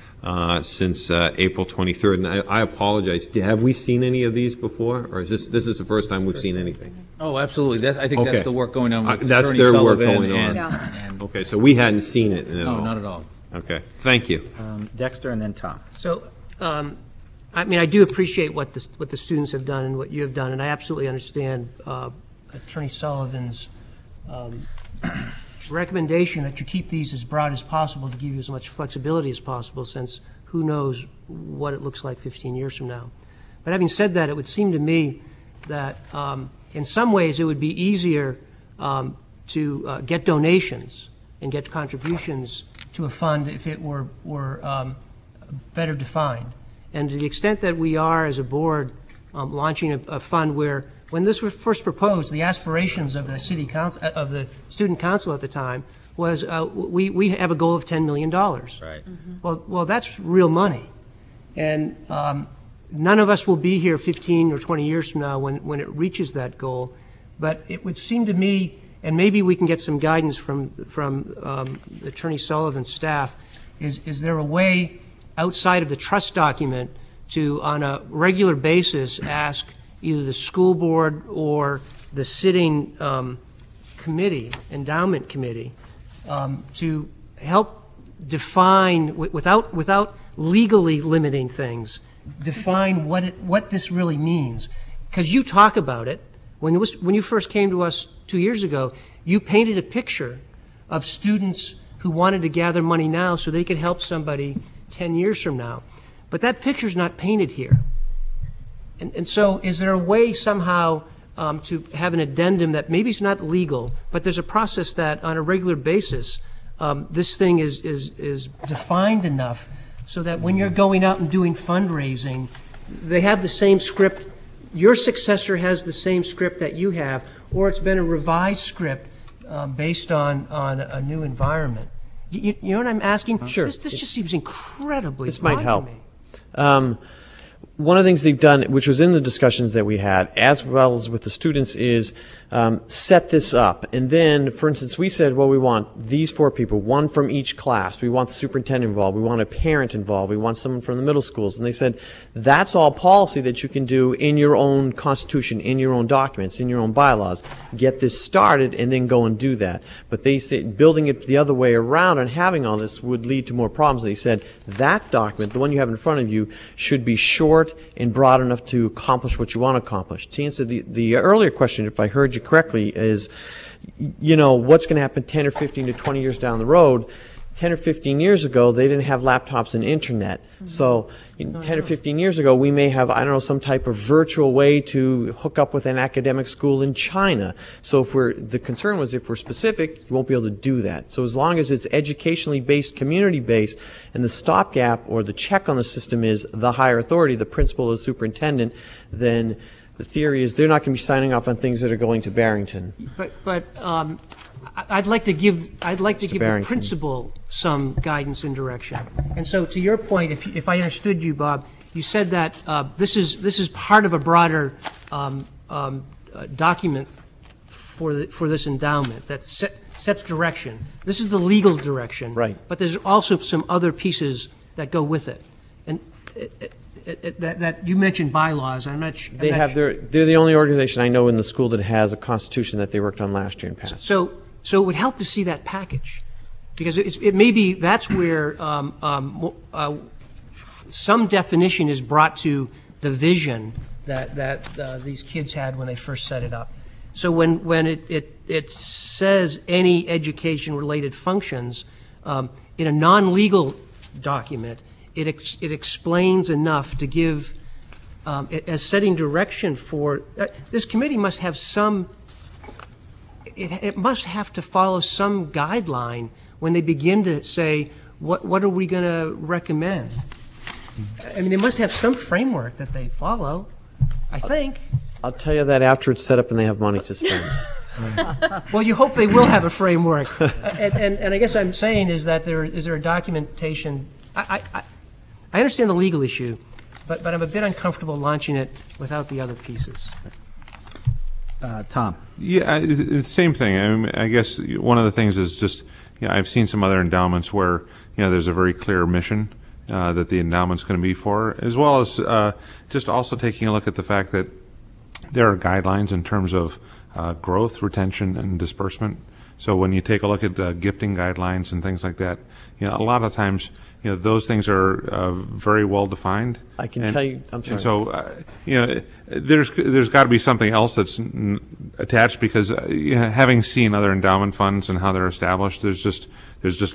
Speaker 20: since April 23rd, and I apologize. Have we seen any of these before, or is this is the first time we've seen anything?
Speaker 3: Oh, absolutely. I think that's the work going on with
Speaker 20: that's
Speaker 3: Attorney
Speaker 20: their
Speaker 3: Sullivan
Speaker 20: work going on.
Speaker 3: and
Speaker 20: Okay, so we hadn't seen it at all.
Speaker 3: No, not at all.
Speaker 20: Okay, thank you.
Speaker 9: Dexter and then Tom.
Speaker 1: So, I mean, I do appreciate what the students have done and what you have done, and I absolutely understand Attorney Sullivan's recommendation that you keep these as broad as possible to give you as much flexibility as possible, since who knows what it looks like 15 years from now. But having said that, it would seem to me that in some ways it would be easier to get donations and get contributions to a fund if it were better defined. And to the extent that we are, as a board, launching a fund where, when this was first proposed, the aspirations of the city council, of the student council at the time, was we have a goal of $10 million.
Speaker 9: Right.
Speaker 1: Well, that's real money, and none of us will be here 15 or 20 years from now when it reaches that goal. But it would seem to me, and maybe we can get some guidance from Attorney Sullivan's staff, is there a way outside of the trust document to, on a regular basis, ask either the school board or the sitting committee, endowment committee, to help define, without legally limiting things, define what this really means? Because you talk about it. When you first came to us 2 years ago, you painted a picture of students who wanted to gather money now so they could help somebody 10 years from now. But that picture's not painted here. And so is there a way somehow to have an addendum that maybe it's not legal, but there's a process that on a regular basis this thing is defined enough so that when you're going out and doing fundraising, they have the same script, your successor has the same script that you have, or it's been a revised script based on a new environment. You know what I'm asking?
Speaker 8: Sure.
Speaker 1: This just seems incredibly
Speaker 8: This might
Speaker 1: broad to
Speaker 8: help.
Speaker 1: me.
Speaker 8: One of the things they've done, which was in the discussions that we had, as well as with the students, is set this up. And then, for instance, we said, well, we want these 4 people, 1 from each class. We want the superintendent involved. We want a parent involved. We want someone from the middle schools. And they said, that's all policy that you can do in your own constitution, in your own documents, in your own bylaws. Get this started and then go and do that. But they said building it the other way around and having all this would lead to more problems. They said that document, the one you have in front of you, should be short and broad enough to accomplish what you want to accomplish. To answer the earlier question, if I heard you correctly, is, you know, what's going to happen 10 or 15 to 20 years down the road? 10 or 15 years ago, they didn't have laptops and internet. So 10 or 15 years ago, we may have, I don't know, some type of virtual way to hook up with an academic school in China. So if the concern was if we're specific, you won't be able to do that. So as long as it's educationally based, community based, and the stopgap or the check on the system is the higher authority, the principal or the superintendent, then the theory is they're not going to be signing off on things that are going to Barrington.
Speaker 1: But I'd like to give the
Speaker 8: Barrington.
Speaker 1: principal some guidance and direction. And so, to your point, if I understood you, Bob, you said that this is part of a broader document for this endowment that sets direction. This is the legal direction,
Speaker 8: right?
Speaker 1: But there's also some other pieces that go with it, and that you mentioned bylaws. I'm not sure.
Speaker 8: They're the only organization I know in the school that has a constitution that they worked on last year and passed.
Speaker 1: So it would help to see that package, because it may be that's where some definition is brought to the vision that these kids had when they first set it up. So when it says any education-related functions in a non-legal document, it explains enough to give as setting direction for this committee must have some. It must have to follow some guideline when they begin to say, what are we going to recommend? I mean, they must have some framework that they follow, I think.
Speaker 8: I'll tell you that after it's set up and they have money to spend.
Speaker 1: Well, you hope they will have a framework. And I guess I'm saying is that is there a documentation? I understand the legal issue, but I'm a bit uncomfortable launching it without the other pieces.
Speaker 9: Tom.
Speaker 18: Yeah, same thing. I mean, I guess one of the things is just, I've seen some other endowments where, there's a very clear mission that the endowment's going to be for, as well as just also taking a look at the fact that there are guidelines in terms of growth, retention, and disbursement. So when you take a look at gifting guidelines and things like that, a lot of times, those things are very well defined.
Speaker 8: I can tell you, I'm sorry.
Speaker 18: And so, there's got to be something else that's attached, because having seen other endowment funds and how they're established, there's just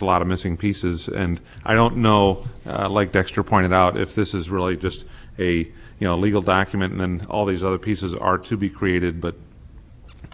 Speaker 18: a lot of missing pieces. And I don't know, like Dexter pointed out, if this is really just a legal document and then all these other pieces are to be created, but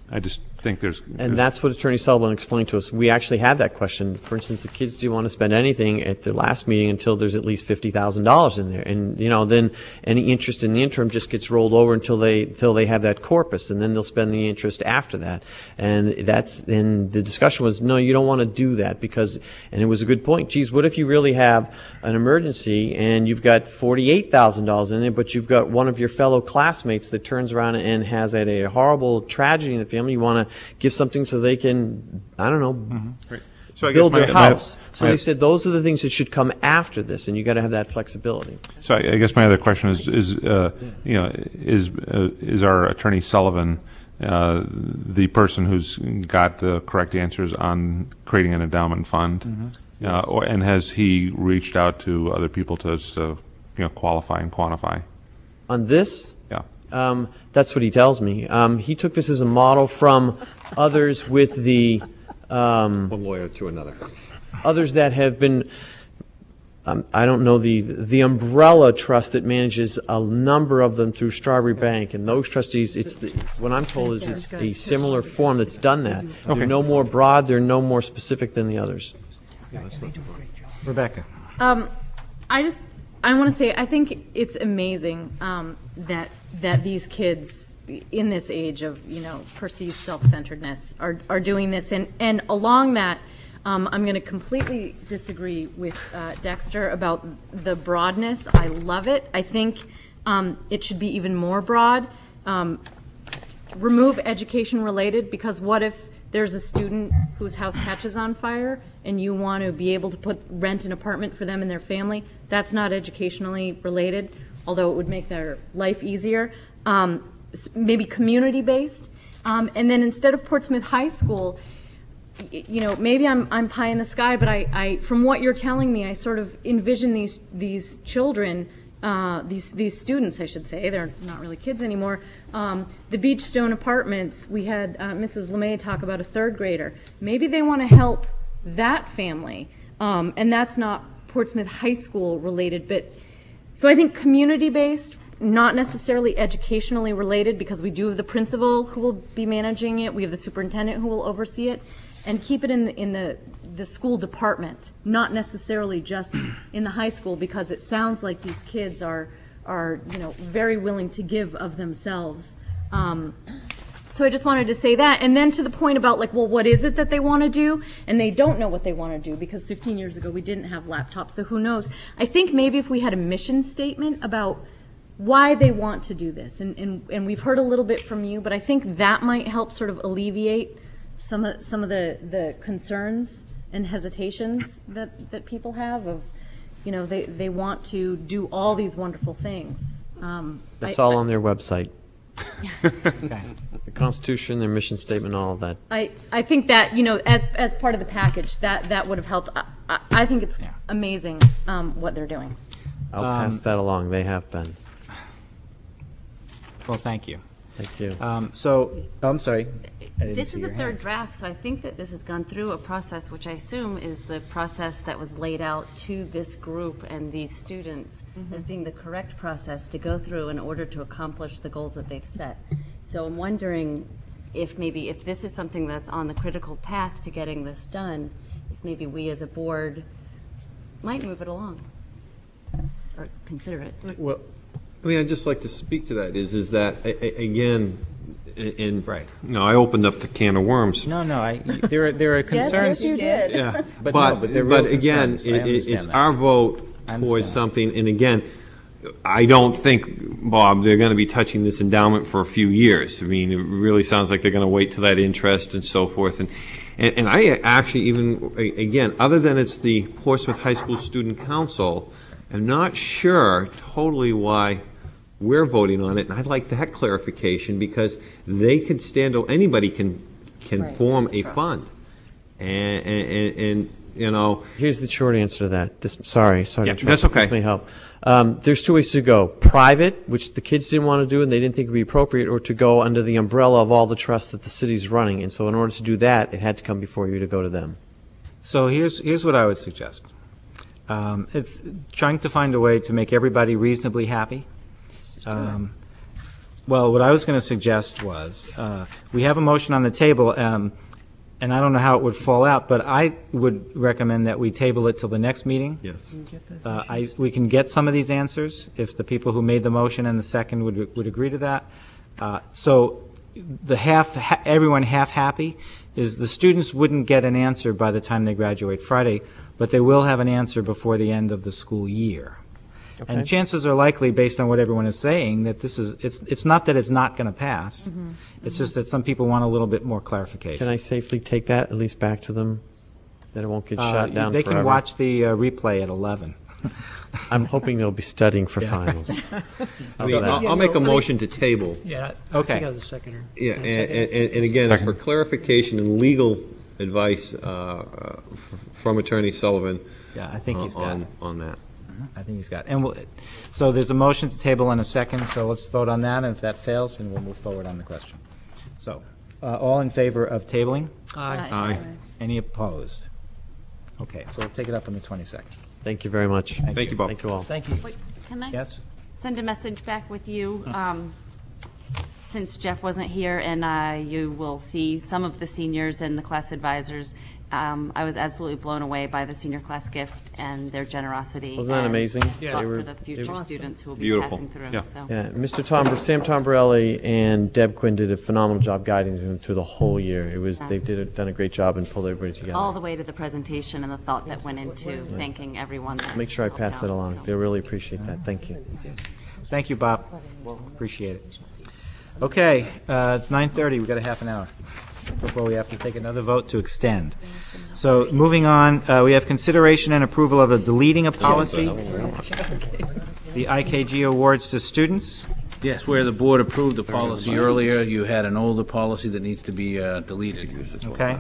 Speaker 18: I just think
Speaker 8: and that's what Attorney Sullivan explained to us. We actually had that question. For instance, the kids do want to spend anything at the last meeting until there's at least $50,000 in there, and then any interest in the interim just gets rolled over until they have that corpus, and then they'll spend the interest after that. And the discussion was, no, you don't want to do that, because, and it was a good point. Geez, what if you really have an emergency and you've got $48,000 in it, but you've got one of your fellow classmates that turns around and has had a horrible tragedy in the family? You want to give something so they can, I don't know,
Speaker 18: So I
Speaker 8: build
Speaker 18: guess
Speaker 8: their house. So they said those are the things that should come after this, and you got to have that flexibility.
Speaker 18: So I guess my other question is our Attorney Sullivan the person who's got the correct answers on creating an endowment fund, and has he reached out to other people to qualify and quantify?
Speaker 8: On this?
Speaker 18: Yeah.
Speaker 8: That's what he tells me. He took this as a model from others with the
Speaker 11: one lawyer to another.
Speaker 8: Others that have been, I don't know, the umbrella trust that manages a number of them through Strawberry Bank, and those trustees, what I'm told is it's a similar form that's done that.
Speaker 9: Okay.
Speaker 8: They're no more broad, they're no more specific than the others.
Speaker 9: Rebecca.
Speaker 13: I want to say, I think it's amazing that these kids in this age of, perceived self-centeredness are doing this. And along that, I'm going to completely disagree with Dexter about the broadness. I love it. I think it should be even more broad. Remove education related, because what if there's a student whose house catches on fire and you want to be able to rent an apartment for them and their family? That's not educationally related, although it would make their life easier. Maybe community-based. And then instead of Portsmouth High School, you know, maybe I'm pie in the sky, but I from what you're telling me, I sort of envision these children, these students, I should say, they're not really kids anymore. The Beachstone Apartments, we had Mrs. LeMay talk about a third grader. Maybe they want to help that family, and that's not Portsmouth High School related, but so I think community-based, not necessarily educationally related, because we do have the principal who will be managing it, we have the superintendent who will oversee it, and keep it in the school department, not necessarily just in the high school, because it sounds like these kids are you know, very willing to give of themselves. So I just wanted to say that. And then to the point about, like, well, what is it that they want to do? And they don't know what they want to do, because 15 years ago we didn't have laptops, so who knows? I think maybe if we had a mission statement about why they want to do this, and we've heard a little bit from you, but I think that might help sort of alleviate some of the concerns and hesitations that people have of, you know, they want to do all these wonderful things.
Speaker 8: That's all on their website. Okay. The Constitution, their mission statement, all of that.
Speaker 13: I think that, you know, as part of the package, that would have helped. I think it's amazing what they're doing.
Speaker 8: I'll pass that along. They have been.
Speaker 9: Well, thank you.
Speaker 8: Thank you.
Speaker 9: I'm sorry.
Speaker 6: This is the third draft, so I think that this has gone through a process, which I assume is the process that was laid out to this group and these students as being the correct process to go through in order to accomplish the goals that they've set. So I'm wondering if this is something that's on the critical path to getting this done, if maybe we as a board might move it along or consider it.
Speaker 20: Well, I mean, I'd just like to speak to that, is that, again, right. No, I opened up the can of worms.
Speaker 9: No, there are concerns.
Speaker 13: Yes, you did.
Speaker 20: Yeah,
Speaker 9: but
Speaker 20: again, it's our vote for something, and again, I don't think, Bob, they're going to be touching this endowment for a few years. I mean, it really sounds like they're going to wait till that interest and so forth, and I actually even, again, other than it's the Portsmouth High School Student Council, I'm not sure totally why we're voting on it, and I'd like that clarification, because they can anybody can form a fund, and you know.
Speaker 8: Here's the short answer to that. Sorry to interrupt.
Speaker 20: That's okay.
Speaker 8: This may help. There's two ways to go: private, which the kids didn't want to do and they didn't think would be appropriate, or to go under the umbrella of all the trusts that the city's running. And so, in order to do that, it had to come before you to go to them.
Speaker 9: So here's what I would suggest. It's trying to find a way to make everybody reasonably happy. Well, what I was going to suggest was, we have a motion on the table, and I don't know how it would fall out, but I would recommend that we table it till the next meeting.
Speaker 20: Yes.
Speaker 9: We can get some of these answers if the people who made the motion and the second would agree to that. So everyone half happy is the students wouldn't get an answer by the time they graduate Friday, but they will have an answer before the end of the school year. Okay. And chances are likely, based on what everyone is saying, that it's not that it's not going to pass. It's just that some people want a little bit more clarification.
Speaker 8: Can I safely take that at least back to them, that it won't get shot down
Speaker 9: They
Speaker 8: forever?
Speaker 9: can watch the replay at 11.
Speaker 8: I'm hoping they'll be studying for finals.
Speaker 20: I mean, I'll make a motion to table.
Speaker 1: Yeah,
Speaker 9: okay.
Speaker 1: I think I was a seconder.
Speaker 20: Yeah, and again, for clarification and legal advice from Attorney Sullivan.
Speaker 9: Yeah, I think he's got it.
Speaker 20: On that.
Speaker 9: I think he's got it. And so there's a motion to table in a second, so let's vote on that, and if that fails, then we'll move forward on the question. So, all in favor of tabling?
Speaker 1: Aye.
Speaker 20: Aye.
Speaker 9: Any opposed? Okay, so we'll take it up on the 22nd.
Speaker 8: Thank you very much.
Speaker 20: Thank you, Bob.
Speaker 8: Thank you all.
Speaker 1: Thank you.
Speaker 6: Wait, can I
Speaker 9: Yes?
Speaker 6: send a message back with you? Since Jeff wasn't here, and you will see some of the seniors and the class advisors I was absolutely blown away by the senior class gift and their generosity.
Speaker 8: Wasn't that
Speaker 6: and
Speaker 8: amazing?
Speaker 6: thought
Speaker 8: They were-
Speaker 6: for the future students who will be
Speaker 18: Beautiful.
Speaker 6: passing through.
Speaker 18: Yeah.
Speaker 6: So.
Speaker 8: Yeah, Sam Tomborelli and Deb Quinn did a phenomenal job guiding them through the whole year. They've done a great job and pulled everybody together.
Speaker 6: All the way to the presentation and the thought that went into thanking everyone. That
Speaker 8: Make sure I
Speaker 6: helped
Speaker 8: pass that
Speaker 6: out,
Speaker 8: along.
Speaker 6: so.
Speaker 8: They'll really appreciate that. Thank you.
Speaker 9: Thank you, Bob. Appreciate it. Okay, it's 9:30. We've got a half an hour before we have to take another vote to extend. So moving on, we have consideration and approval of a deleting a policy, the IKG awards to students.
Speaker 3: Yes, where the board approved the policy earlier, you had an older policy that needs to be deleted.
Speaker 9: Okay.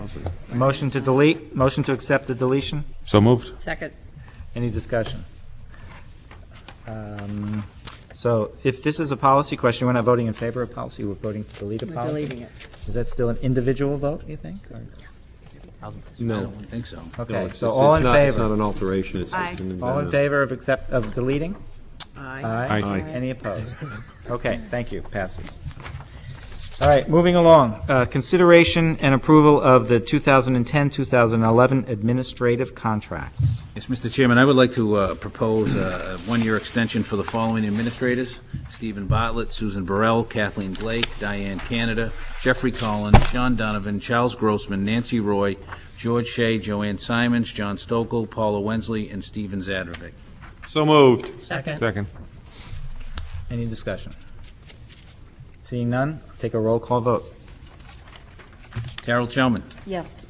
Speaker 9: Motion to delete, motion to accept the deletion.
Speaker 18: So moved.
Speaker 10: Second.
Speaker 9: Any discussion? So if this is a policy question, we're not voting in favor of policy, we're voting to delete a
Speaker 10: We're
Speaker 9: policy?
Speaker 10: deleting it.
Speaker 9: Is that still an individual vote, you think? or-
Speaker 3: I
Speaker 11: No.
Speaker 3: don't think so.
Speaker 9: Okay,
Speaker 11: It's
Speaker 9: so all in
Speaker 11: It's not
Speaker 9: favor?
Speaker 11: an alteration, it's
Speaker 6: Aye.
Speaker 11: it's an
Speaker 9: All in
Speaker 11: amendment.
Speaker 9: favor of deleting?
Speaker 10: Aye.
Speaker 18: Aye.
Speaker 9: Any opposed? Okay, thank you, passes. All right, moving along, consideration and approval of the 2010-2011 administrative contracts.
Speaker 3: Yes, Mr. Chairman, I would like to propose a one-year extension for the following administrators: Stephen Bartlett, Susan Burrell, Kathleen Blake, Diane Canada, Jeffrey Collins, Sean Donovan, Charles Grossman, Nancy Roy, George Shea, Joanne Simons, John Stokel, Paula Wensley, and Stephen Zadrovic.
Speaker 20: So moved.
Speaker 1: Second.
Speaker 18: Second.
Speaker 9: Any discussion? Seeing none, take a roll call vote.
Speaker 3: Carol Chelman,
Speaker 10: Yes.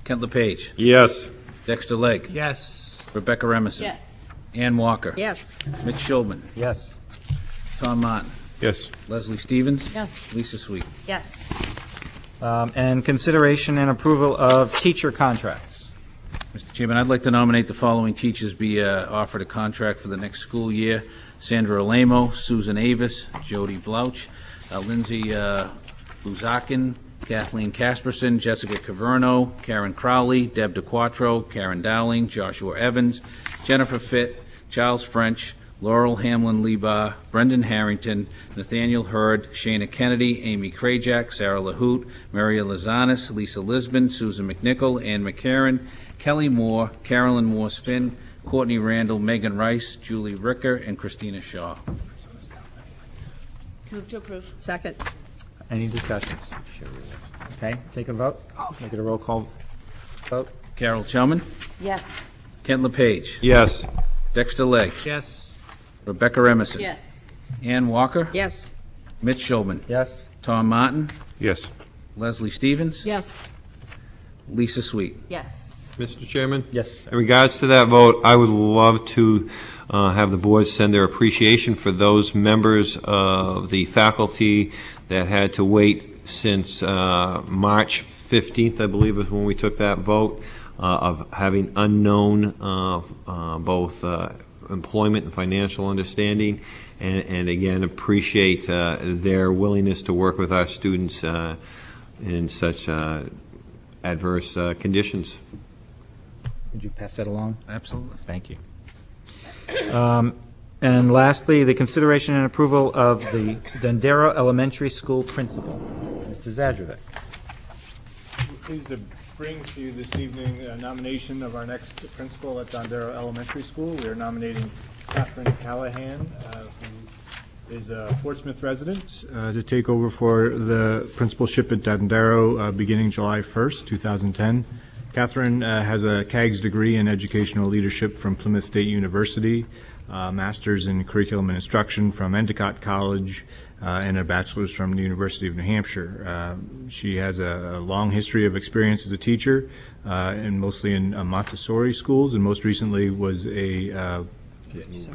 Speaker 3: Kent LePage,
Speaker 14: Yes.
Speaker 3: Dexter Legg,
Speaker 1: Yes.
Speaker 3: Rebecca Remison,
Speaker 13: Yes.
Speaker 3: Ann Walker,
Speaker 10: Yes.
Speaker 3: Mitch Schulman,
Speaker 9: Yes.
Speaker 3: Tom Martin,
Speaker 18: Yes.
Speaker 3: Leslie Stevens,
Speaker 10: Yes.
Speaker 3: Lisa Sweet.
Speaker 6: Yes.
Speaker 9: And consideration and approval of teacher contracts.
Speaker 3: Mr. Chairman, I'd like to nominate the following teachers be offered a contract for the next school year: Sandra Alamo, Susan Avis, Jody Blouch, Lindsay Buzakin, Kathleen Casperson, Jessica Caverno, Karen Crowley, Deb DeQuattro, Karen Dowling, Joshua Evans, Jennifer Fitt, Charles French, Laurel Hamlin Lebar, Brendan Harrington, Nathaniel Hurd, Shana Kennedy, Amy Krajak, Sarah LaHoot, Maria Lazanis, Lisa Lisbon, Susan McNichol, Ann McCarron, Kelly Moore, Carolyn Morse-Finn, Courtney Randall, Megan Rice, Julie Ricker, and Christina Shaw.
Speaker 10: Move to approve. Second.
Speaker 9: Any discussions? Okay, take a vote. Make it a roll call vote.
Speaker 3: Carol Chelman,
Speaker 6: Yes.
Speaker 3: Kent LePage,
Speaker 14: Yes.
Speaker 3: Dexter Legg,
Speaker 1: Yes.
Speaker 3: Rebecca Remison,
Speaker 13: Yes.
Speaker 3: Ann Walker,
Speaker 10: Yes.
Speaker 3: Mitch Schulman,
Speaker 9: Yes.
Speaker 3: Tom Martin,
Speaker 18: Yes.
Speaker 3: Leslie Stevens,
Speaker 19: Yes.
Speaker 3: Lisa Sweet.
Speaker 6: Yes.
Speaker 20: Mr. Chairman?
Speaker 9: Yes.
Speaker 20: In regards to that vote, I would love to have the board send their appreciation for those members of the faculty that had to wait since March 15th, I believe is when we took that vote, of having unknown both employment and financial understanding, and again, appreciate their willingness to work with our students in such adverse conditions.
Speaker 9: Would you pass that along?
Speaker 3: Absolutely.
Speaker 9: Thank you. And lastly, the consideration and approval of the Dondero Elementary School principal, Mr. Zadrovic.
Speaker 16: I'm pleased to bring to you this evening a nomination of our next principal at Dondero Elementary School. We are nominating Catherine Callahan, who is a Portsmouth resident, to take over for the principalship at Dondero beginning July 1st, 2010. Catherine has a CAGS degree in educational leadership from Plymouth State University, master's in curriculum and instruction from Endicott College, and a bachelor's from the University of New Hampshire. She has a long history of experience as a teacher, and mostly in Montessori schools, and most recently was a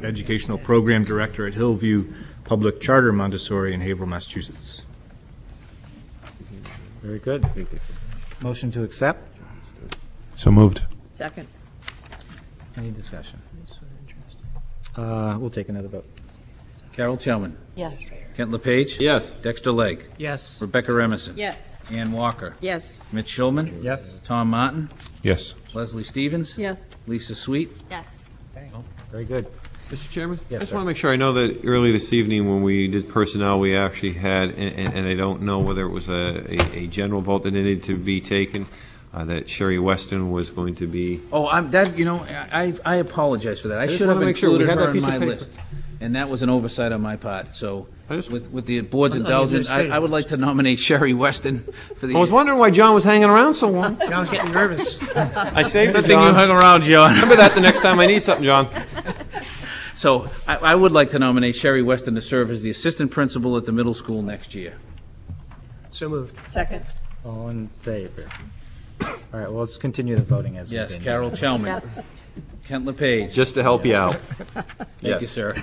Speaker 16: educational program director at Hillview Public Charter Montessori in Haverhill, Massachusetts.
Speaker 9: Very good. Motion to accept.
Speaker 18: So moved.
Speaker 10: Second.
Speaker 9: Any discussion? We'll take another vote.
Speaker 3: Carol Chelman,
Speaker 6: Yes.
Speaker 3: Kent LePage,
Speaker 14: Yes.
Speaker 3: Dexter Legg,
Speaker 1: Yes.
Speaker 3: Rebecca Remison,
Speaker 13: Yes.
Speaker 3: Ann Walker,
Speaker 10: Yes.
Speaker 3: Mitch Schulman,
Speaker 9: Yes.
Speaker 3: Tom Martin,
Speaker 18: Yes.
Speaker 3: Leslie Stevens,
Speaker 19: Yes.
Speaker 3: Lisa Sweet.
Speaker 6: Yes.
Speaker 9: Very good.
Speaker 20: Mr. Chairman?
Speaker 9: Yes,
Speaker 20: I just
Speaker 9: sir.
Speaker 20: want to make sure, I know that early this evening when we did personnel, we actually had, and I don't know whether it was a general vote that needed to be taken, that Sherry Weston was going to be.
Speaker 3: Oh, I apologize for that. I
Speaker 20: just
Speaker 3: should have
Speaker 20: wanna make sure we
Speaker 3: included
Speaker 20: had that
Speaker 3: her in
Speaker 20: piece of
Speaker 3: my
Speaker 20: paper.
Speaker 3: list. And that was an oversight on my part. So with the board's indulgence, I
Speaker 1: administrative
Speaker 3: would like to nominate Sherry Weston for the.
Speaker 20: I was wondering why John was hanging around so long.
Speaker 1: John's getting nervous.
Speaker 20: I saved it,
Speaker 3: Good thing you
Speaker 20: John.
Speaker 3: hung around, John.
Speaker 20: Remember that the next time I need something, John.
Speaker 3: So I would like to nominate Sherry Weston to serve as the assistant principal at the middle school next year.
Speaker 1: So moved.
Speaker 10: Second.
Speaker 9: All in favor? All right, well, let's continue the voting as we've
Speaker 3: Yes,
Speaker 9: been.
Speaker 3: Carol Chelman.
Speaker 10: Yes.
Speaker 3: Kent LePage.
Speaker 20: Just to help you out.
Speaker 3: Thank
Speaker 20: Yes.
Speaker 3: you, sir.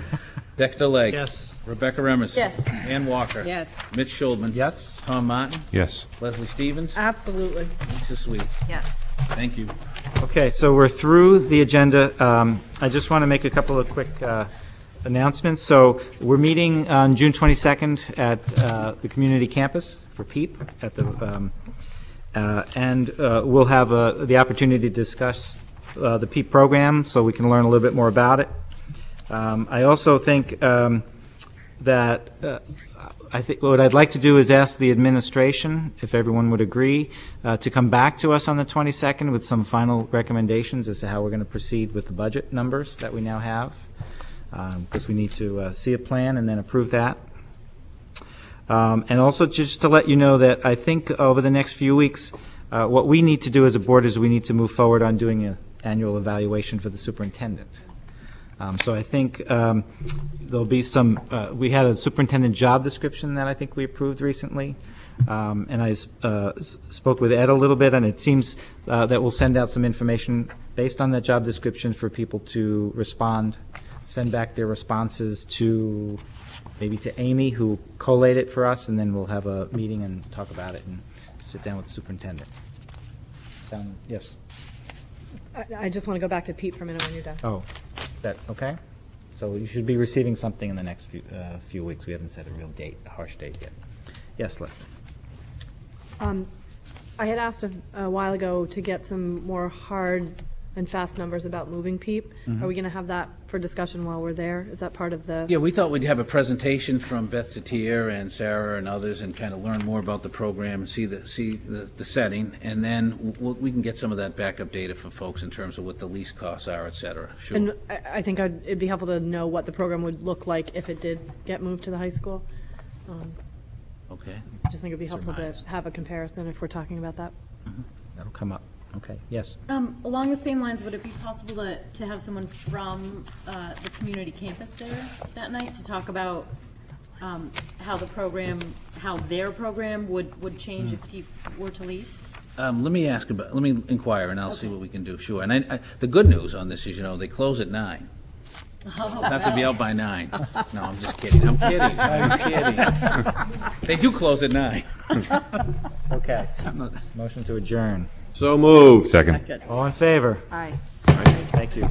Speaker 3: Dexter Legg.
Speaker 1: Yes.
Speaker 3: Rebecca Emerson.
Speaker 13: Yes.
Speaker 3: Ann Walker.
Speaker 10: Yes.
Speaker 3: Mitch Schulman.
Speaker 9: Yes?
Speaker 3: Tom Martin.
Speaker 18: Yes.
Speaker 3: Leslie Stevens.
Speaker 13: Absolutely.
Speaker 3: Lisa Sweet.
Speaker 6: Yes.
Speaker 3: Thank you.
Speaker 9: Okay, so we're through the agenda. I just want to make a couple of quick announcements. So we're meeting on June 22nd at the community campus for PEEP at the, and we'll have the opportunity to discuss the PEEP program so we can learn a little bit more about it. I also think that I think what I'd like to do is ask the administration, if everyone would agree, to come back to us on the 22nd with some final recommendations as to how we're going to proceed with the budget numbers that we now have, because we need to see a plan and then approve that. And also just to let you know that I think over the next few weeks, what we need to do as a board is we need to move forward on doing an annual evaluation for the superintendent. So I think there'll be some, we had a superintendent job description that I think we approved recently. And I spoke with Ed a little bit, and it seems that we'll send out some information based on that job description for people to respond, send back their responses to, maybe to Amy, who collated it for us, and then we'll have a meeting and talk about it and sit down with the superintendent. Yes?
Speaker 21: I just want to go back to Pete for a minute when you're done.
Speaker 9: Oh, that, okay. So you should be receiving something in the next few weeks. We haven't set a real date, a harsh date yet. Yes, Leslie?
Speaker 21: I had asked a while ago to get some more hard and fast numbers about moving PEEP.
Speaker 3: Mhm.
Speaker 21: Are we going to have that for discussion while we're there? Is that part of the?
Speaker 3: Yeah, we thought we'd have a presentation from Beth Satir and Sarah and others and kind of learn more about the program and see the setting, and then we can get some of that backup data for folks in terms of what the lease costs are, et cetera. Sure.
Speaker 21: And I think it'd be helpful to know what the program would look like if it did get moved to the high school.
Speaker 3: Okay.
Speaker 21: I just think it'd be helpful to have a comparison if we're talking about that.
Speaker 9: That'll come up. Okay, yes.
Speaker 13: Along the same lines, would it be possible to have someone from the community campus there that night to talk about how their program would change if people were to leave?
Speaker 3: Let me inquire, and I'll see what we can do, sure. And the good news on this is, they close at 9.
Speaker 13: Oh,
Speaker 3: Have to be out by 9. No, I'm just kidding. I'm kidding. They do close at 9.
Speaker 9: Okay. Motion to adjourn.
Speaker 20: So moved.
Speaker 18: Second.
Speaker 9: All in favor?
Speaker 10: Aye.
Speaker 9: Thank you.